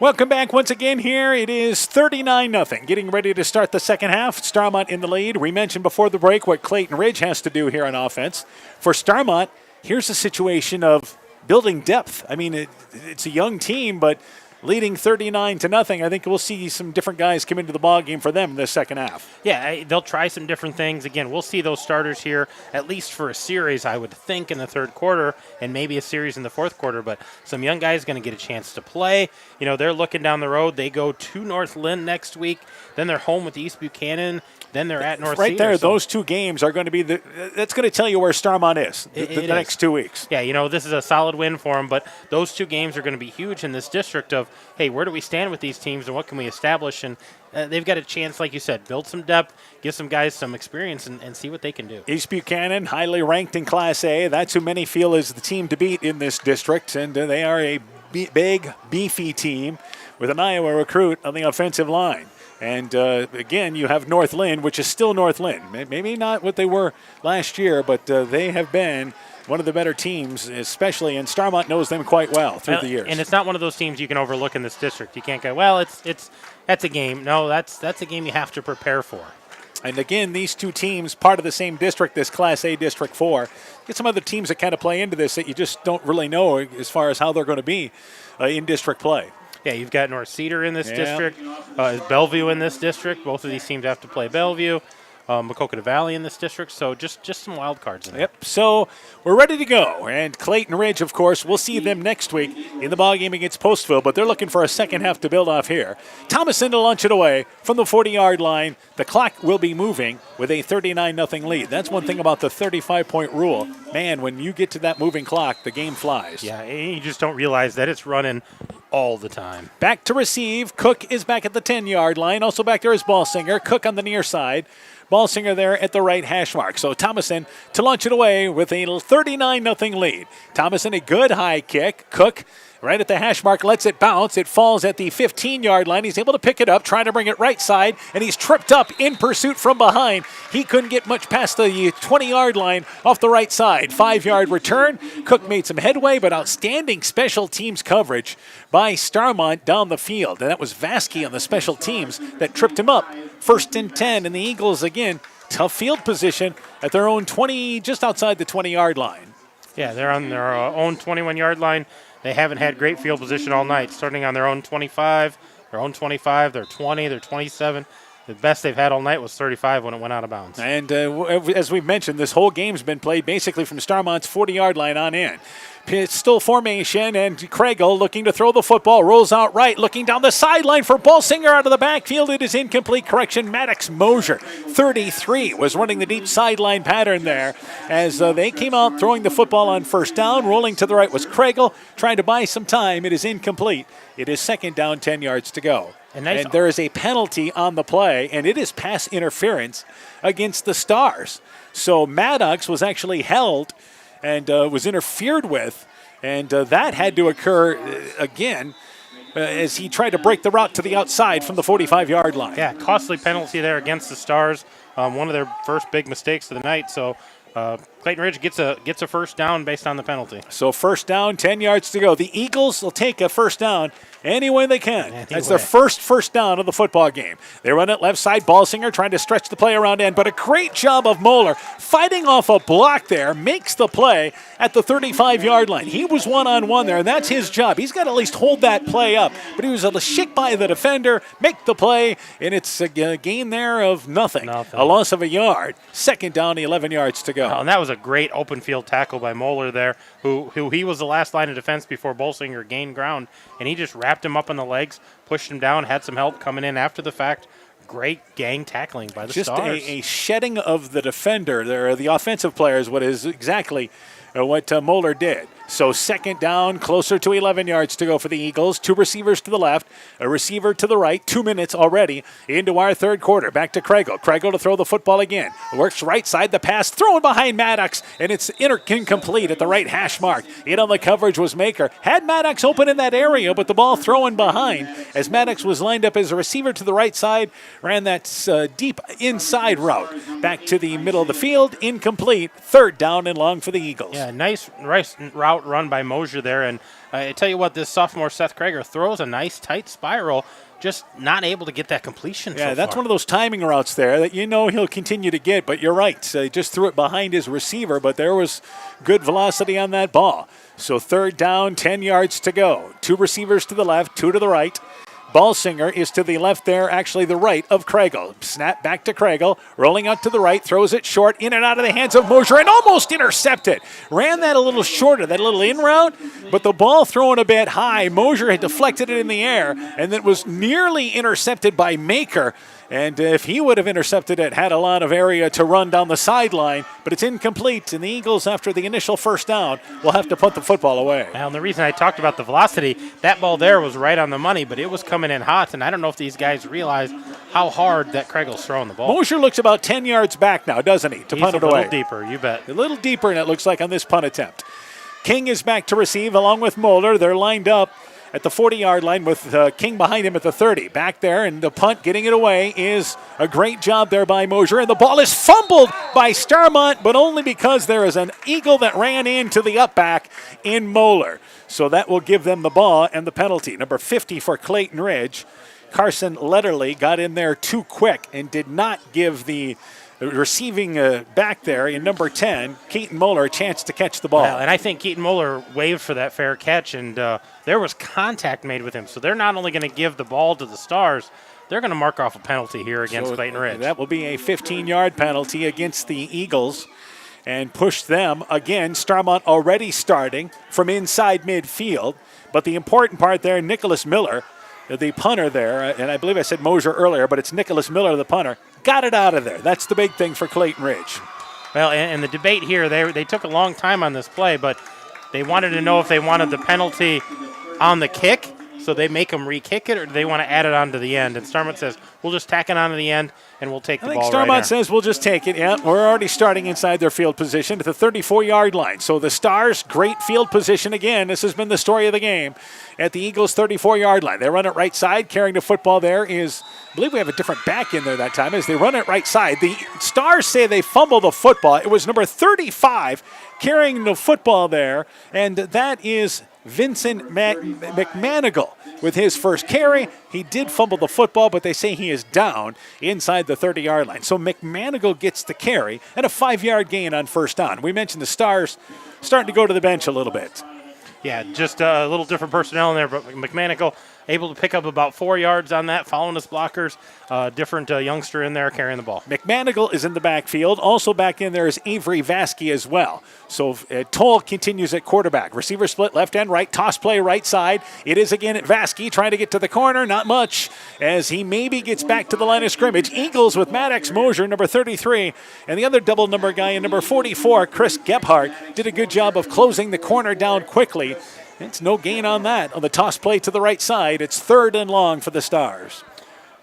Welcome back once again here. It is 39-0. Getting ready to start the second half. Starmont in the lead. We mentioned before the break what Clayton Ridge has to do here on offense. For Starmont, here's a situation of building depth. I mean, it's a young team, but leading 39-0. I think we'll see some different guys come into the ballgame for them in the second half. Yeah, they'll try some different things. Again, we'll see those starters here at least for a series, I would think, in the third quarter and maybe a series in the fourth quarter. But some young guys going to get a chance to play. You know, they're looking down the road. They go to North Lynn next week. Then they're home with East Buchanan. Then they're at North Right Cedar, there, so those two games are going to be that's going to tell you where Starmont is the next 2 weeks. Yeah, you know, this is a solid win for them, but those two games are going to be huge in this district of, hey, where do we stand with these teams and what can we establish? And they've got a chance, like you said, build some depth, give some guys some experience, and see what they can do. East Buchanan, highly ranked in Class A. That's who many feel is the team to beat in this district, and they are a big, beefy team with an Iowa recruit on the offensive line. And, again, you have North Lynn, which is still North Lynn. Maybe not what they were last year, but they have been one of the better teams, especially, and Starmont knows them quite well through the years. And it's not one of those teams you can overlook in this district. You can't go, well, that's a game. No, that's a game you have to prepare for. And, again, these two teams, part of the same district, this Class A District 4. Get some other teams that kind of play into this that you just don't really know as far as how they're going to be in district play. Yeah, you've got North Cedar in this district, Bellevue in this district. Both of these teams have to play Bellevue. Maquoketa Valley in this district, so just some wild cards in there. Yep, so we're ready to go. And Clayton Ridge, of course, we'll see them next week in the ballgame against Postville, but they're looking for a second half to build off here. Thomason to launch it away from the 40-yard line. The clock will be moving with a 39-0 lead. That's one thing about the 35-point rule. Man, when you get to that moving clock, the game flies. Yeah, and you just don't realize that it's running all the time. Back to receive. Cook is back at the 10-yard line. Also back there is Ballsinger. Cook on the near side. Ballsinger there at the right hash mark. So Thomason to launch it away with a 39-0 lead. Thomason, a good high kick. Cook right at the hash mark, lets it bounce. It falls at the 15-yard line. He's able to pick it up, trying to bring it right side, and he's tripped up in pursuit from behind. He couldn't get much past the 20-yard line off the right side. 5-yard return. Cook made some headway, but outstanding special teams coverage by Starmont down the field. And that was Vasky on the special teams that tripped him up. 1st and 10, and the Eagles, again, tough field position at their own 20, just outside the 20-yard line. Yeah, they're on their own 21-yard line. They haven't had great field position all night, starting on their own 25, their 20, their 27. The best they've had all night was 35 when it went out of bounds. And as we've mentioned, this whole game's been played basically from Starmont's 40-yard line on in. Pistol formation, and Craigle looking to throw the football, rolls out right, looking down the sideline for Ballsinger out of the backfield. It is incomplete. Correction, Maddox Mosier, 33, was running the deep sideline pattern there as they came out throwing the football on first down. Rolling to the right was Craigle, trying to buy some time. It is incomplete. It is second down, 10 yards to go. And there is a penalty on the play, and it is pass interference against the Stars. So Maddox was actually held and was interfered with, and that had to occur again as he tried to break the route to the outside from the 45-yard line. Yeah, costly penalty there against the Stars. One of their first big mistakes of the night. So Clayton Ridge gets a first down based on the penalty. So first down, 10 yards to go. The Eagles will take a first down any way they can. That's their first down of the football game. They run it left side. Ballsinger trying to stretch the play around end, but a great job of Moeller fighting off a block there, makes the play at the 35-yard line. He was one-on-one there, and that's his job. He's got to at least hold that play up, but he was able to shake by the defender, make the play, and it's a gain there of nothing. A loss of a yard. Second down, 11 yards to go. Oh, and that was a great open field tackle by Moeller there, who he was the last line of defense before Ballsinger gained ground, and he just wrapped him up on the legs, pushed him down, had some help coming in after the fact. Great gang tackling by the Stars. Just a shedding of the defender there, the offensive players, what is exactly what Moeller did. So second down, closer to 11 yards to go for the Eagles. 2 receivers to the left, a receiver to the right. 2 minutes already into our third quarter. Back to Craigle. Craigle to throw the football again. Works right side, the pass, thrown behind Maddox, and it's incomplete at the right hash mark. In on the coverage was Maker. Had Maddox open in that area, but the ball thrown behind as Maddox was lined up as a receiver to the right side, ran that deep inside route. Back to the middle of the field, incomplete. Third down and long for the Eagles. Yeah, nice route run by Mosier there, and I tell you what, this sophomore Seth Krager throws a nice tight spiral, just not able to get that completion. Yeah, so that's far. one of those timing routes there that he'll continue to get, but you're right. So he just threw it behind his receiver, but there was good velocity on that ball. So third down, 10 yards to go. 2 receivers to the left, 2 to the right. Ballsinger is to the left there, actually the right of Craigle. Snap back to Craigle, rolling out to the right, throws it short, in and out of the hands of Mosier, and almost intercepted. Ran that a little shorter, that little in route, but the ball thrown a bit high. Mosier had deflected it in the air, and it was nearly intercepted by Maker. And if he would have intercepted it, had a lot of area to run down the sideline, but it's incomplete. And the Eagles, after the initial first down, will have to put the football away. Well, and the reason I talked about the velocity, that ball there was right on the money, but it was coming in hot, and I don't know if these guys realize how hard that Craigle's throwing the ball. Mosier looks about 10 yards back now, doesn't he, to punt it away? A little deeper, you bet. A little deeper, and it looks like on this punt attempt. King is back to receive along with Moeller. They're lined up at the 40-yard line with King behind him at the 30. Back there, and the punt getting it away is a great job there by Mosier. And the ball is fumbled by Starmont, but only because there is an Eagle that ran into the up back in Moeller. So that will give them the ball and the penalty. Number 50 for Clayton Ridge. Carson Letterly got in there too quick and did not give the receiving back there in number 10, Keaton Moeller, a chance to catch the ball. Well, and I think Keaton Moeller waved for that fair catch, and there was contact made with him. So they're not only going to give the ball to the Stars, they're going to mark off a penalty here against Clayton Ridge. That will be a 15-yard penalty against the Eagles and push them. Again, Starmont already starting from inside midfield. But the important part there, Nicholas Miller, the punter there, and I believe I said Mosier earlier, but it's Nicholas Miller, the punter, got it out of there. That's the big thing for Clayton Ridge. Well, and the debate here, they took a long time on this play, but they wanted to know if they wanted the penalty on the kick, so they make them re-kick it, or do they want to add it on to the end? And Starmont says, we'll just tack it on to the end, and we'll take the ball right Starmont there. says we'll just take it. Yeah, we're already starting inside their field position at the 34-yard line. So the Stars, great field position again. This has been the story of the game at the Eagles' 34-yard line. They run it right side. Carrying the football there is, I believe we have a different back in there that time, as they run it right side. The Stars say they fumbled the football. It was number 35 carrying the football there, and that is Vincent McManigal with his first carry. He did fumble the football, but they say he is down inside the 30-yard line. So McManigal gets the carry and a 5-yard gain on first down. We mentioned the Stars starting to go to the bench a little bit. Yeah, just a little different personnel in there, but McManigal able to pick up about 4 yards on that, following his blockers. Different youngster in there carrying the ball. McManigal is in the backfield. Also back in there is Avery Vasky as well. So Toll continues at quarterback. Receiver split left and right. Toss play right side. It is again at Vasky trying to get to the corner. Not much as he maybe gets back to the line of scrimmage. Eagles with Maddox Mosier, number 33. And the other double number guy in number 44, Chris Gebhardt, did a good job of closing the corner down quickly. It's no gain on that. On the toss play to the right side, it's 3rd and long for the Stars.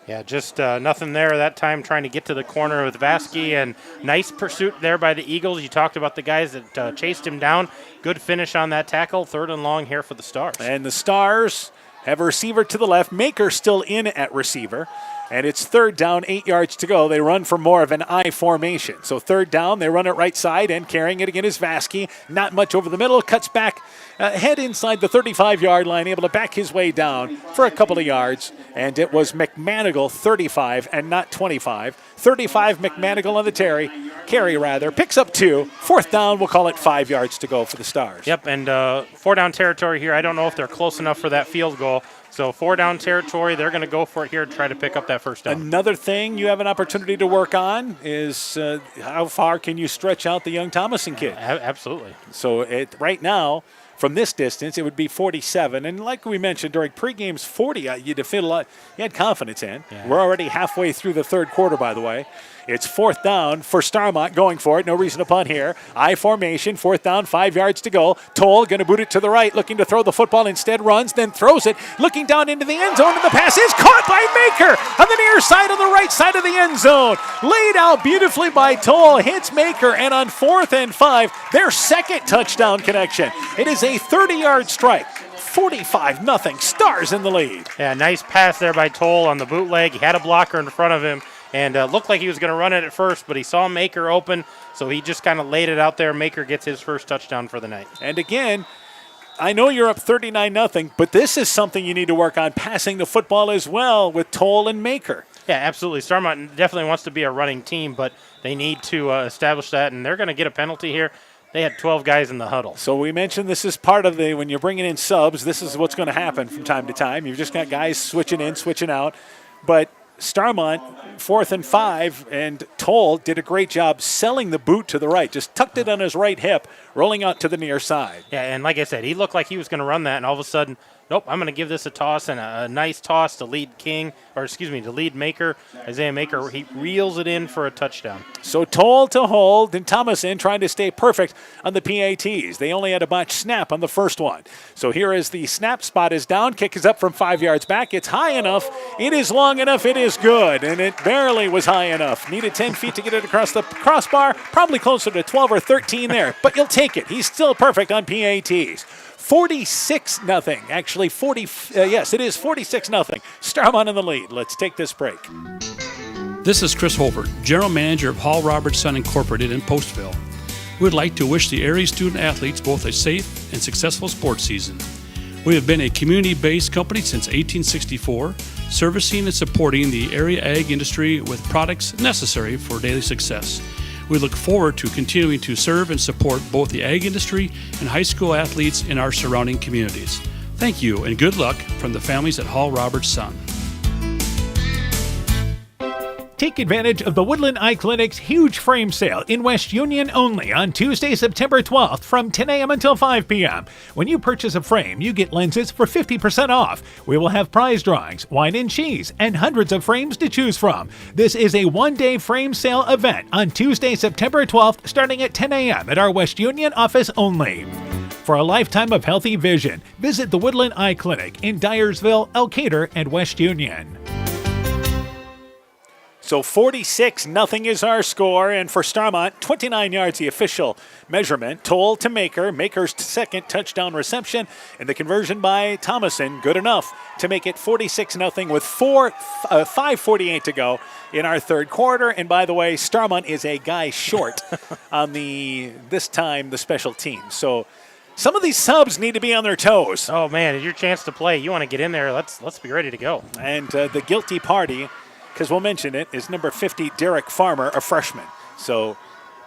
Yeah, just nothing there that time trying to get to the corner with Vasky, and nice pursuit there by the Eagles. You talked about the guys that chased him down. Good finish on that tackle. 3rd and long here for the Stars. And the Stars have a receiver to the left. Maker still in at receiver. And it's 3rd down, 8 yards to go. They run for more of an I formation. So 3rd down, they run it right side, and carrying it again is Vasky. Not much over the middle, cuts back, head inside the 35-yard line, able to back his way down for a couple of yards. And it was McManigal, 35, and not 25. 35, McManigal on the carry, picks up 2. 4th down, we'll call it 5 yards to go for the Stars. Yep, and 4-down territory here. I don't know if they're close enough for that field goal. So 4-down territory, they're going to go for it here to try to pick up that first down. Another thing you have an opportunity to work on is how far can you stretch out the young Thomason kid? Absolutely. So right now, from this distance, it would be 47. And like we mentioned, during pregames, 40, you'd feel a lot, you had confidence in. Yeah. We're already halfway through the 3rd quarter, by the way. It's 4th down for Starmont, going for it. No reason to punt here. I formation, 4th down, 5 yards to go. Toll going to boot it to the right, looking to throw the football. Instead runs, then throws it, looking down into the end zone, and the pass is caught by Maker on the near side, on the right side of the end zone. Laid out beautifully by Toll, hits Maker, and on 4th and 5, their 2nd touchdown connection. It is a 30-yard strike. 45-0, Stars in the lead. Yeah, nice pass there by Toll on the bootleg. He had a blocker in front of him. And looked like he was going to run it at first, but he saw Maker open, so he just kind of laid it out there. Maker gets his first touchdown for the night. And again, I know you're up 39-0, but this is something you need to work on, passing the football as well with Toll and Maker. Yeah, absolutely. Starmont definitely wants to be a running team, but they need to establish that, and they're going to get a penalty here. They had 12 guys in the huddle. So we mentioned this is part of when you're bringing in subs, this is what's going to happen from time to time. You've just got guys switching in, switching out. But Starmont, 4th and 5, and Toll did a great job selling the boot to the right. Just tucked it on his right hip, rolling out to the near side. Yeah, and like I said, he looked like he was going to run that, and all of a sudden, nope, I'm going to give this a toss, and a nice toss to lead Maker. Isaiah Maker, he reels it in for a touchdown. So Toll to hold, and Thomason trying to stay perfect on the PATs. They only had a botched snap on the first one. So here is the snap spot is down. Kick is up from 5 yards back. It's high enough. It is long enough. It is good. And it barely was high enough. Needed 10 feet to get it across the crossbar. Probably closer to 12 or 13 there. But you'll take it. He's still perfect on PATs. 46-0. Actually, yes, it is 46-0. Starmont in the lead. Let's take this break. This is Chris Holbert, General Manager of Hall Roberts Son Incorporated in Postville. We would like to wish the area student athletes both a safe and successful sports season. We have been a community-based company since 1864, servicing and supporting the area ag industry with products necessary for daily success. We look forward to continuing to serve and support both the ag industry and high school athletes in our surrounding communities. Thank you and good luck from the families at Hall Roberts Son. Take advantage of the Woodland Eye Clinic's huge frame sale in West Union only on Tuesday, September 12th from 10 a.m. until 5 p.m. When you purchase a frame, you get lenses for 50% off. We will have prize drawings, wine and cheese, and hundreds of frames to choose from. This is a one-day frame sale event on Tuesday, September 12th, starting at 10 a.m. at our West Union office only. For a lifetime of healthy vision, visit the Woodland Eye Clinic in Dyersville, Elkader, and West Union. So 46-0 is our score, and for Starmont, 29 yards the official measurement. Toll to Maker. Maker's second touchdown reception, and the conversion by Thomason, good enough to make it 46-0 with 5:48 to go in our third quarter. And by the way, Starmont is a guy short on this time the special teams. So some of these subs need to be on their toes. Oh man, it's your chance to play. You want to get in there? Let's be ready to go. And the guilty party, because we'll mention it, is number 50, Derek Farmer, a freshman. So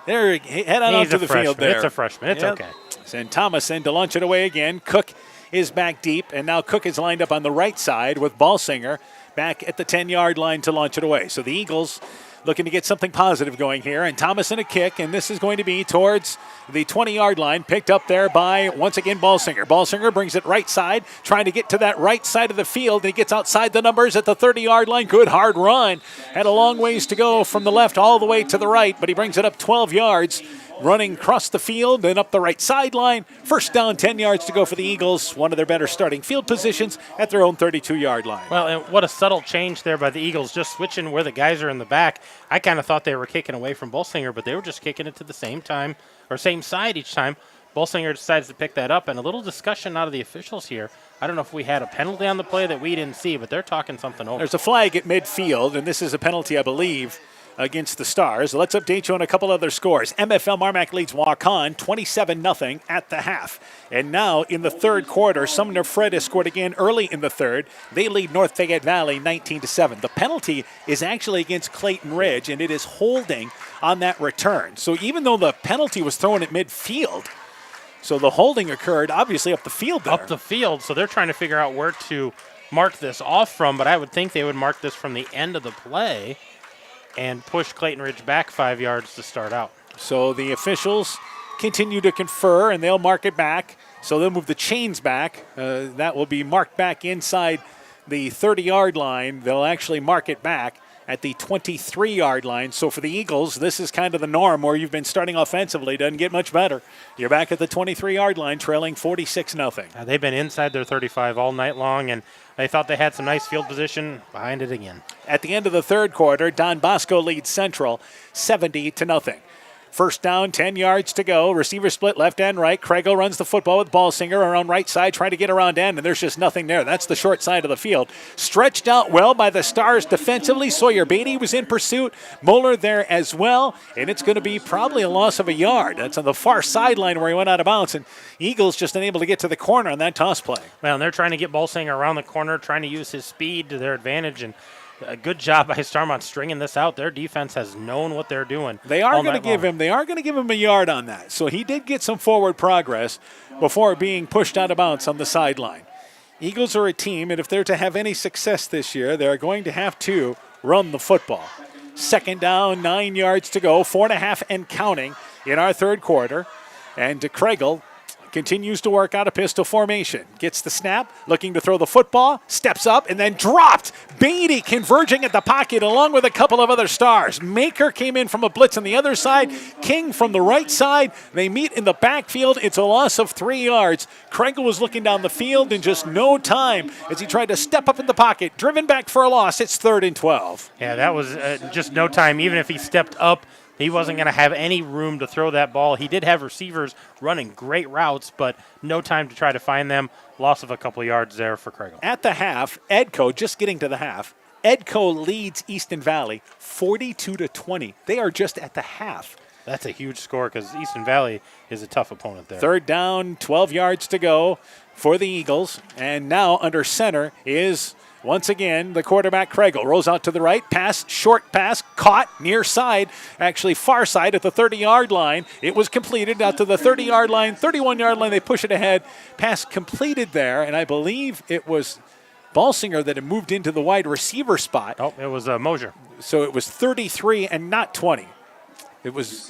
head on out to the field there. It's a freshman. It's okay. Send Thomason to launch it away again. Cook is back deep, and now Cook is lined up on the right side with Ballsinger back at the 10-yard line to launch it away. So the Eagles looking to get something positive going here, and Thomason a kick, and this is going to be towards the 20-yard line, picked up there by, once again, Ballsinger. Ballsinger brings it right side, trying to get to that right side of the field, and he gets outside the numbers at the 30-yard line. Good hard run. Had a long ways to go from the left all the way to the right, but he brings it up 12 yards. Running across the field and up the right sideline. First down, 10 yards to go for the Eagles. One of their better starting field positions at their own 32-yard line. Well, and what a subtle change there by the Eagles, just switching where the guys are in the back. I kind of thought they were kicking away from Ballsinger, but they were just kicking it to the same time, or same side each time. Ballsinger decides to pick that up, and a little discussion out of the officials here. I don't know if we had a penalty on the play that we didn't see, but they're talking something over. There's a flag at midfield, and this is a penalty, I believe, against the Stars. Let's update you on a couple other scores. MFL Marmac leads Waukon 27-0 at the half. And now in the third quarter, Sumner Fred has scored again early in the third. They lead North Fayette Valley 19-7. The penalty is actually against Clayton Ridge, and it is holding on that return. So even though the penalty was thrown at midfield, so the holding occurred obviously up the field there. Up the field, so they're trying to figure out where to mark this off from, but I would think they would mark this from the end of the play and push Clayton Ridge back 5 yards to start out. So the officials continue to confer, and they'll mark it back. So they'll move the chains back. That will be marked back inside the 30-yard line. They'll actually mark it back at the 23-yard line. So for the Eagles, this is kind of the norm where you've been starting offensively. Doesn't get much better. You're back at the 23-yard line, trailing 46-0. They've been inside their 35 all night long, and they thought they had some nice field position. Behind it again. At the end of the third quarter, Don Bosco leads Central 70-0. First down, 10 yards to go. Receiver split left and right. Craigle runs the football with Ballsinger around right side, trying to get around end, and there's just nothing there. That's the short side of the field. Stretched out well by the Stars defensively. Sawyer Beatty was in pursuit. Moeller there as well, and it's going to be probably a loss of a yard. That's on the far sideline where he went out of bounds, and Eagles just unable to get to the corner on that toss play. Well, and they're trying to get Ballsinger around the corner, trying to use his speed to their advantage, and a good job by Starmont stringing this out. Their defense has known what they're doing. They are going to give him a yard on that. So he did get some forward progress before being pushed out of bounds on the sideline. Eagles are a team, and if they're to have any success this year, they're going to have to run the football. Second down, 9 yards to go, 4.5 and counting in our third quarter. And Craigle continues to work out a pistol formation. Gets the snap, looking to throw the football, steps up, and then dropped. Beatty converging at the pocket along with a couple of other Stars. Maker came in from a blitz on the other side. King from the right side. They meet in the backfield. It's a loss of 3 yards. Craigle was looking down the field in just no time as he tried to step up in the pocket. Driven back for a loss. It's 3rd and 12. Yeah, that was just no time. Even if he stepped up, he wasn't going to have any room to throw that ball. He did have receivers running great routes, but no time to try to find them. Loss of a couple yards there for Craigle. At the half, Edco, just getting to the half, Edco leads Easton Valley 42-20. They are just at the half. That's a huge score because Easton Valley is a tough opponent there. Third down, 12 yards to go for the Eagles. And now under center is, once again, the quarterback Craigle. Rolls out to the right, pass, short pass, caught near side, actually far side at the 30-yard line. It was completed out to the 30-yard line, 31-yard line. They push it ahead. Pass completed there, and I believe it was Ballsinger that had moved into the wide receiver spot. Oh, it was Mosier. So it was 33 and not 20. It was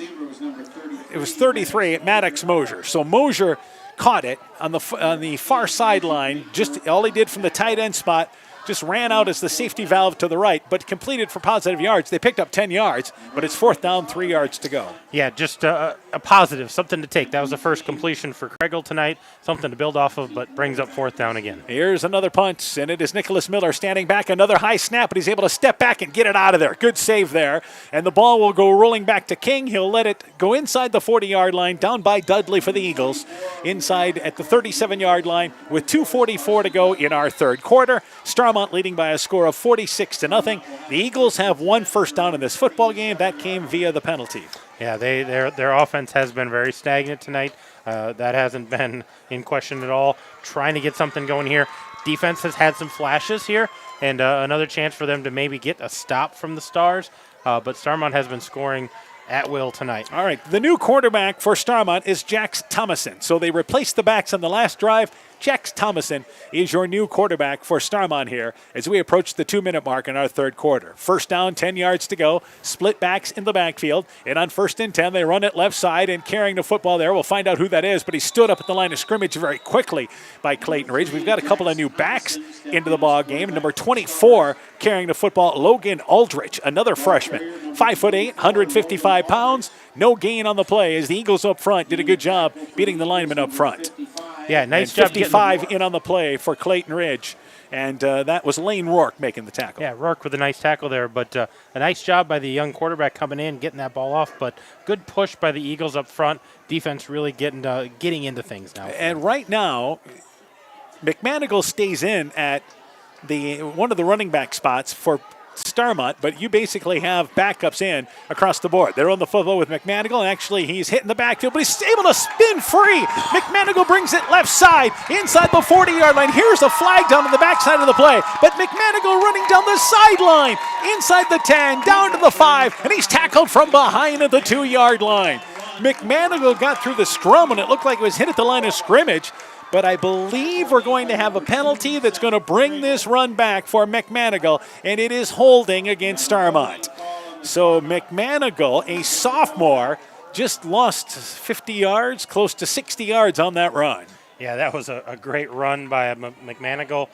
33 at Maddox Mosier. So Mosier caught it on the far sideline. Just all he did from the tight end spot, just ran out as the safety valve to the right, but completed for positive yards. They picked up 10 yards, but it's 4th down, 3 yards to go. Yeah, just a positive, something to take. That was the first completion for Craigle tonight, something to build off of, but brings up 4th down again. Here's another punt, and it is Nicholas Miller standing back. Another high snap, but he's able to step back and get it out of there. Good save there, and the ball will go rolling back to King. He'll let it go inside the 40-yard line, down by Dudley for the Eagles, inside at the 37-yard line with 2:44 to go in our third quarter. Starmont leading by a score of 46-0. The Eagles have one first down in this football game. That came via the penalty. Yeah, their offense has been very stagnant tonight. That hasn't been in question at all. Trying to get something going here. Defense has had some flashes here, and another chance for them to maybe get a stop from the Stars. But Starmont has been scoring at will tonight. All right, the new quarterback for Starmont is Jax Thomason. So they replaced the backs on the last drive. Jax Thomason is your new quarterback for Starmont here as we approach the 2-minute mark in our third quarter. First down, 10 yards to go. Split backs in the backfield. And on 1st and 10, they run it left side and carrying the football there. We'll find out who that is, but he stood up at the line of scrimmage very quickly by Clayton Ridge. We've got a couple of new backs into the ball game. Number 24 carrying the football, Logan Aldrich, another freshman. 5'8", 155 pounds. No gain on the play as the Eagles up front did a good job beating the linemen up front. Yeah, nice job. 55 in on the play for Clayton Ridge. And that was Lane Rourke making the tackle. Yeah, Rourke with a nice tackle there. But a nice job by the young quarterback coming in, getting that ball off. But good push by the Eagles up front. Defense really getting into things now. And right now, McManigal stays in at one of the running back spots for Starmont, but you basically have backups in across the board. They're on the football with McManigal, and actually he's hitting the backfield, but he's able to spin free. McManigal brings it left side, inside the 40-yard line. Here's a flag down to the backside of the play, but McManigal running down the sideline, inside the 10, down to the 5, and he's tackled from behind at the 2-yard line. McManigal got through the scrum, and it looked like it was hit at the line of scrimmage, but I believe we're going to have a penalty that's going to bring this run back for McManigal, and it is holding against Starmont. So McManigal, a sophomore, just lost 50 yards, close to 60 yards on that run. Yeah, that was a great run by McManigal,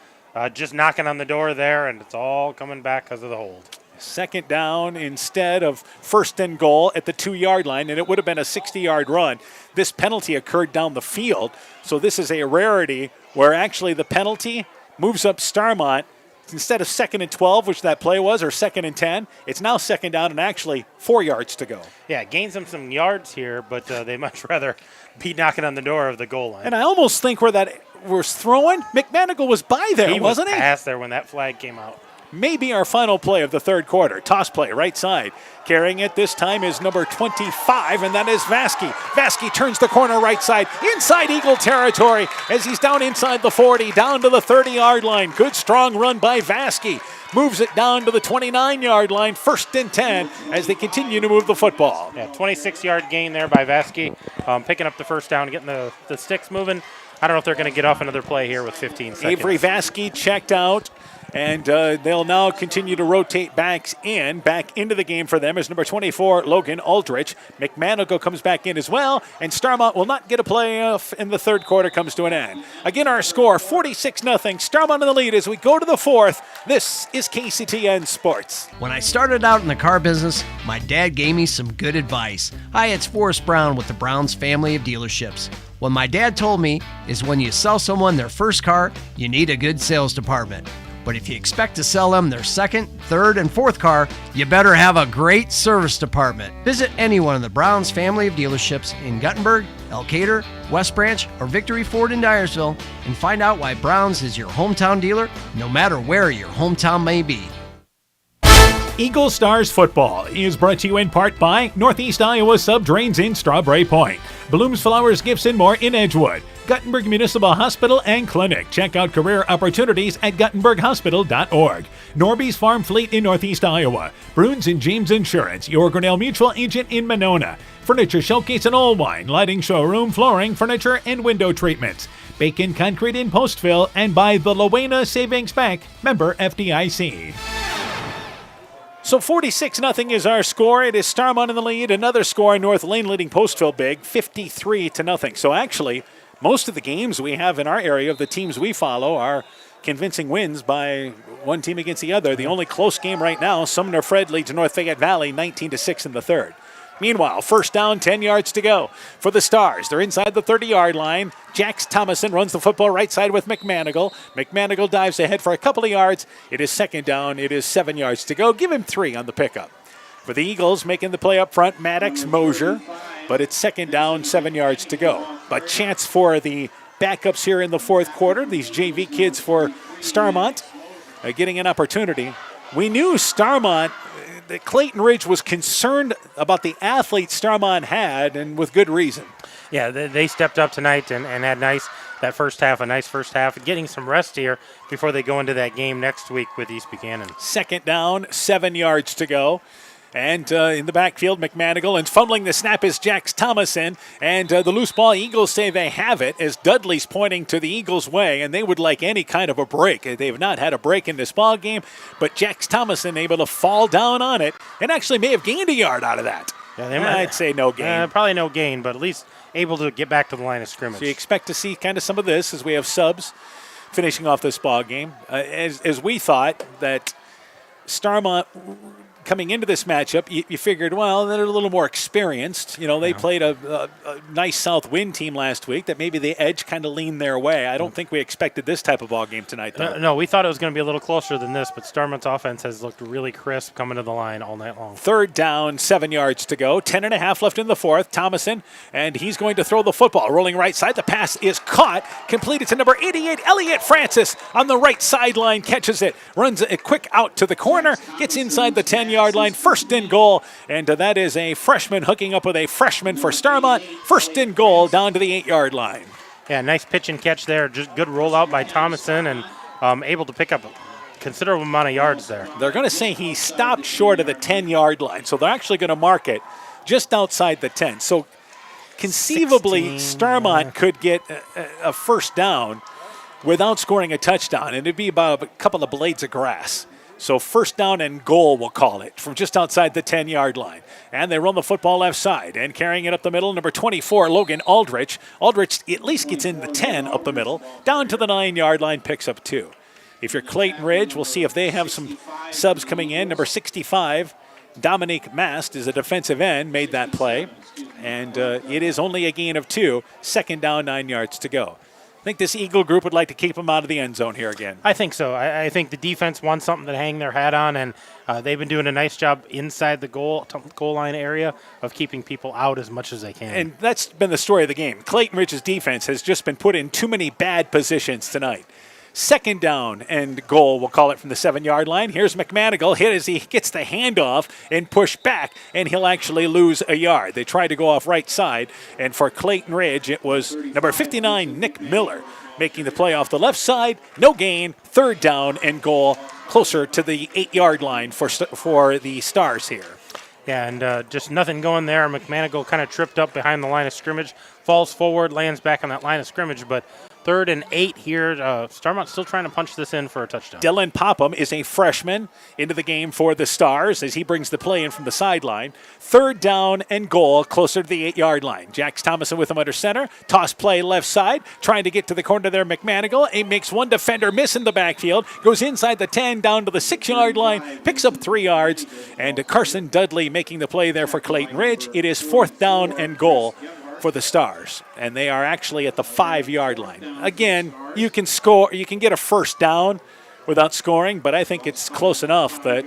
just knocking on the door there, and it's all coming back because of the hold. Second down instead of 1st and goal at the 2-yard line, and it would have been a 60-yard run. This penalty occurred down the field, so this is a rarity where actually the penalty moves up Starmont instead of 2nd and 12, which that play was, or 2nd and 10, it's now 2nd down and actually 4 yards to go. Yeah, it gains them some yards here, but they much rather be knocking on the door of the goal line. And I almost think where that was throwing, McManigal was by there, wasn't he? He was past there when that flag came out. Maybe our final play of the third quarter. Toss play, right side. Carrying it this time is number 25, and that is Vasky. Vasky turns the corner right side, inside Eagle territory, as he's down inside the 40, down to the 30-yard line. Good, strong run by Vasky. Moves it down to the 29-yard line, 1st and 10, as they continue to move the football. Yeah, 26-yard gain there by Vasky, picking up the first down, getting the sticks moving. I don't know if they're going to get off another play here with 15 seconds. Avery Vasky checked out. And they'll now continue to rotate back into the game for them as number 24, Logan Aldrich. McManigal comes back in as well, and Starmont will not get a playoff, and the third quarter comes to an end. Again, our score, 46-0. Starmont in the lead as we go to the fourth. This is KCTN Sports. When I started out in the car business, my dad gave me some good advice. Hi, it's Forrest Brown with the Browns family of dealerships. What my dad told me is when you sell someone their first car, you need a good sales department. But if you expect to sell them their second, third, and fourth car, you better have a great service department. Visit any one of the Browns family of dealerships in Guttenberg, Elkader, West Branch, or Victory Ford in Dyersville and find out why Browns is your hometown dealer, no matter where your hometown may be. Eagle Stars football is brought to you in part by Northeast Iowa Sub-Drains in Strawberry Point, Blooms Flowers Gifts and More in Edgewood, Guttenberg Municipal Hospital and Clinic. Check out career opportunities at guttenberghospital.org. Norby's Farm Fleet in Northeast Iowa, Bruins and James Insurance, your Grinnell Mutual agent in Monona, Furniture Showcase and Old Wine, Lighting Showroom, Flooring, Furniture, and Window Treatments, Bacon Concrete in Postville, and by the Lowena Savings Bank, member FDIC. So 46-0 is our score. It is Starmont in the lead. Another score, North Lane leading Postville big, 53-0. So actually, most of the games we have in our area of the teams we follow are convincing wins by one team against the other. The only close game right now, Sumner Fred leads North Fayette Valley 19-6 in the third. Meanwhile, first down, 10 yards to go for the Stars. They're inside the 30-yard line. Jax Thomason runs the football right side with McManigal. McManigal dives ahead for a couple of yards. It is 2nd down. It is 7 yards to go. Give him 3 on the pickup. For the Eagles, making the play up front, Maddox, Mosier. But it's 2nd down, 7 yards to go. But chance for the backups here in the fourth quarter. These JV kids for Starmont getting an opportunity. We knew Starmont, that Clayton Ridge was concerned about the athletes Starmont had, and with good reason. Yeah, they stepped up tonight and had a nice first half, getting some rest here before they go into that game next week with East Buchanan. 2nd down, 7 yards to go. And in the backfield, McManigal, and fumbling the snap is Jax Thomason. And the loose ball, Eagles say they have it, as Dudley's pointing to the Eagles' way, and they would like any kind of a break. They have not had a break in this ball game, but Jax Thomason able to fall down on it, and actually may have gained a yard out of that. Yeah, I'd say no gain. Probably no gain, but at least able to get back to the line of scrimmage. So you expect to see kind of some of this as we have subs finishing off this ball game. As we thought that Starmont, coming into this matchup, you figured, well, they're a little more experienced. You know, they played a nice South Wind team last week that maybe the edge kind of leaned their way. I don't think we expected this type of ball game tonight, though. No, we thought it was going to be a little closer than this, but Starmont's offense has looked really crisp coming to the line all night long. 3rd down, 7 yards to go. 10.5 left in the fourth. Thomason, and he's going to throw the football. Rolling right side. The pass is caught. Completed to number 88, Elliott Francis on the right sideline. Catches it. Runs it quick out to the corner. Gets inside the 10-yard line, 1st and goal, and that is a freshman hooking up with a freshman for Starmont. 1st and goal down to the 8-yard line. Yeah, nice pitch and catch there. Just good rollout by Thomason, and able to pick up a considerable amount of yards there. They're going to say he stopped short of the 10-yard line, so they're actually going to mark it just outside the 10. So conceivably, 16, Starmont could get a first down without scoring a touchdown, and it'd be about a couple of blades of grass. So 1st down and goal, we'll call it, from just outside the 10-yard line. And they run the football left side. And carrying it up the middle, number 24, Logan Aldrich. Aldrich at least gets in the 10 up the middle. Down to the 9-yard line, picks up 2. If you're Clayton Ridge, we'll see if they have some subs coming in. Number 65, Dominique Mast is a defensive end, made that play. And it is only a gain of 2. 2nd down, 9 yards to go. think this Eagle group would like to keep them out of the end zone here again. I think so. I think the defense wants something to hang their hat on, and they've been doing a nice job inside the goal line area of keeping people out as much as they can. And that's been the story of the game. Clayton Ridge's defense has just been put in too many bad positions tonight. Second down and goal, we'll call it, from the 7-yard line. Here's McManigal, hit as he gets the handoff and push back, and he'll actually lose a yard. They tried to go off right side, and for Clayton Ridge, it was number 59, Nick Miller, making the play off the left side. No gain, third down and goal, closer to the 8-yard line for the Stars here. Yeah, and just nothing going there. McManigal kind of tripped up behind the line of scrimmage, falls forward, lands back on that line of scrimmage, but 3rd and 8 here. Starmont still trying to punch this in for a touchdown. Dylan Popham is a freshman into the game for the Stars as he brings the play in from the sideline. 3rd down and goal, closer to the 8-yard line. Jax Thomason with him under center. Toss play left side, trying to get to the corner there. McManigal. He makes one defender miss in the backfield. Goes inside the 10 down to the 6-yard line. Picks up 3 yards. And Carson Dudley making the play there for Clayton Ridge. It is 4th down and goal for the Stars, and they are actually at the 5-yard line. Again, you can score, you can get a first down without scoring, but I think it's close enough that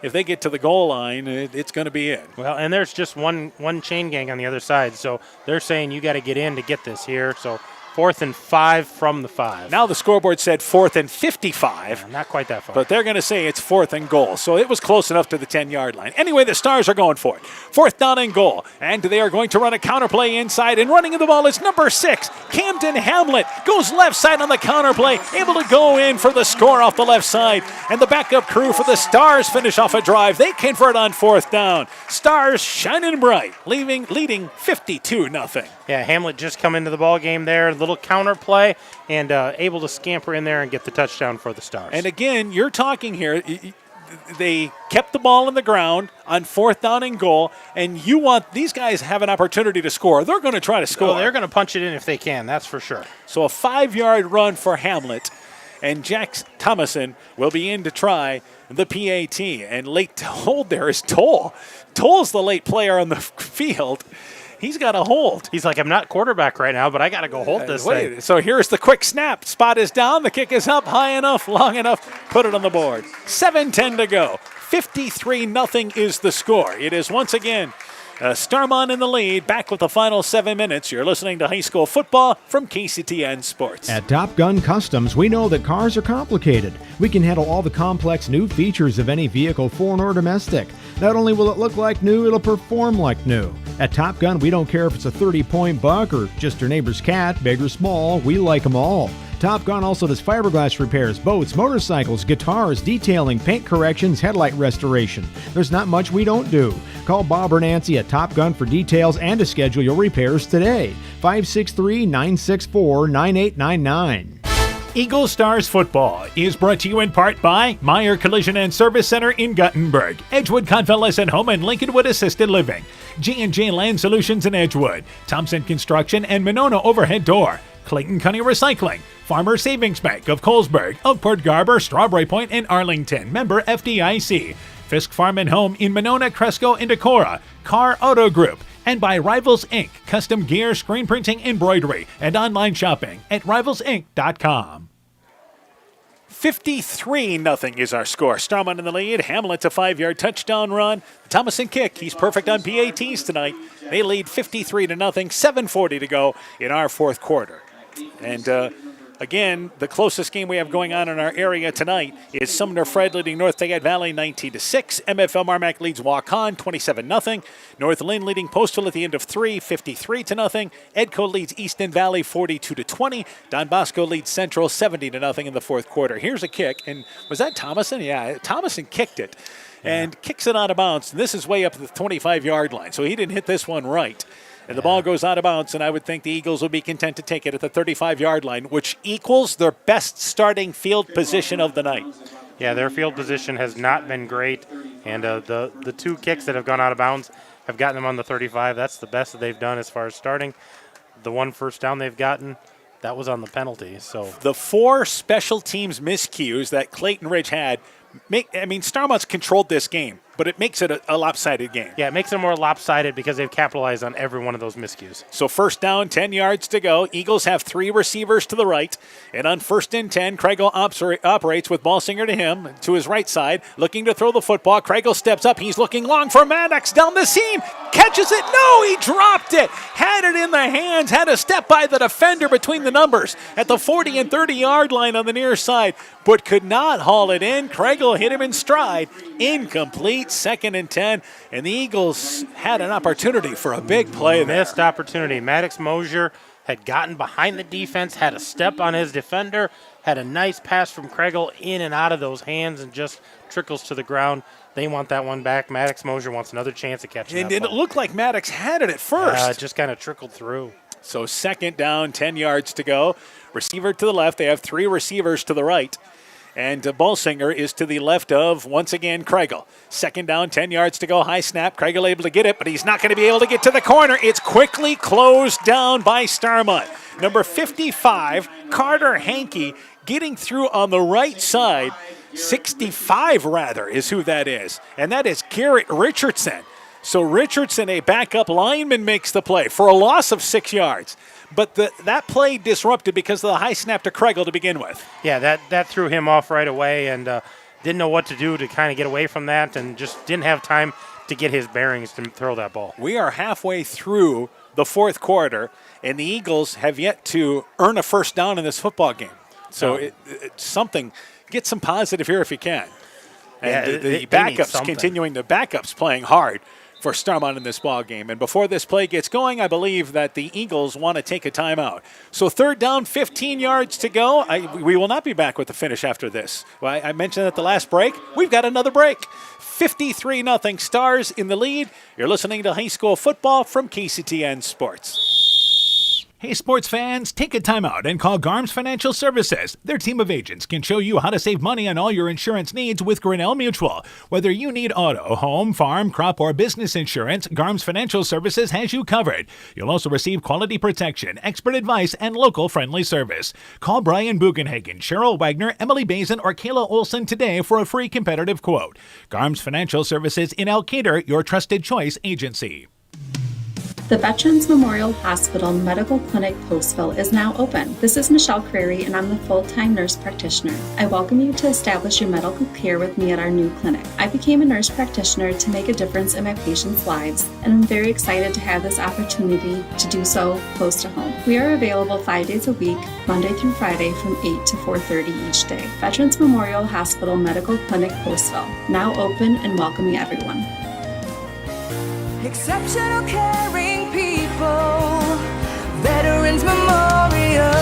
if they get to the goal line, it's going to be in. Well, and there's just one chain gang on the other side, so they're saying you got to get in to get this here. So 4th and 5 from the 5. Now the scoreboard said 4th and 55. Yeah, not quite that far. But they're going to say it's 4th and goal. So it was close enough to the 10-yard line. Anyway, the Stars are going for it. 4th down and goal. And they are going to run a counterplay inside. And running in the ball is number 6, Camden Hamlet. Goes left side on the counterplay. Able to go in for the score off the left side. And the backup crew for the Stars finish off a drive. They convert on 4th down. Stars shining bright, leading 52-0. Yeah, Hamlet just come into the ball game there. Little counter play and able to scamper in there and get the touchdown for the Stars. And again, you're talking here, they kept the ball in the ground on 4th down and goal, and you want these guys have an opportunity to score. They're going to try to score. Oh, they're going to punch it in if they can, that's for sure. So a 5-yard run for Hamlet, and Jax Thomason will be in to try the PAT. And late to hold there is Toll. Toll's the late player on the field. He's got a hold. He's like, I'm not quarterback right now, but I got to go hold this thing. So here's the quick snap. Spot is down. The kick is up high enough, long enough. Put it on the board. 7:10 to go. 53-0 is the score. It is once again Starmont in the lead. Back with the final 7 minutes. You're listening to high school football from KCTN Sports. At Top Gun Customs, we know that cars are complicated. We can handle all the complex new features of any vehicle, foreign or domestic. Not only will it look like new, it'll perform like new. At Top Gun, we don't care if it's a 30-point buck or just your neighbor's cat, big or small, we like them all. Top Gun also does fiberglass repairs, boats, motorcycles, guitars, detailing, paint corrections, headlight restoration. There's not much we don't do. Call Bob or Nancy at Top Gun for details and to schedule your repairs today. 563-964-9899. Eagle Stars football is brought to you in part by Meyer Collision and Service Center in Guttenberg, Edgewood Convalescent Home and Lincolnwood Assisted Living, G&J Land Solutions in Edgewood, Thompson Construction and Monona Overhead Door, Clayton County Recycling, Farmer Savings Bank of Colesburg, Elkport Garber, Strawberry Point, and Arlington, member FDIC, Fisk Farm and Home in Monona, Cresco, and Decorah, Carr Auto Group, and by Rivals Inc., custom gear, screen printing, embroidery, and online shopping at rivalsinc.com. 53-0 is our score. Starmont in the lead. Hamlet's a 5-yard touchdown run. Thomason kick. He's perfect on PATs tonight. They lead 53-0. 7:40 to go in our 4th quarter. And again, the closest game we have going on in our area tonight is Sumner Fred leading North Fayette Valley 19-6. MFL Marmac leads Waukon 27-0. North Lynn leading Postville at the end of 3, 53-0. Edco leads Easton Valley 42-20. Don Bosco leads Central 70-0 in the 4th quarter. Here's a kick, and was that Thomason? Yeah, Thomason kicked it and kicks it out of bounds. And this is way up at the 25-yard line, so he didn't hit this one right. And the ball goes out of bounds, and I would think the Eagles will be content to take it at the 35-yard line, which equals their best starting field position of the night. Yeah, their field position has not been great, and the 2 kicks that have gone out of bounds have gotten them on the 35. That's the best that they've done as far as starting. The 1 first down they've gotten, that was on the penalty. So the 4 special teams miscues that Clayton Ridge had Starmont's controlled this game, but it makes it a lopsided game. Yeah, it makes it more lopsided because they've capitalized on every one of those miscues. So first down, 10 yards to go. Eagles have 3 receivers to the right. And on 1st and 10, Craigle operates with Ballsinger to him, to his right side, looking to throw the football. Craigle steps up. He's looking long for Maddox down the seam. Catches it. No, he dropped it. Had it in the hands. Had a step by the defender between the numbers at the 40 and 30-yard line on the near side, but could not haul it in. Craigle hit him in stride. Incomplete. 2nd and 10. And the Eagles had an opportunity for a big play there. Missed opportunity. Maddox Mosier had gotten behind the defense, had a step on his defender, had a nice pass from Craigle in and out of those hands and just trickles to the ground. They want that one back. Maddox Mosier wants another chance at catching And that it ball. looked like Maddox had it at first. It just kind of trickled through. So 2nd down, 10 yards to go. Receiver to the left. They have 3 receivers to the right. And Ballsinger is to the left of, once again, Craigle. 2nd down, 10 yards to go. High snap. Craigle able to get it, but he's not going to be able to get to the corner. It's quickly closed down by Starmont. Number 55, Carter Hankey, getting through on the right side. 65, rather, is who that is. And that is Garrett Richardson. So Richardson, a backup lineman, makes the play for a loss of 6 yards. But that play disrupted because of the high snap to Craigle to begin with. Yeah, that threw him off right away and didn't know what to do to kind of get away from that and just didn't have time to get his bearings to throw that ball. We are halfway through the 4th quarter, and the Eagles have yet to earn a first down in this football game. So it's something. Get some positive here if you can. And the backups continuing. The backups playing hard for Starmont in this ball game. And before this play gets going, I believe that the Eagles want to take a timeout. So 3rd down, 15 yards to go. We will not be back with the finish after this. Well, I mentioned at the last break, we've got another break. 53-0 Stars in the lead. You're listening to high school football from KCTN Sports. Hey, sports fans, take a time out and call Garms Financial Services. Their team of agents can show you how to save money on all your insurance needs with Grinnell Mutual. Whether you need auto, home, farm, crop, or business insurance, Garms Financial Services has you covered. You'll also receive quality protection, expert advice, and local friendly service. Call Brian Bugenhagen, Cheryl Wagner, Emily Bazin, or Kayla Olson today for a free competitive quote. Garms Financial Services in Elkader, your trusted choice agency. The Veterans Memorial Hospital Medical Clinic Postville is now open. This is Michelle Creary, and I'm the full-time nurse practitioner. I welcome you to establish your medical care with me at our new clinic. I became a nurse practitioner to make a difference in my patients' lives, and I'm very excited to have this opportunity to do so close to home. We are available 5 days a week, Monday through Friday from 8 to 4:30 each day. Veterans Memorial Hospital Medical Clinic Postville, now open and welcoming everyone. Exceptional caring people, Veterans Memorial.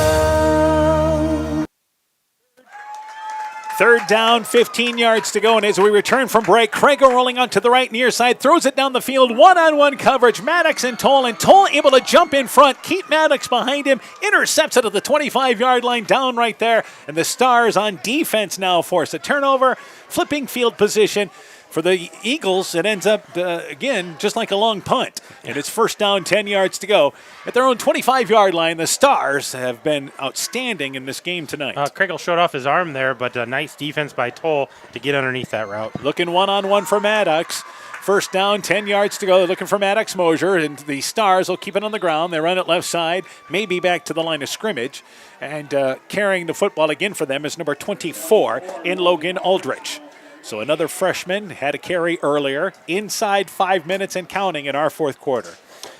3rd down, 15 yards to go, and as we return from break, Craigle rolling onto the right near side, throws it down the field, one-on-one coverage, Maddox and Toll able to jump in front, keep Maddox behind him, intercepts it at the 25-yard line, down right there, and the Stars on defense now force a turnover, flipping field position. For the Eagles, it ends up, again, just like a long punt. And it's 1st down, 10 yards to go. At their own 25-yard line, the Stars have been outstanding in this game tonight. Craigle showed off his arm there, but a nice defense by Toll to get underneath that route. Looking one-on-one for Maddox. 1st down, 10 yards to go. They're looking for Maddox Mosier, and the Stars will keep it on the ground. They run it left side, maybe back to the line of scrimmage. And carrying the football again for them is number 24 in Logan Aldrich. So another freshman had a carry earlier, inside 5 minutes and counting in our 4th quarter.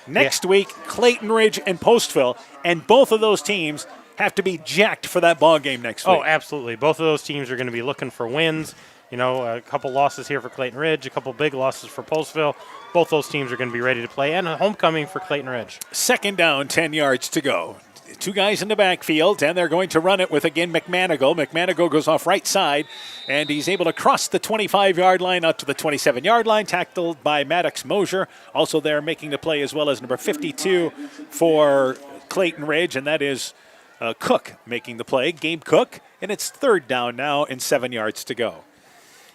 Next week, Clayton Ridge and Postville, and both of those teams have to be jacked for that ball game next week. Oh, absolutely. Both of those teams are going to be looking for wins. You know, a couple losses here for Clayton Ridge, a couple big losses for Postville. Both those teams are going to be ready to play, and a homecoming for Clayton Ridge. 2nd down, 10 yards to go. 2 guys in the backfield, and they're going to run it with, again, McManigal. McManigal goes off right side, and he's able to cross the 25-yard line out to the 27-yard line, tackled by Maddox Mosier. Also there making the play as well as number 52 for Clayton Ridge, and that is Cook making the play, Gabe Cook, and it's 3rd down now and 7 yards to go.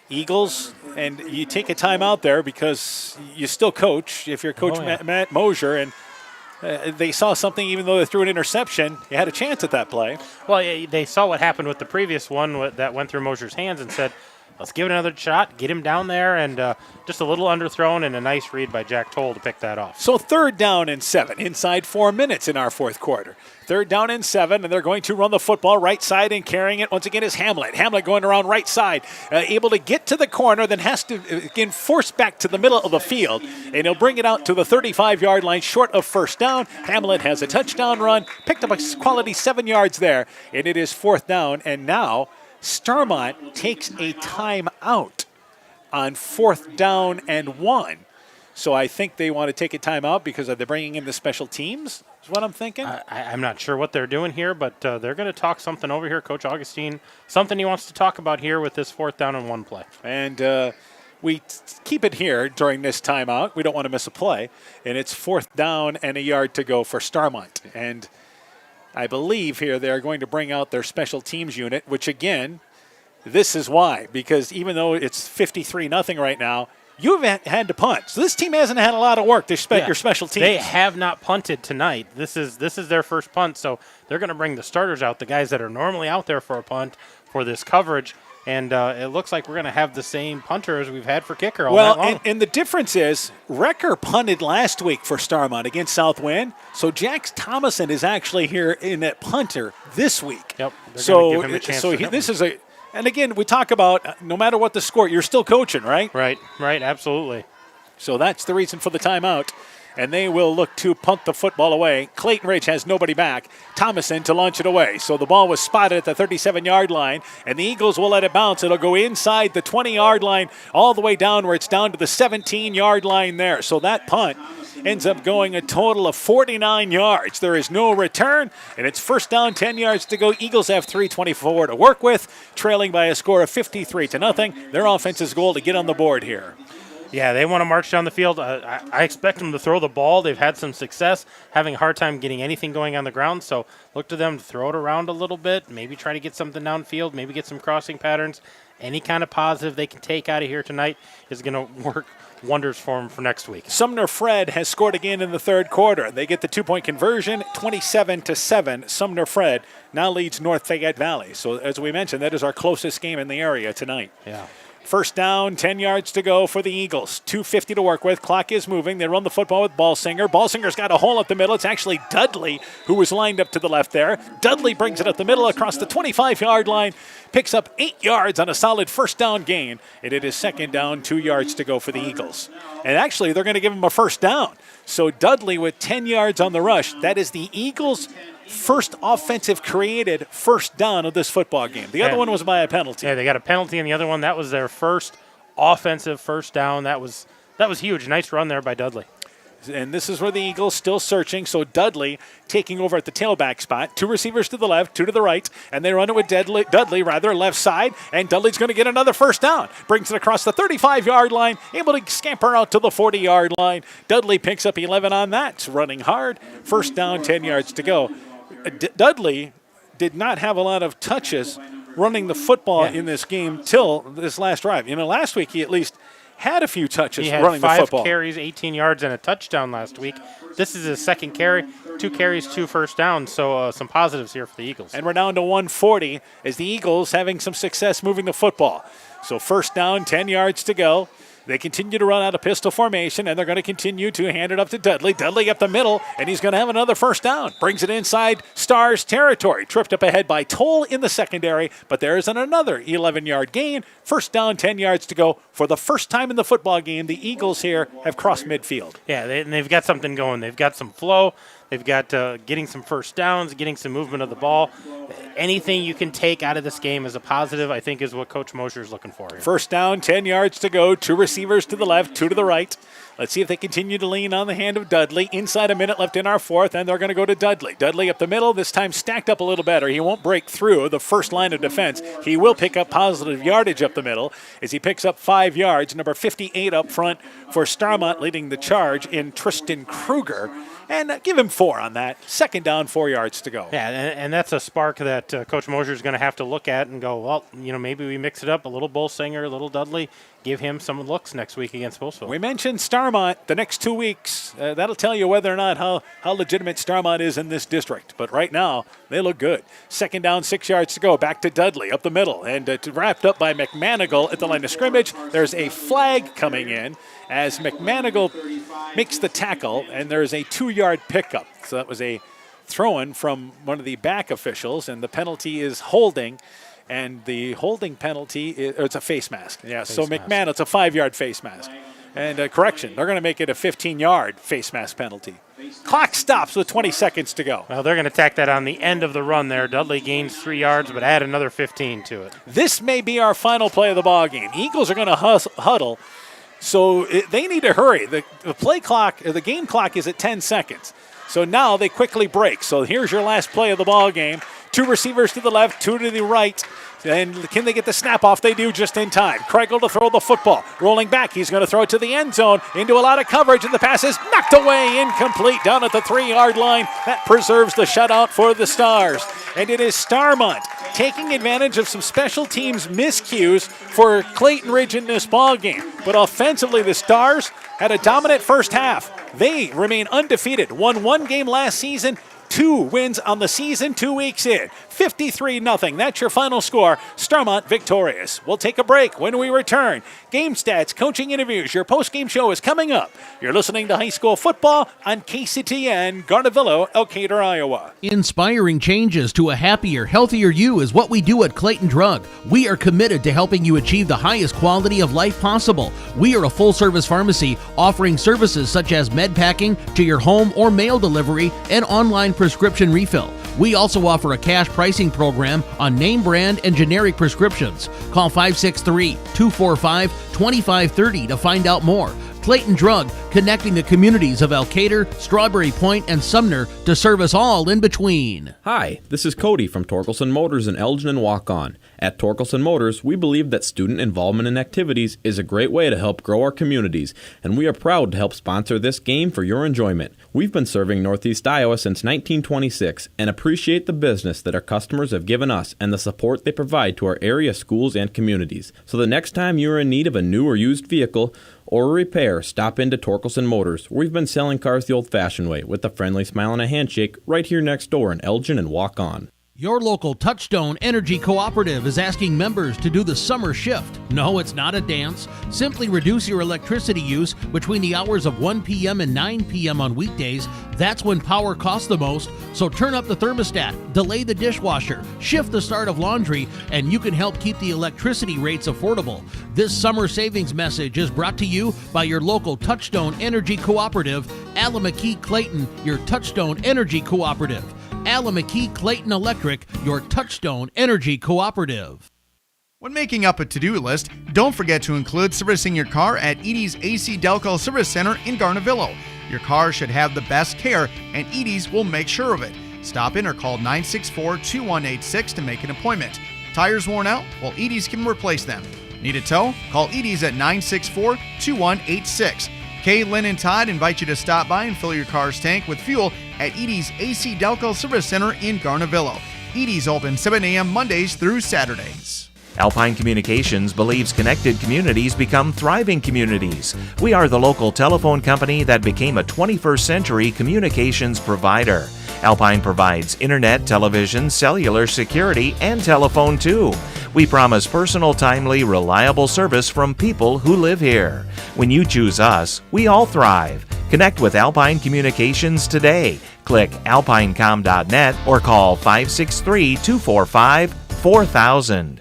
Eagles, and you take a timeout there because you still coach if you're Coach Matt Mosier, and they saw something, even though they threw an interception, you had a chance at that play. Well, they saw what happened with the previous one that went through Mosier's hands and said, let's give it another shot, get him down there, and just a little underthrown and a nice read by Jack Toll to pick that off. So 3rd down and 7, inside 4 minutes in our 4th quarter. 3rd down and 7, and they're going to run the football right side, and carrying it once again is Hamlet. Hamlet going around right side, able to get to the corner, then has to again force back to the middle of the field, and he'll bring it out to the 35-yard line short of 1st down. Hamlet has a touchdown run, picked up a quality 7 yards there, and it is 4th down, and now Starmont takes a timeout on 4th down and 1. So I think they want to take a timeout because they're bringing in the special teams, is what I'm thinking. I'm not sure what they're doing here, but they're going to talk something over here. Coach Augustine, something he wants to talk about here with this 4th down and 1 play. And we keep it here during this timeout. We don't want to miss a play. And it's 4th down and a yard to go for Starmont. And I believe here they're going to bring out their special teams unit, which again, this is why. Because even though it's 53-0 right now, you've had to punt. So this team hasn't had a lot of work to your special teams. They have not punted tonight. This is their first punt, so they're going to bring the starters out, the guys that are normally out there for a punt for this coverage. And it looks like we're going to have the same punter as we've had for kicker all night long. And the difference is Recker punted last week for Starmont against Southwind. So Jax Thomason is actually here in at punter this week. Yep. So, give him a chance this is a – and again, we talk about no matter what the score, you're still coaching, right? Right, absolutely. So that's the reason for the timeout. And they will look to punt the football away. Clayton Ridge has nobody back. Thomason to launch it away. So the ball was spotted at the 37-yard line, and the Eagles will let it bounce. It'll go inside the 20-yard line all the way down where it's down to the 17-yard line there. So that punt ends up going a total of 49 yards. There is no return, and it's 1st down, 10 yards to go. Eagles have 3:24 to work with, trailing by a score of 53-0. Their offense's goal to get on the board here. Yeah, they want to march down the field. I expect them to throw the ball. They've had some success, having a hard time getting anything going on the ground. So look to them to throw it around a little bit, maybe try to get something downfield, maybe get some crossing patterns. Any kind of positive they can take out of here tonight is going to work wonders for them for next week. Sumner Fred has scored again in the 3rd quarter. They get the 2-point conversion, 27-7. Sumner Fred now leads North Fayette Valley. So as we mentioned, that is our closest game in the area tonight. Yeah. 1st down, 10 yards to go for the Eagles. 2:50 to work with. Clock is moving. They run the football with Ballsinger. Ballsinger's got a hole up the middle. It's actually Dudley who was lined up to the left there. Dudley brings it up the middle across the 25-yard line. Picks up 8 yards on a solid 1st down gain. And it is 2nd down, 2 yards to go for the Eagles. And actually, they're going to give him a 1st down. So Dudley with 10 yards on the rush. That is the Eagles' first offensive created 1st down of this football game. The other one was by a penalty. Yeah, they got a penalty in the other one. That was their first offensive 1st down. That was huge. Nice run there by Dudley. And this is where the Eagles still searching. So Dudley taking over at the tailback spot. 2 receivers to the left, 2 to the right. And they run it with Dudley left side. And Dudley's going to get another 1st down. Brings it across the 35-yard line. Able to scamper out to the 40-yard line. Dudley picks up 11 on that. It's running hard. 1st down, 10 yards to go. Dudley did not have a lot of touches running the football in this game till this last drive. Last week he at least had a few touches running the football. He had 5 carries, 18 yards, and a touchdown last week. This is his 2nd carry, 2 carries, 2 1st downs, so some positives here for the Eagles. And we're down to 140 as the Eagles having some success moving the football. So 1st down, 10 yards to go. They continue to run out of pistol formation, and they're going to continue to hand it up to Dudley. Dudley up the middle, and he's going to have another 1st down. Brings it inside Stars territory. Tripped up ahead by Toll in the secondary, but there is another 11-yard gain. 1st down, 10 yards to go. For the first time in the football game, the Eagles here have crossed midfield. Yeah, they've got something going. They've got some flow. They've got getting some 1st downs, getting some movement of the ball. Anything you can take out of this game as a positive, I think, is what Coach Mosher is looking for here. 1st down, 10 yards to go. 2 receivers to the left, 2 to the right. Let's see if they continue to lean on the hand of Dudley. Inside a minute left in our 4th, and they're going to go to Dudley. Dudley up the middle, this time stacked up a little better. He won't break through the first line of defense. He will pick up positive yardage up the middle as he picks up 5 yards. Number 58 up front for Starmont leading the charge in Tristan Kruger. and give him 4 on that. Second down, 4 yards to go. Yeah, and that's a spark that Coach Mosier is going to have to look at and go, well, maybe we mix it up. A little Bolsinger, a little Dudley. Give him some looks next week against Postville. We mentioned Starmont the next 2 weeks. That'll tell you whether or not how legitimate Starmont is in this district. But right now, they look good. Second down, 6 yards to go. Back to Dudley up the middle. And wrapped up by McManigal at the line of scrimmage. There's a flag coming in as McManigal makes the tackle, and there's a 2-yard pickup. So that was a throw-in from one of the back officials, and the penalty is holding. And the holding penalty it's a face mask. Yeah, so McMahon, it's a 5-yard face mask. And correction, they're going to make it a 15-yard face mask penalty. Clock stops with 20 seconds to go. Well, they're going to tack that on the end of the run there. Dudley gains 3 yards, but add another 15 to it. This may be our final play of the ball game. Eagles are going to huddle, so they need to hurry. The play clock, or the game clock is at 10 seconds. So now they quickly break. So here's your last play of the ball game. 2 receivers to the left, 2 to the right. And can they get the snap off? They do just in time. Kregel to throw the football. Rolling back, he's going to throw it to the end zone. Into a lot of coverage, and the pass is knocked away, incomplete, down at the 3-yard line. That preserves the shutout for the Stars. And it is Starmont taking advantage of some special teams miscues for Clayton Ridge in this ball game. But offensively, the Stars had a dominant first half. They remain undefeated. Won 1 game last season. 2 wins on the season 2 weeks in. 53-0. That's your final score. Starmont victorious. We'll take a break. When we return, game stats, coaching interviews, your post-game show is coming up. You're listening to high school football on KCTN, Garnavillo, Elkader, Iowa. Inspiring changes to a happier, healthier you is what we do at Clayton Drug. We are committed to helping you achieve the highest quality of life possible. We are a full-service pharmacy offering services such as med packing to your home or mail delivery and online prescription refill. We also offer a cash pricing program on name brand and generic prescriptions. Call 563-245-2530 to find out more. Clayton Drug, connecting the communities of Elkader, Strawberry Point, and Sumner to serve us all in between. Hi, this is Cody from Torkelson Motors in Elgin and Walk-On. At Torkelson Motors, we believe that student involvement in activities is a great way to help grow our communities, and we are proud to help sponsor this game for your enjoyment. We've been serving Northeast Iowa since 1926 and appreciate the business that our customers have given us and the support they provide to our area schools and communities. So the next time you are in need of a new or used vehicle or a repair, stop into Torkelson Motors. We've been selling cars the old-fashioned way with a friendly smile and a handshake right here next door in Elgin and Walk-On. Your local Touchstone Energy Cooperative is asking members to do the summer shift. No, it's not a dance. Simply reduce your electricity use between the hours of 1 p.m. and 9 p.m. on weekdays. That's when power costs the most. So turn up the thermostat, delay the dishwasher, shift the start of laundry, and you can help keep the electricity rates affordable. This summer savings message is brought to you by your local Touchstone Energy Cooperative, Alameda Clayton, your Touchstone Energy Cooperative. Alameda Clayton Electric, your Touchstone Energy Cooperative. When making up a to-do list, don't forget to include servicing your car at Edie's AC Delco Service Center in Garnavillo. Your car should have the best care, and Edie's will make sure of it. Stop in or call 964-2186 to make an appointment. Tires worn out? Well, Edie's can replace them. Need a tow? Call Edie's at 964-2186. Kay, Lynn, and Todd invite you to stop by and fill your car's tank with fuel at Edie's AC Delco Service Center in Garnavillo. Edie's open 7 a.m. Mondays through Saturdays. Alpine Communications believes connected communities become thriving communities. We are the local telephone company that became a 21st century communications provider. Alpine provides internet, television, cellular security, and telephone too. We promise personal, timely, reliable service from people who live here. When you choose us, we all thrive. Connect with Alpine Communications today. Click alpinecom.net or call 563-245-4000.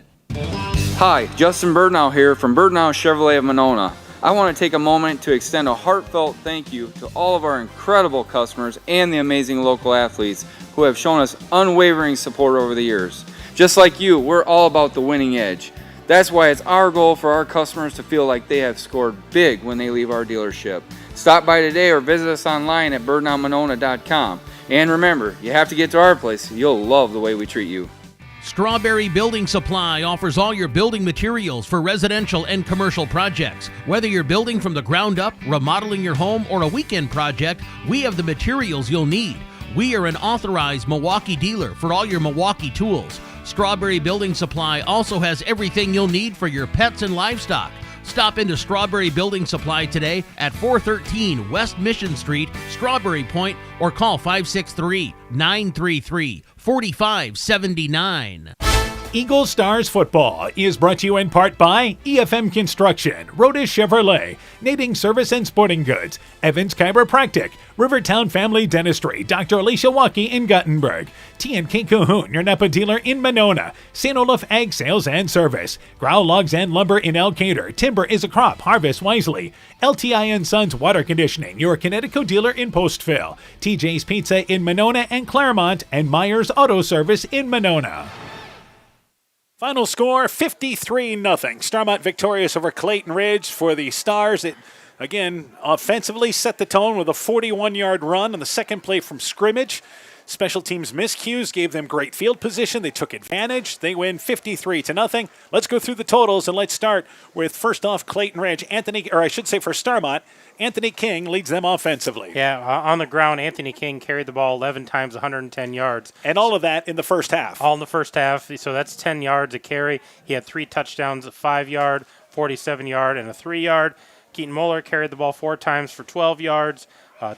Hi, Justin Birdnow here from Birdnow Chevrolet of Monona. I want to take a moment to extend a heartfelt thank you to all of our incredible customers and the amazing local athletes who have shown us unwavering support over the years. Just like you, we're all about the winning edge. That's why it's our goal for our customers to feel like they have scored big when they leave our dealership. Stop by today or visit us online at birdnowmonona.com. And remember, you have to get to our place. You'll love the way we treat you. Strawberry Building Supply offers all your building materials for residential and commercial projects. Whether you're building from the ground up, remodeling your home, or a weekend project, we have the materials you'll need. We are an authorized Milwaukee dealer for all your Milwaukee tools. Strawberry Building Supply also has everything you'll need for your pets and livestock. Stop into Strawberry Building Supply today at 413 West Mission Street, Strawberry Point, or call 563-933-4579. Eagles Stars Football is brought to you in part by EFM Construction, Rhoda Chevrolet, Nading Service and Sporting Goods, Evans Chiropractic, Rivertown Family Dentistry, Dr. Alicia Waukee in Guttenberg, T&K Cahoon, your Napa dealer in Monona, St. Olaf Ag Sales and Service, Growl Logs and Lumber in Elkader, Timber is a Crop, Harvest Wisely, LTI & Sons Water Conditioning, your Connecticut dealer in Postville, TJ's Pizza in Monona and Claremont, and Myers Auto Service in Monona. Final score, 53-0. Starmont victorious over Clayton Ridge for the Stars. It, again, offensively set the tone with a 41-yard run on the second play from scrimmage. Special teams miscues gave them great field position. They took advantage. They win 53-0. Let's go through the totals, and let's start with, first off, Clayton Ridge. For Starmont, Anthony King leads them offensively. Yeah, on the ground, Anthony King carried the ball 11 times, 110 yards. And all of that in the first half. All in the first half, so that's 10 yards a carry. He had 3 touchdowns, a 5-yard, 47-yard, and a 3-yard. Keaton Moeller carried the ball 4 times for 12 yards.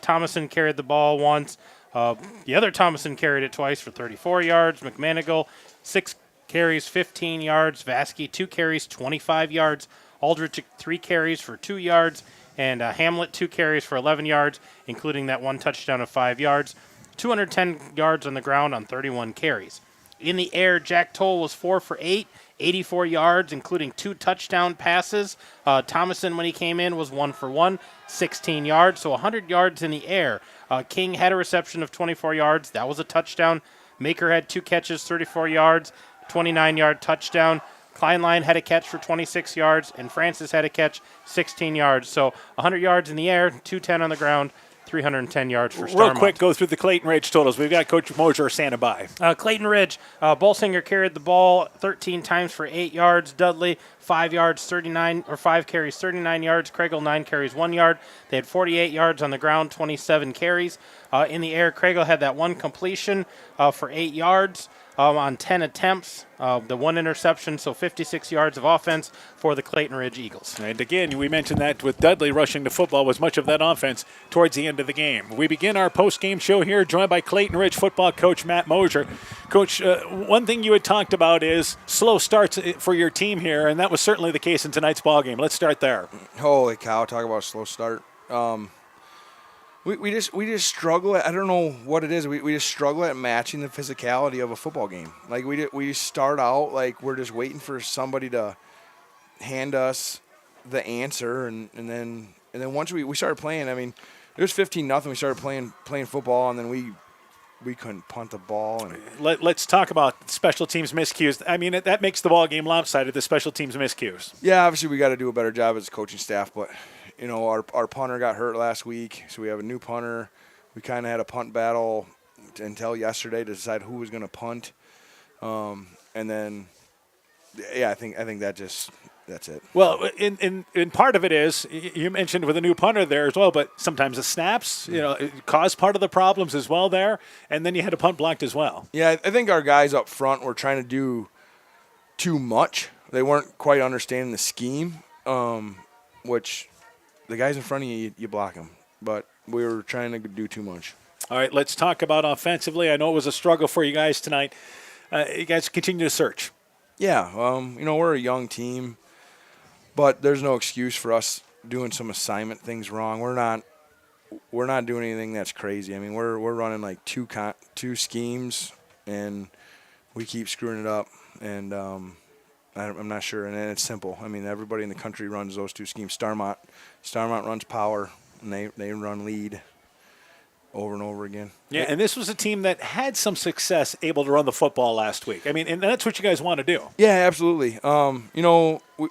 Thomason carried the ball once. The other Thomason carried it twice for 34 yards. McManigal, 6 carries, 15 yards. Vasky, 2 carries, 25 yards. Aldrich, 3 carries for 2 yards. And Hamlet, 2 carries for 11 yards, including that 1 touchdown of 5 yards. 210 yards on the ground on 31 carries. In the air, Jack Toll was 4 for 8, 84 yards, including 2 touchdown passes. Thomason, when he came in, was 1 for 1, 16 yards, so 100 yards in the air. King had a reception of 24 yards. That was a touchdown. Maker had 2 catches, 34 yards, 29-yard touchdown. Kleinlein had a catch for 26 yards, and Francis had a catch, 16 yards. So 100 yards in the air, 210 on the ground, 310 yards for Starmont. Real quick, go through the Clayton Ridge totals. We've got Coach Mosier standing by. Clayton Ridge, Bolsinger carried the ball 13 times for 8 yards. Dudley, 5 carries, 39 yards. Craigle, 9 carries, 1 yard. They had 48 yards on the ground, 27 carries. In the air, Craigle had that 1 completion for 8 yards. On 10 attempts, the 1 interception, so 56 yards of offense for the Clayton Ridge Eagles. And again, we mentioned that with Dudley rushing the football was much of that offense towards the end of the game. We begin our post-game show here, joined by Clayton Ridge football coach Matt Mosier. Coach, one thing you had talked about is slow starts for your team here, and that was certainly the case in tonight's ballgame. Let's start there. Holy cow, talk about a slow start. We just struggle at, I don't know what it is. We just struggle at matching the physicality of a football game. Like we start out like we're just waiting for somebody to hand us the answer, and then once we started playing, I mean, it was 15-0. We started playing football, and then we couldn't punt the ball. And let's talk about special teams miscues. I mean, that makes the ball game lopsided, the special teams miscues. Yeah, obviously we got to do a better job as a coaching staff, but you know, our punter got hurt last week, so we have a new punter. We kind of had a punt battle until yesterday to decide who was going to punt, and then, yeah, I think that's it. Well, in part of it is you mentioned with a new punter there as well, but sometimes the snaps, it caused part of the problems as well there, and then you had a punt blocked as well. Yeah, I think our guys up front were trying to do too much. They weren't quite understanding the scheme, which. The guys in front of you block them. But we were trying to do too much. All right, let's talk about offensively. I know it was a struggle for you guys tonight. You guys continue to search. Yeah, we're a young team, but there's no excuse for us doing some assignment things wrong. We're not doing anything that's crazy. I mean, we're running like two schemes, and we keep screwing it up. And I'm not sure, and it's simple. I mean, everybody in the country runs those 2 schemes. Starmont runs power, and they run lead over and over again. Yeah, and this was a team that had some success able to run the football last week. I mean, and that's what you guys want to do. Yeah, absolutely.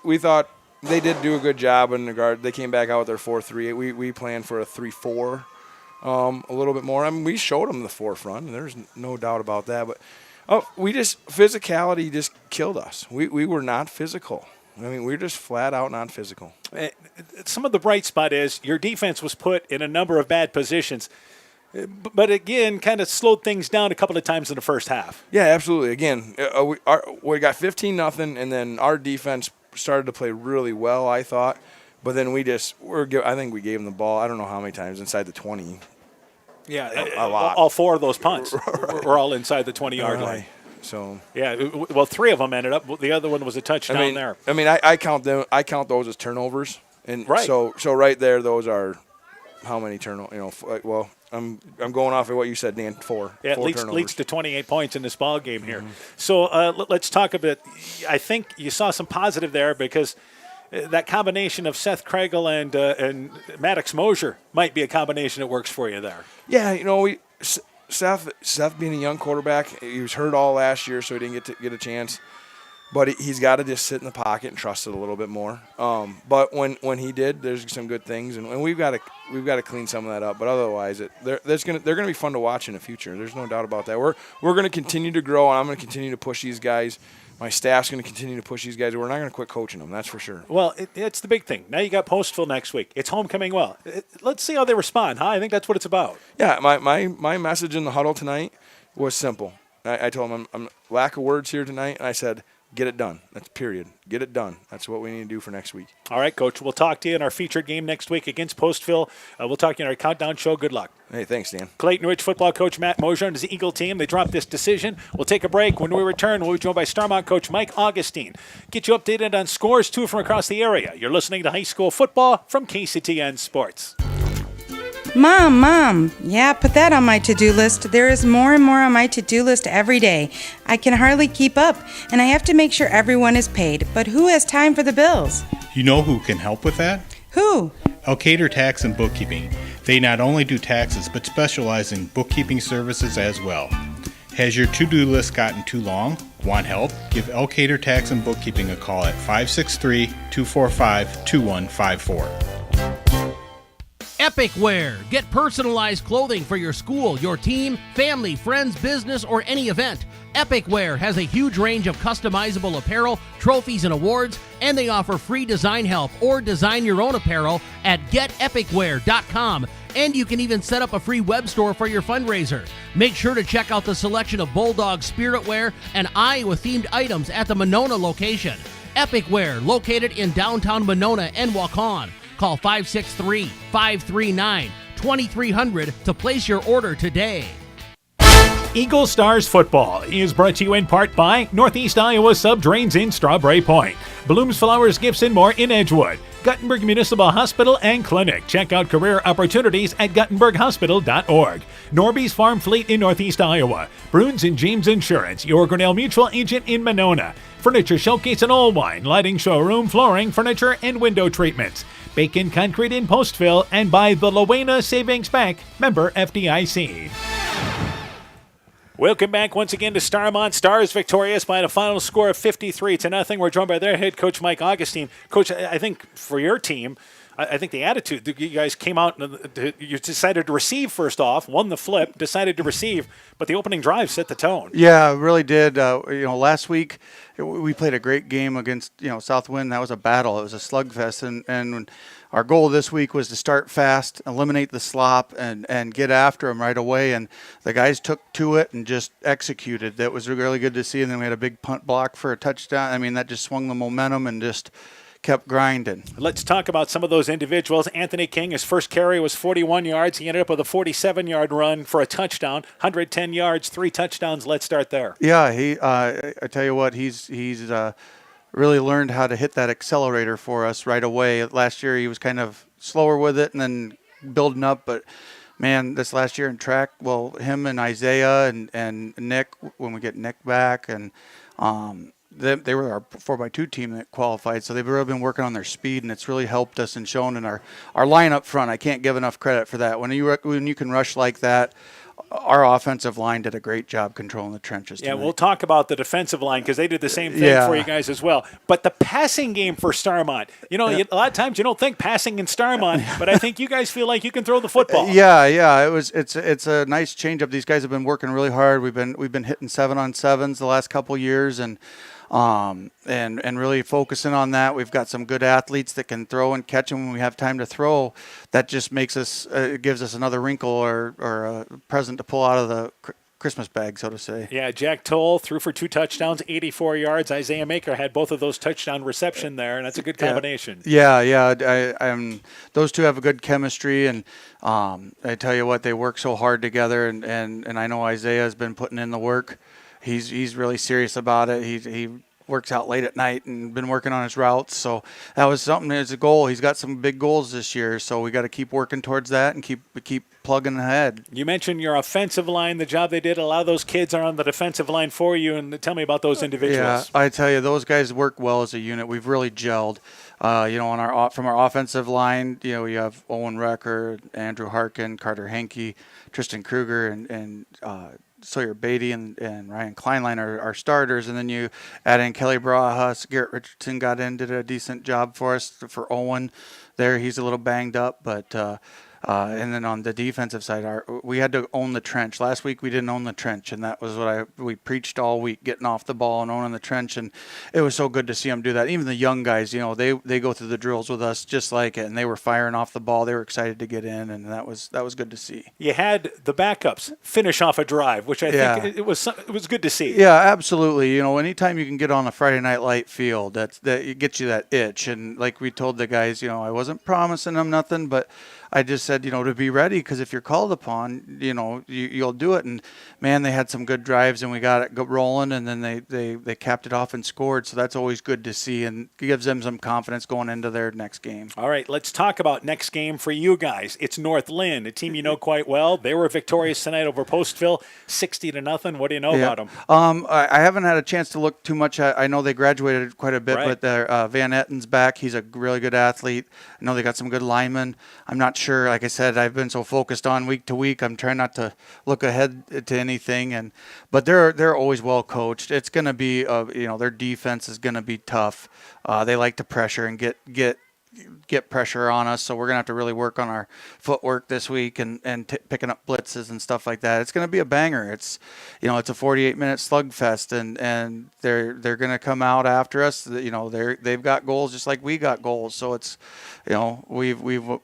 We thought they did do a good job in regard. They came back out with their 4-3. We planned for a 3-4, a little bit more. I mean, we showed them the forefront, and there's no doubt about that. But Oh, physicality just killed us. We were not physical. I mean, we were just flat out not physical. Some of the bright spot is your defense was put in a number of bad positions, but again, kind of slowed things down a couple of times in the first half. Yeah, absolutely. Again, we got 15-0, and then our defense started to play really well, I thought. But then I think we gave them the ball, I don't know how many times, inside the 20. Yeah, a lot. All 4 of those punts were all inside the 20-yard line. So yeah, well, 3 of them ended up. The other one was a touchdown there. I mean, I count them. I count those as turnovers, and right. So right there, those are how many turnovers? Well, I'm going off of what you said, Dan. 4. Yeah, 4 leads to 28 points in this ball game here. So let's talk a bit. I think you saw some positive there because that combination of Seth Kregel and Maddox Mosier might be a combination that works for you there. Yeah, Seth being a young quarterback, he was hurt all last year, so he didn't get a chance. But he's got to just sit in the pocket and trust it a little bit more. But when he did, there's some good things, and we've got to clean some of that up. But otherwise, they're going to be fun to watch in the future. There's no doubt about that. We're going to continue to grow, and I'm going to continue to push these guys. My staff's going to continue to push these guys. We're not going to quit coaching them, that's for sure. Well, it's the big thing. Now you got Postville next week. It's homecoming well. Let's see how they respond, huh? I think that's what it's about. Yeah, my message in the huddle tonight was simple. I told them I'm lack of words here tonight, and I said, get it done. That's period. Get it done. That's what we need to do for next week. All right, Coach. We'll talk to you in our featured game next week against Postville. We'll talk to you in our countdown show. Good luck. Hey, thanks, Dan. Clayton Ridge football coach Matt Mosier and his Eagle team. They dropped this decision. We'll take a break. When we return, we'll be joined by Starmont coach Mike Augustine. Get you updated on scores, too, from across the area. You're listening to high school football from KCTN Sports. Mom, yeah, put that on my to-do list. There is more and more on my to-do list every day. I can hardly keep up, and I have to make sure everyone is paid. But who has time for the bills? You know who can help with that? Who? Elkader Tax and Bookkeeping. They not only do taxes, but specialize in bookkeeping services as well. Has your to-do list gotten too long? Want help? Give Elkader Tax and Bookkeeping a call at 563-245-2154. Epic Wear. Get personalized clothing for your school, your team, family, friends, business, or any event. Epic Wear has a huge range of customizable apparel, trophies, and awards, and they offer free design help or design your own apparel at getepicwear.com. And you can even set up a free web store for your fundraiser. Make sure to check out the selection of Bulldog Spirit Wear and Iowa-themed items at the Monona location. Epic Wear, located in downtown Monona and Waukon. Call 563-539-2300 to place your order today. Eagle Stars football is brought to you in part by Northeast Iowa Subdrains in Strawberry Point, Blooms Flowers Gifts and More in Edgewood, Guttenberg Municipal Hospital and Clinic. Check out career opportunities at guttenberghospital.org. Norby's Farm Fleet in Northeast Iowa, Bruins and James Insurance, your Grinnell Mutual agent in Monona, Furniture Showcase and Allwine, Lighting Showroom, Flooring, Furniture, and Window Treatments, Bacon Concrete in Postville, and by the Lowena Savings Bank, member FDIC. Welcome back once again to Starmont. Stars victorious by the final score of 53-0. We're joined by their head coach, Mike Augustine. Coach, I think for your team, I think the attitude, you guys came out and you decided to receive first off, won the flip, decided to receive, but the opening drive set the tone. Yeah, it really did. Last week we played a great game against, Southwind. That was a battle. It was a slugfest, and our goal this week was to start fast, eliminate the slop, and get after them right away. And the guys took to it and just executed. That was really good to see. And then we had a big punt block for a touchdown. I mean, that just swung the momentum and just kept grinding. Let's talk about some of those individuals. Anthony King, his first carry was 41 yards. He ended up with a 47-yard run for a touchdown, 110 yards, 3 touchdowns. Let's start there. Yeah, I tell you what, he's really learned how to hit that accelerator for us right away. Last year he was kind of slower with it and then building up, but man, this last year in track, well, him and Isaiah and Nick, when we get Nick back, and they were our 4x2 team that qualified, so they've really been working on their speed, and it's really helped us and shown in our line up front. I can't give enough credit for that. When you can rush like that, our offensive line did a great job controlling the trenches Yeah, tonight. we'll talk about the defensive line because they did the same thing for you guys as well. But the passing game for Starmont, a lot of times you don't think passing in Starmont, but I think you guys feel like you can throw the football. It's a nice changeup. These guys have been working really hard. We've been hitting 7-on-7s the last couple years, and really focusing on that. We've got some good athletes that can throw and catch them when we have time to throw. That just makes us gives us another wrinkle or a present to pull out of the Christmas bag, so to say. Yeah, Jack Toll threw for 2 touchdowns, 84 yards. Isaiah Maker had both of those touchdown reception there, and that's a good combination. Those two have a good chemistry, and I tell you what, they work so hard together, and I know Isaiah has been putting in the work. He's really serious about it. He works out late at night and been working on his routes. So that was something as a goal. He's got some big goals this year, so we got to keep working towards that and keep plugging ahead. You mentioned your offensive line, the job they did. A lot of those kids are on the defensive line for you, and tell me about those individuals. Yeah, I tell you, those guys work well as a unit. We've really gelled. From our offensive line, we have Owen Recker, Andrew Harkin, Carter Henke, Tristan Kruger, and Sawyer Beatty and Ryan Kleinlein are our starters, and then you add in Kelly Barajas. Garrett Richardson got in, did a decent job for us. For Owen there, he's a little banged up, but and then on the defensive side, we had to own the trench. Last week we didn't own the trench, and that was what we preached all week, getting off the ball and owning the trench, and it was so good to see them do that. Even the young guys, they go through the drills with us just like it, and they were firing off the ball. They were excited to get in, and that was good to see. You had the backups finish off a drive, which I think it was good to see. Yeah, absolutely. Anytime you can get on a Friday night light field, that it gets you that itch. And like we told the guys, I wasn't promising them nothing, but I just said, to be ready, because if you're called upon, you'll do it. And man, they had some good drives, and we got it rolling, and then they capped it off and scored. So that's always good to see, and gives them some confidence going into their next game. All right, let's talk about next game for you guys. It's North Lynn, a team you know quite well. They were victorious tonight over Postville, 60-0. What do you know about them? I haven't had a chance to look too much. I know they graduated quite a bit, right. But Van Etten's back. He's a really good athlete. I know they got some good linemen. I'm not sure. Like I said, I've been so focused on week to week. I'm trying not to look ahead to anything. But they're always well coached. It's going to be their defense is going to be tough. They like to pressure and get pressure on us, so we're gonna have to really work on our footwork this week and picking up blitzes and stuff like that. It's gonna be a banger. It's it's a 48-minute slugfest, and they're gonna come out after us. They've got goals just like we got goals, so it's we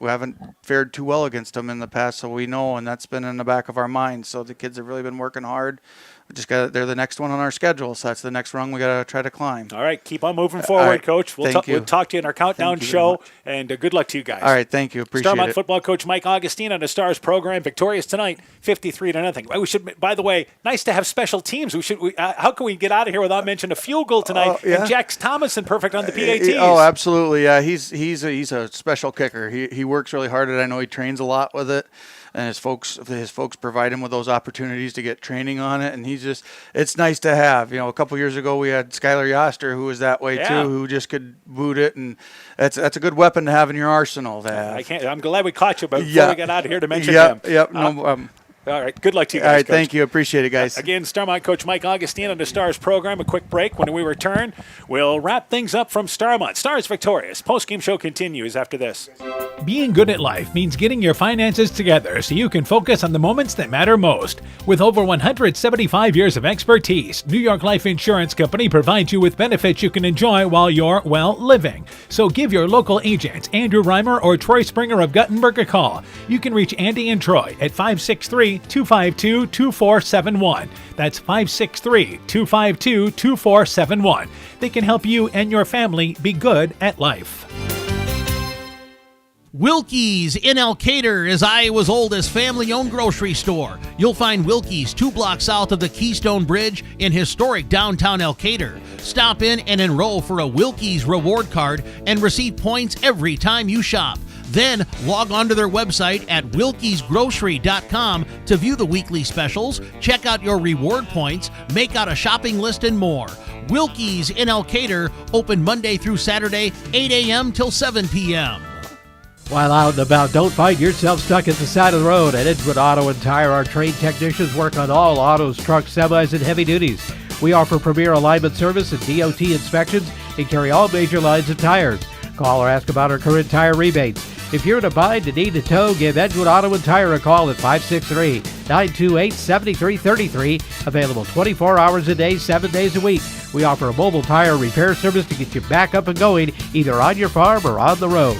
haven't fared too well against them in the past, so we know, and that's been in the back of our minds. So the kids have really been working hard. They're the next one on our schedule, so that's the next rung we got to try to climb. All right, keep on moving forward, right, Coach. We'll talk to you in our countdown show, and good luck to you guys. All right, thank you. Appreciate Starmont it. football coach Mike Augustine on the Stars program, victorious tonight, 53-0. We should, by the way, nice to have special teams. How can we get out of here without mentioning a field goal tonight? And Jax Thomason, perfect on the PATs. Oh, absolutely. Yeah, he's a special kicker. He works really hard at it. I know he trains a lot with it. And his folks provide him with those opportunities to get training on it, and it's nice to have. A couple years ago we had Skylar Yoster, who was that way too, who just could boot it, and that's a good weapon to have in your arsenal. I'm glad we caught you, but before we get out of here to mention him. All right, good luck to you guys. All right, Coach. thank you. Appreciate it, guys. Again, Starmont coach Mike Augustine on the Stars program. A quick break. When we return, we'll wrap things up from Starmont. Stars victorious. Post-game show continues after this. Being good at life means getting your finances together so you can focus on the moments that matter most. With over 175 years of expertise, New York Life Insurance Company provides you with benefits you can enjoy while you're, living. So give your local agents, Andrew Reimer or Troy Springer of Guttenberg, a call. You can reach Andy and Troy at 563-252-2471. That's 563-252-2471. They can help you and your family be good at life. Wilkie's in Elkader is Iowa's oldest family-owned grocery store. You'll find Wilkie's 2 blocks south of the Keystone Bridge in historic downtown Elkader. Stop in and enroll for a Wilkie's reward card and receive points every time you shop. Then log on to their website at wilkiesgrocery.com to view the weekly specials, check out your reward points, make out a shopping list, and more. Wilkie's in Elkader, open Monday through Saturday, 8 a.m. till 7 p.m. While out and about, don't find yourself stuck at the side of the road. At Edgewood Auto and Tire, our trained technicians work on all autos, trucks, semis, and heavy duties. We offer premier alignment service and DOT inspections and carry all major lines of tires. Call or ask about our current tire rebates. If you're in a bind and need a tow, give Edgewood Auto and Tire a call at 563-928-7333. Available 24 hours a day, 7 days a week. We offer a mobile tire repair service to get you back up and going, either on your farm or on the road.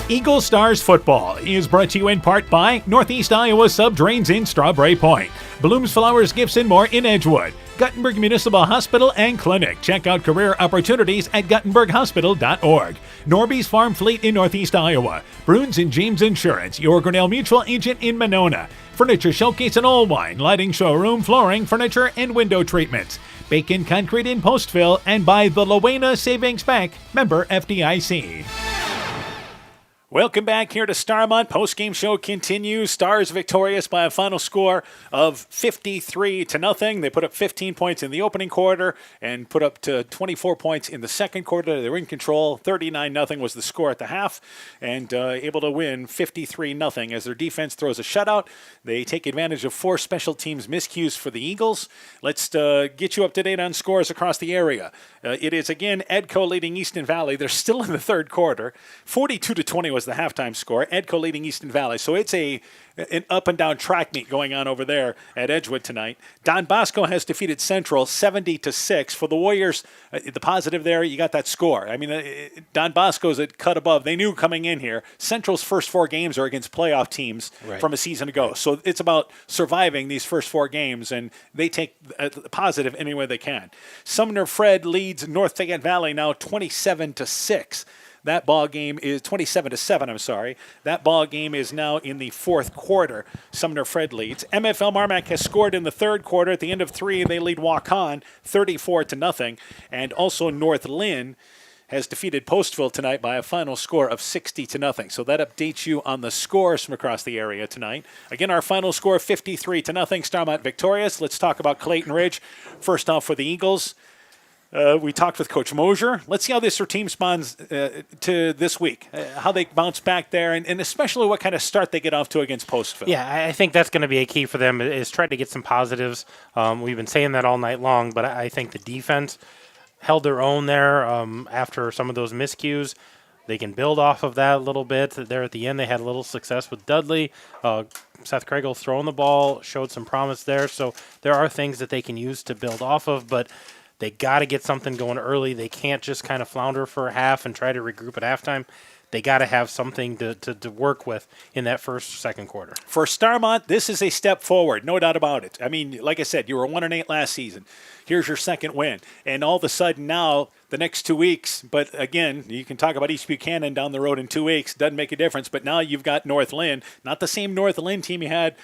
Eagle Stars football is brought to you in part by Northeast Iowa Subdrains in Strawberry Point, Bloom's Flowers Gifts and More in Edgewood, Guttenberg Municipal Hospital and Clinic. Check out career opportunities at guttenberghospital.org. Norby's Farm Fleet in Northeast Iowa, Bruins and James Insurance, your Grinnell Mutual agent in Monona, Furniture Showcase and Old Wine, Lighting Showroom, Flooring, Furniture, and Window Treatments, Bacon Concrete in Postville, and by the Lowena Savings Bank, member FDIC. Welcome back here to Starmont. Post-game show continues. Stars victorious by a final score of 53-0. They put up 15 points in the opening quarter and put up to 24 points in the second quarter. They were in control. 39-0 was the score at the half, and able to win 53-0 as their defense throws a shutout. They take advantage of 4 special teams miscues for the Eagles. Let's get you up to date on scores across the area. It is again Edco leading Easton Valley. They're still in the third quarter. 42-20 was the halftime score. Edco leading Easton Valley. So it's an up and down track meet going on over there at Edgewood tonight. Don Bosco has defeated Central 70-6. For the Warriors, the positive there, you got that score. I mean, Don Bosco's a cut above. They knew coming in here, Central's first 4 games are against playoff teams from a season ago. So it's about surviving these first 4 games, and they take the positive any way they can. Sumner Fred leads North Fayette Valley now 27-6. That ball game is 27-7. I'm sorry. That ball game is now in the fourth quarter. Sumner Fred leads. MFL Marmac has scored in the third quarter. At the end of 3, they lead Waukon 34-0. And also North Lynn has defeated Postville tonight by a final score of 60-0. So that updates you on the scores from across the area tonight. Again, our final score 53-0. Starmont victorious. Let's talk about Clayton Ridge. First off for the Eagles. We talked with Coach Mosier. Let's see how this team responds to this week, how they bounce back there, and especially what kind of start they get off to against Postville. Yeah, I think that's going to be a key for them is try to get some positives. We've been saying that all night long, but I think the defense held their own there after some of those miscues. They can build off of that a little bit. There at the end, they had a little success with Dudley. Seth Kregel throwing the ball showed some promise there. So there are things that they can use to build off of, but they got to get something going early. They can't just kind of flounder for a half and try to regroup at halftime. They got to have something to work with in that first, second quarter. For Starmont, this is a step forward, no doubt about it. I mean, like I said, you were 1-8 last season. Here's your second win. And all of a sudden now, the next 2 weeks, but again, you can talk about East Buchanan down the road in 2 weeks. Doesn't make a difference. But now you've got North Lynn, not the same North Lynn team you had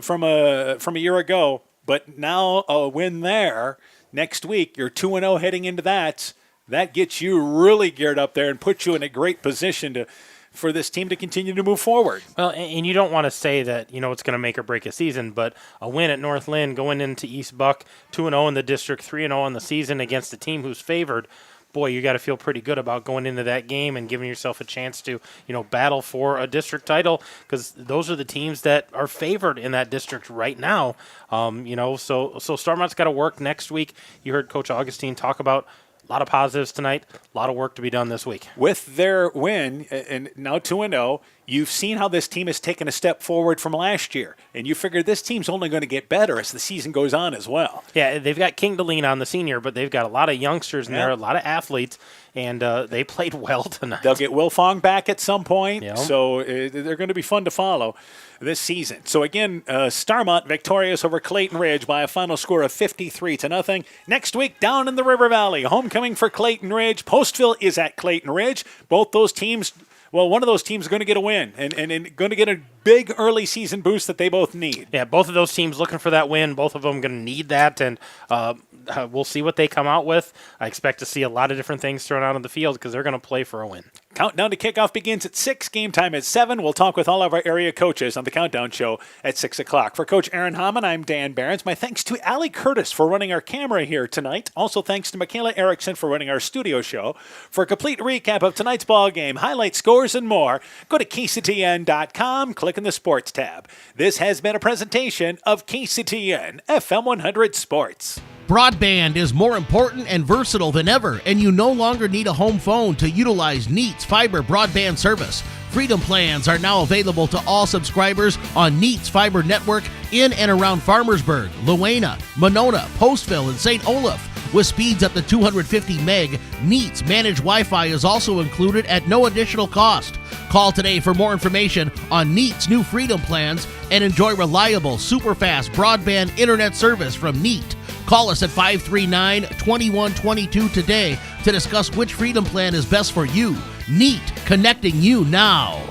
from a year ago, but now a win there. Next week, you're 2-0 heading into that. That gets you really geared up there and puts you in a great position for this team to continue to move forward. Well, and you don't want to say that, it's going to make or break a season, but a win at North Lynn going into East Buck, 2-0 in the district, 3-0 in the season against a team who's favored. Boy, you got to feel pretty good about going into that game and giving yourself a chance to, battle for a district title, because those are the teams that are favored in that district right now. So Starmont's got to work next week. You heard Coach Augustine talk about a lot of positives tonight, a lot of work to be done this week. With their win, and now 2-0, you've seen how this team has taken a step forward from last year, and you figure this team's only going to get better as the season goes on as well. Yeah, they've got King to lean on, the senior, but they've got a lot of youngsters in there, a lot of athletes, and they played well tonight. They'll get Will Fong back at some point, so they're going to be fun to follow this season. So again, Starmont victorious over Clayton Ridge by a final score of 53-0. Next week, down in the River Valley, homecoming for Clayton Ridge. Postville is at Clayton Ridge. Both those teams, well, one of those teams is going to get a win and going to get a big early season boost that they both need. Yeah, both of those teams looking for that win. Both of them going to need that, and we'll see what they come out with. I expect to see a lot of different things thrown out on the field because they're going to play for a win. Countdown to kickoff begins at 6. Game time at 7. We'll talk with all of our area coaches on the Countdown Show at 6 o'clock. For Coach Aaron Hamann, I'm Dan Behrens. My thanks to Allie Curtis for running our camera here tonight. Also thanks to Michaela Erickson for running our studio show. For a complete recap of tonight's ball game, highlight scores, and more, go to KCTN.com, click in the Sports tab. This has been a presentation of KCTN FM 100 Sports. Broadband is more important and versatile than ever, and you no longer need a home phone to utilize Neat's fiber broadband service. Freedom plans are now available to all subscribers on Neat's fiber network in and around Farmersburg, Luena, Monona, Postville, and St. Olaf. With speeds up to 250 meg, Neat's managed Wi-Fi is also included at no additional cost. Call today for more information on Neat's new Freedom plans and enjoy reliable, super-fast broadband internet service from Neat. Call us at 539-2122 today to discuss which Freedom plan is best for you. Neat, connecting you now.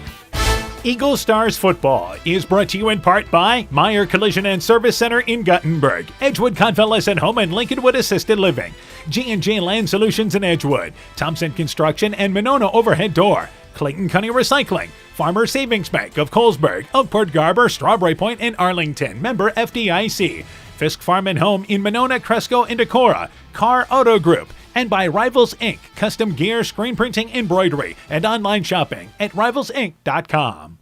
Eagle Stars football is brought to you in part by Meyer Collision and Service Center in Guttenberg, Edgewood Convalescent Home and Lincolnwood Assisted Living, G&J Land Solutions in Edgewood, Thompson Construction and Monona Overhead Door, Clayton County Recycling, Farmer Savings Bank of Colesburg, Oakport Garber, Strawberry Point, and Arlington, member FDIC, Fisk Farm and Home in Monona, Cresco, and Decorah, Carr Auto Group, and by Rivals Inc., custom gear, screen printing, embroidery, and online shopping at rivalsinc.com.